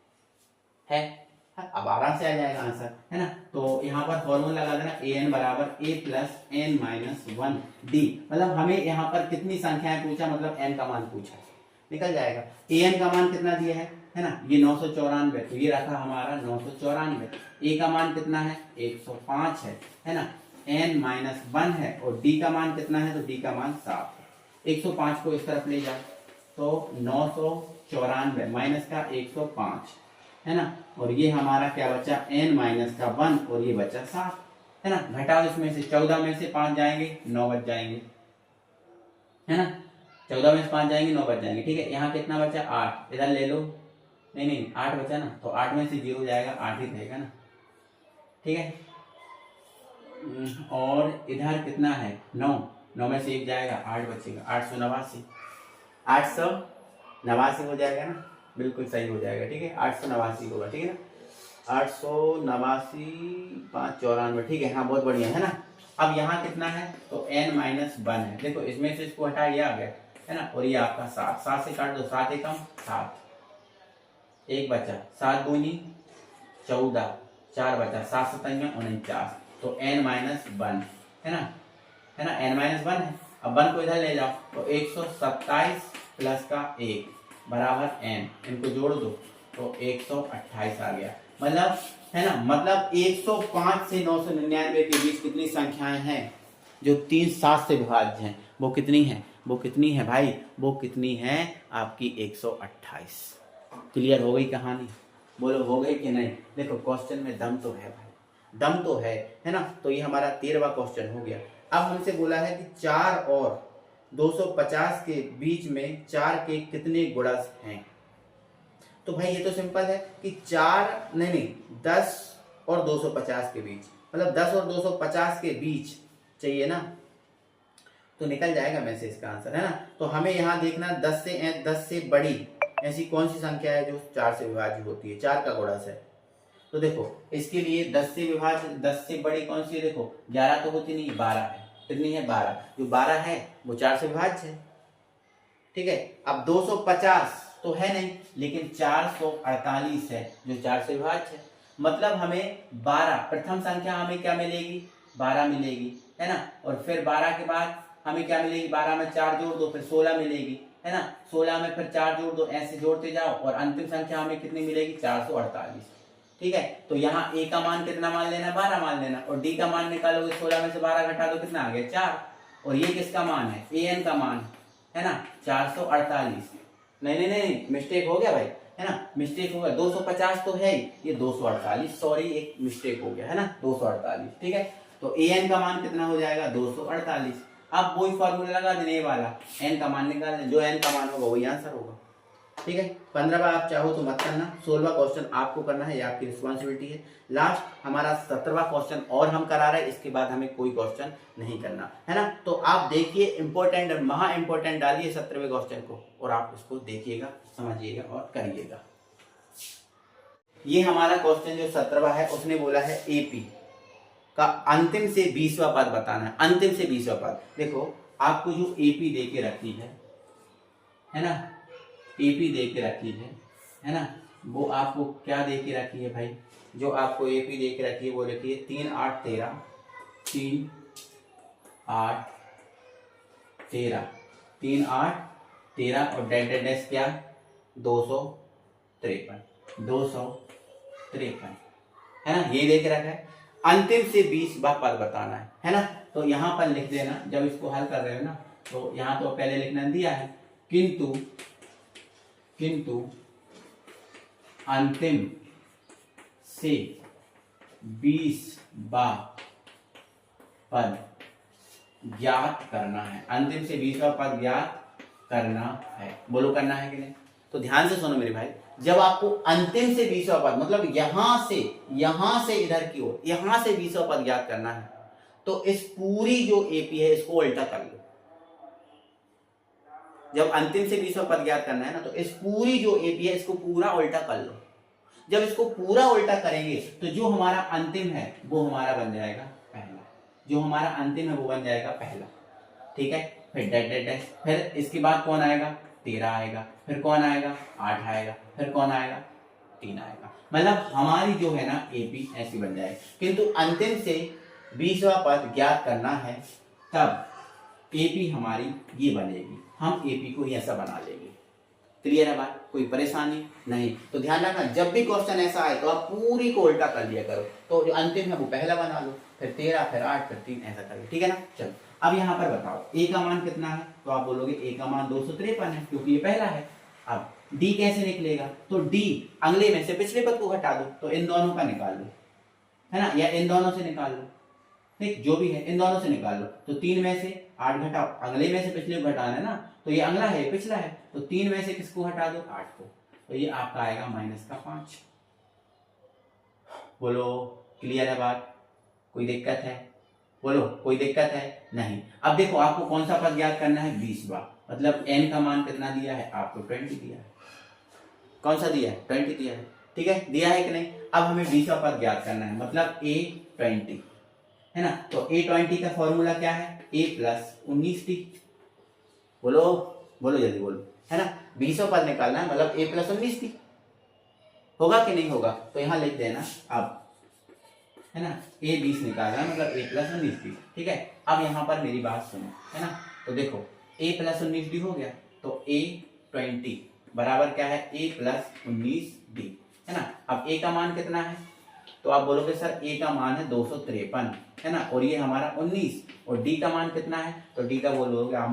है। अब आराम से आ जाएगा आंसर, है ना। तो यहाँ पर फॉर्मूला लगा देना, एन बराबर ए प्लस एन माइनस 1 डी, मतलब हमें यहाँ पर कितनी संख्याएं पूछा, मतलब एन का मान पूछा, निकल जाएगा। एन का मान कितना दिया है है ना, ये 994, तो ये रखा हमारा 994। ए का मान कितना है 105 है ना, n माइनस 1 है, और डी का मान कितना है, तो डी का मान 7 है। 105 को इस तरफ ले जाओ, तो 994 माइनस का 105 है ना, और ये हमारा क्या बचा n माइनस का 1, और ये बचा 7 है ना। घटाओ इसमें से, 14 में से 5 जाएंगे 9 बच जाएंगे, है ना, 14 में से 5 जाएंगे 9 बच जाएंगे। ठीक है, यहाँ कितना बचा 8, इधर ले लो, नहीं 8 बचा ना, तो 8 में से 0 जाएगा 8 ही रहेगा ना। ठीक है, और इधर कितना है 9, 9 में से 1 जाएगा 8 बचेगा, 889, 889 हो जाएगा ना, बिल्कुल सही हो जाएगा। ठीक है, 889 होगा, ठीक है ना, 889 5 94, ठीक है, हाँ बहुत बढ़िया है ना। अब यहाँ कितना है, तो n माइनस 1 है, देखो इसमें से इसको हटा दिया आ गया है ना, और ये आपका 7, 7 से काट दो, 7 एकम 7, 1 बचा, 7 दूनी 14, 4 बचा, 7 सतंगा 49, तो n माइनस 1 है ना, n माइनस 1 है। अब 1 को इधर ले जाओ, तो 127 प्लस का 1 बराबर n, इनको जोड़ दो तो 128 आ गया। मतलब है ना, मतलब 105 से 999 के बीच कितनी संख्याएं हैं जो 3 7 से विभाज्य हैं, वो कितनी है, वो कितनी है भाई, वो कितनी है आपकी 128। क्लियर हो गई कहानी, बोलो हो गई कि नहीं। देखो क्वेश्चन में दम तो है भाई, दम तो है ना। तो ये हमारा 13वां क्वेश्चन हो गया। अब हमसे बोला है कि 4 और 250 के बीच में 4 के कितने गुणज हैं। तो भाई ये तो सिंपल है कि 4 नहीं 10 और 250 के बीच, मतलब 10 और 250 के बीच चाहिए ना, तो निकल जाएगा मैसेज का आंसर, है ना। तो हमें यहाँ देखना 10 से बड़ी ऐसी कौन सी संख्या है जो 4 से विभाज्य होती है, 4 का गुणज है। तो देखो इसके लिए 10 से विभाज्य, 10 से बड़ी कौन सी है, देखो 11 तो होती नहीं, 12 है, कितनी है 12, जो 12 है वो 4 से विभाज्य है। ठीक है, अब 250 तो है नहीं, लेकिन 448 है जो 4 से विभाज्य है। मतलब हमें 12 प्रथम संख्या हमें क्या मिलेगी, 12 मिलेगी, है ना, और फिर 12 के बाद हमें क्या मिलेगी, 12 में 4 जोड़ दो फिर 16 मिलेगी, है ना, 16 में फिर 4 जोड़ दो, ऐसे जोड़ते जाओ, और अंतिम संख्या हमें कितनी मिलेगी 448। ठीक है, तो यहाँ ए का मान कितना मान लेना, 12 मान लेना, और डी का मान निकालोगे, 16 में से 12 घटा दो कितना आ गया 4, और ये किसका मान है, ए एन का मान है ना 448। नहीं मिस्टेक हो गया भाई, है ना, मिस्टेक हो गया, 250 तो है ही, ये 248, सॉरी एक मिस्टेक हो गया, है ना 248। ठीक है, तो ए एन का मान कितना हो जाएगा 248। अब वही फॉर्मूला लगा देने वाला, एन का मान निकाल दें, जो एन का मान होगा वही आंसर होगा। ठीक है, 15 बार आप चाहो तो मत करना, 16वां क्वेश्चन आपको करना है, ये आपकी रिस्पॉन्सिबिलिटी है। लास्ट हमारा 17वां क्वेश्चन और हम करा रहे हैं, इसके बाद हमें कोई क्वेश्चन नहीं करना, है ना। तो आप देखिए इंपॉर्टेंट, महा इंपॉर्टेंट डालिए 17वें क्वेश्चन को, और आप इसको देखिएगा, समझिएगा और करिएगा। ये हमारा क्वेश्चन जो 17वां है, उसने बोला है एपी का अंतिम से 20वां पद बताना है, अंतिम से 20वां पद। देखो आपको जो एपी दे के रखी है ना, एपी दे के रखी है ना, वो आपको क्या दे के रखी है भाई, जो आपको एपी दे के रखी है वो रखी है 3 8 13, 3 8 13, 3 8 13, और डेड डैश क्या 253 है ना, ये दे के रखा है। अंतिम से 20वां पद बताना है ना। तो यहाँ पर लिख देना, जब इसको हल कर रहे हो ना, तो यहाँ तो पहले लिखना दिया है, किंतु अंतिम से 20वां पद ज्ञात करना है, अंतिम से 20वां पद ज्ञात करना है। बोलो करना है कि नहीं। तो ध्यान से सुनो मेरे भाई, जब आपको अंतिम से 20वां पद, मतलब यहां से इधर की ओर, यहां से 20वां पद ज्ञात करना है, तो इस पूरी जो एपी है इसको उल्टा कर लो। जब अंतिम से 20वां पद ज्ञात करना है ना, तो इस पूरी जो एपी है इसको पूरा उल्टा कर लो। जब इसको पूरा उल्टा करेंगे तो जो हमारा अंतिम है वो हमारा बन जाएगा पहला, जो हमारा अंतिम है वो बन जाएगा पहला। ठीक है, फिर डैश, फिर इसके बाद कौन आएगा 13 आएगा, फिर कौन आएगा 8 आएगा, फिर कौन आएगा 3 आएगा। मतलब हमारी जो है ना एपी ऐसी बन जाएगी। किंतु अंतिम से 20वां पद ज्ञात करना है, तब एपी हमारी ये बनेगी, हम एपी को ऐसा बना लेंगे। क्लियर है बात। कोई परेशानी नहीं। तो ध्यान रखना, जब भी क्वेश्चन ऐसा आए तो आप पूरी को उल्टा कर लिया करो। तो जो अंतिम है वो पहला बना लो, फिर 13, फिर 8, फिर 3, ऐसा करिए, ठीक है ना। चलो अब यहाँ पर बताओ ए का मान कितना है, तो आप बोलोगे ए का मान 253 है, क्योंकि ये पहला है। अब डी कैसे निकलेगा, तो डी अगले में से पिछले पद को घटा दो, तो इन दोनों का निकाल लो, है ना, या इन दोनों से निकाल लो, ठीक, जो भी है इन दोनों से निकाल लो। तो 3 में से 8 घटाओ, अगले में से पिछले को घटाना है ना, तो ये अगला है पिछला है, तो 3 में से किसको हटा दो, 8 को, तो ये आपका आएगा -5। बोलो क्लियर है बात, कोई दिक्कत है, बोलो कोई दिक्कत है नहीं। अब देखो आपको कौन सा पद याद करना है, 20वां, मतलब n का मान कितना दिया है आपको, 20 दिया है। कौन सा दिया है, 20 दिया है, ठीक है, दिया है कि नहीं। अब हमें 20वां पद याद करना है, मतलब a20, है ना। तो a20 का फॉर्मूला क्या है, a + 19t। बोलो बोलो जल्दी बोलो, है ना, 20वां पद निकालना है, मतलब a + 19t होगा कि नहीं होगा, तो यहां लिख देना अब, है ना, a 20 निकालना है, मतलब a + 19t, ठीक है। अब यहाँ पर मेरी बात सुनो, है ना, तो देखो a + 19d हो गया, तो a20 बराबर क्या है, a + 19d, है ना। अब a का मान कितना है, तो आप बोलोगे सर a का मान है 253, है ना, और ये हमारा 19, और d का मान कितना है, तो d का बोलोगे आप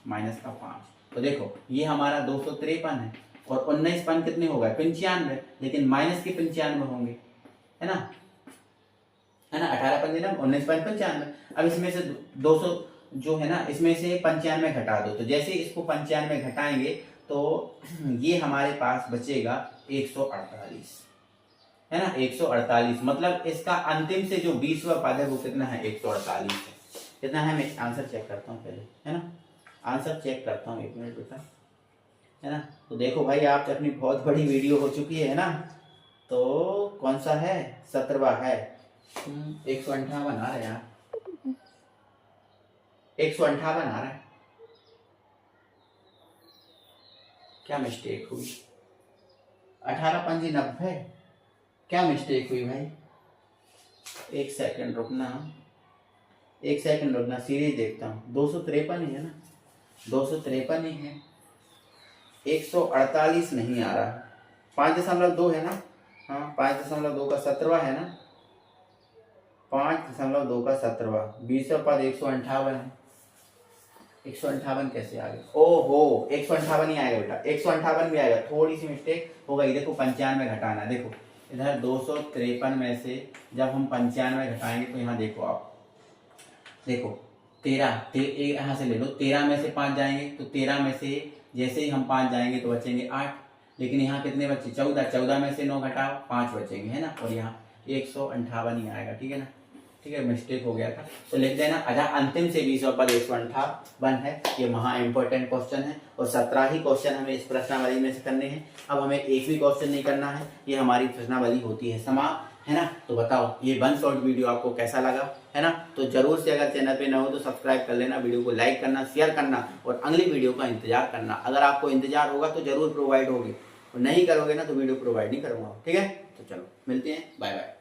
-5, तो देखो ये हमारा 253 है, और 19 पन कितने हो गए, 95, लेकिन माइनस के 95 होंगे, है ना, 18 पंजे 19 पॉइंट 95। अब इसमें से 200 जो है ना, इसमें से 95 घटा दो, तो जैसे इसको 95 घटाएंगे तो ये हमारे पास बचेगा 148, है ना, 148, मतलब इसका अंतिम से जो 20वां पद है वो कितना है, 148 है। कितना है, मैं आंसर चेक करता हूँ पहले, है ना, आंसर चेक करता हूँ, 1 मिनट बेटा, है ना। तो देखो भाई आपकी अपनी बहुत बड़ी वीडियो हो चुकी है ना, तो कौन सा है, 17वां है, 158 आ रहा है यार, 158 आ रहा है, क्या मिस्टेक हुई, 18 पंजी 90, क्या मिस्टेक हुई भाई, एक सेकंड रुकना, सीरीज देखता हूँ, 253 ही है ना, 253 ही है, 148 नहीं आ रहा, 5.2 है ना, हाँ 5.2 का 17वां है ना, 5.2 का 17वां, 20वां पद 158 है, 158 कैसे आ गया, ओहो 158 ही आएगा बेटा, 158 भी आएगा, थोड़ी सी मिस्टेक हो गई, देखो 95 घटाना, देखो इधर 253 में से जब हम 95 घटाएंगे तो यहाँ देखो आप, देखो 13 यहाँ से ले लो, 13 में से 5 जाएंगे, तो 13 में से जैसे ही हम 5 जाएंगे तो बचेंगे 8, लेकिन यहाँ कितने बच्चे, 14 में से 9 घटाओ 5 बचेंगे, है ना, और यहाँ 158 ही आएगा, ठीक है ना, ठीक है, मिस्टेक हो गया था, तो लिख देना। अच्छा अंतिम से 20वां पद 158 है, ये महा इंपॉर्टेंट क्वेश्चन है, और 17 ही क्वेश्चन हमें इस प्रश्नावली में से करने हैं। अब हमें एक भी क्वेश्चन नहीं करना है, ये हमारी प्रश्नावली होती है समाप्त, है ना। तो बताओ ये 1 शॉर्ट वीडियो आपको कैसा लगा, है ना, तो जरूर से अगर चैनल पे न हो तो सब्सक्राइब कर लेना, वीडियो को लाइक करना, शेयर करना, और अगली वीडियो का इंतजार करना। अगर आपको इंतजार होगा तो जरूर प्रोवाइड होगी, और नहीं करोगे ना तो वीडियो प्रोवाइड नहीं करूंगा, ठीक है। तो चलो मिलते हैं, बाय बाय।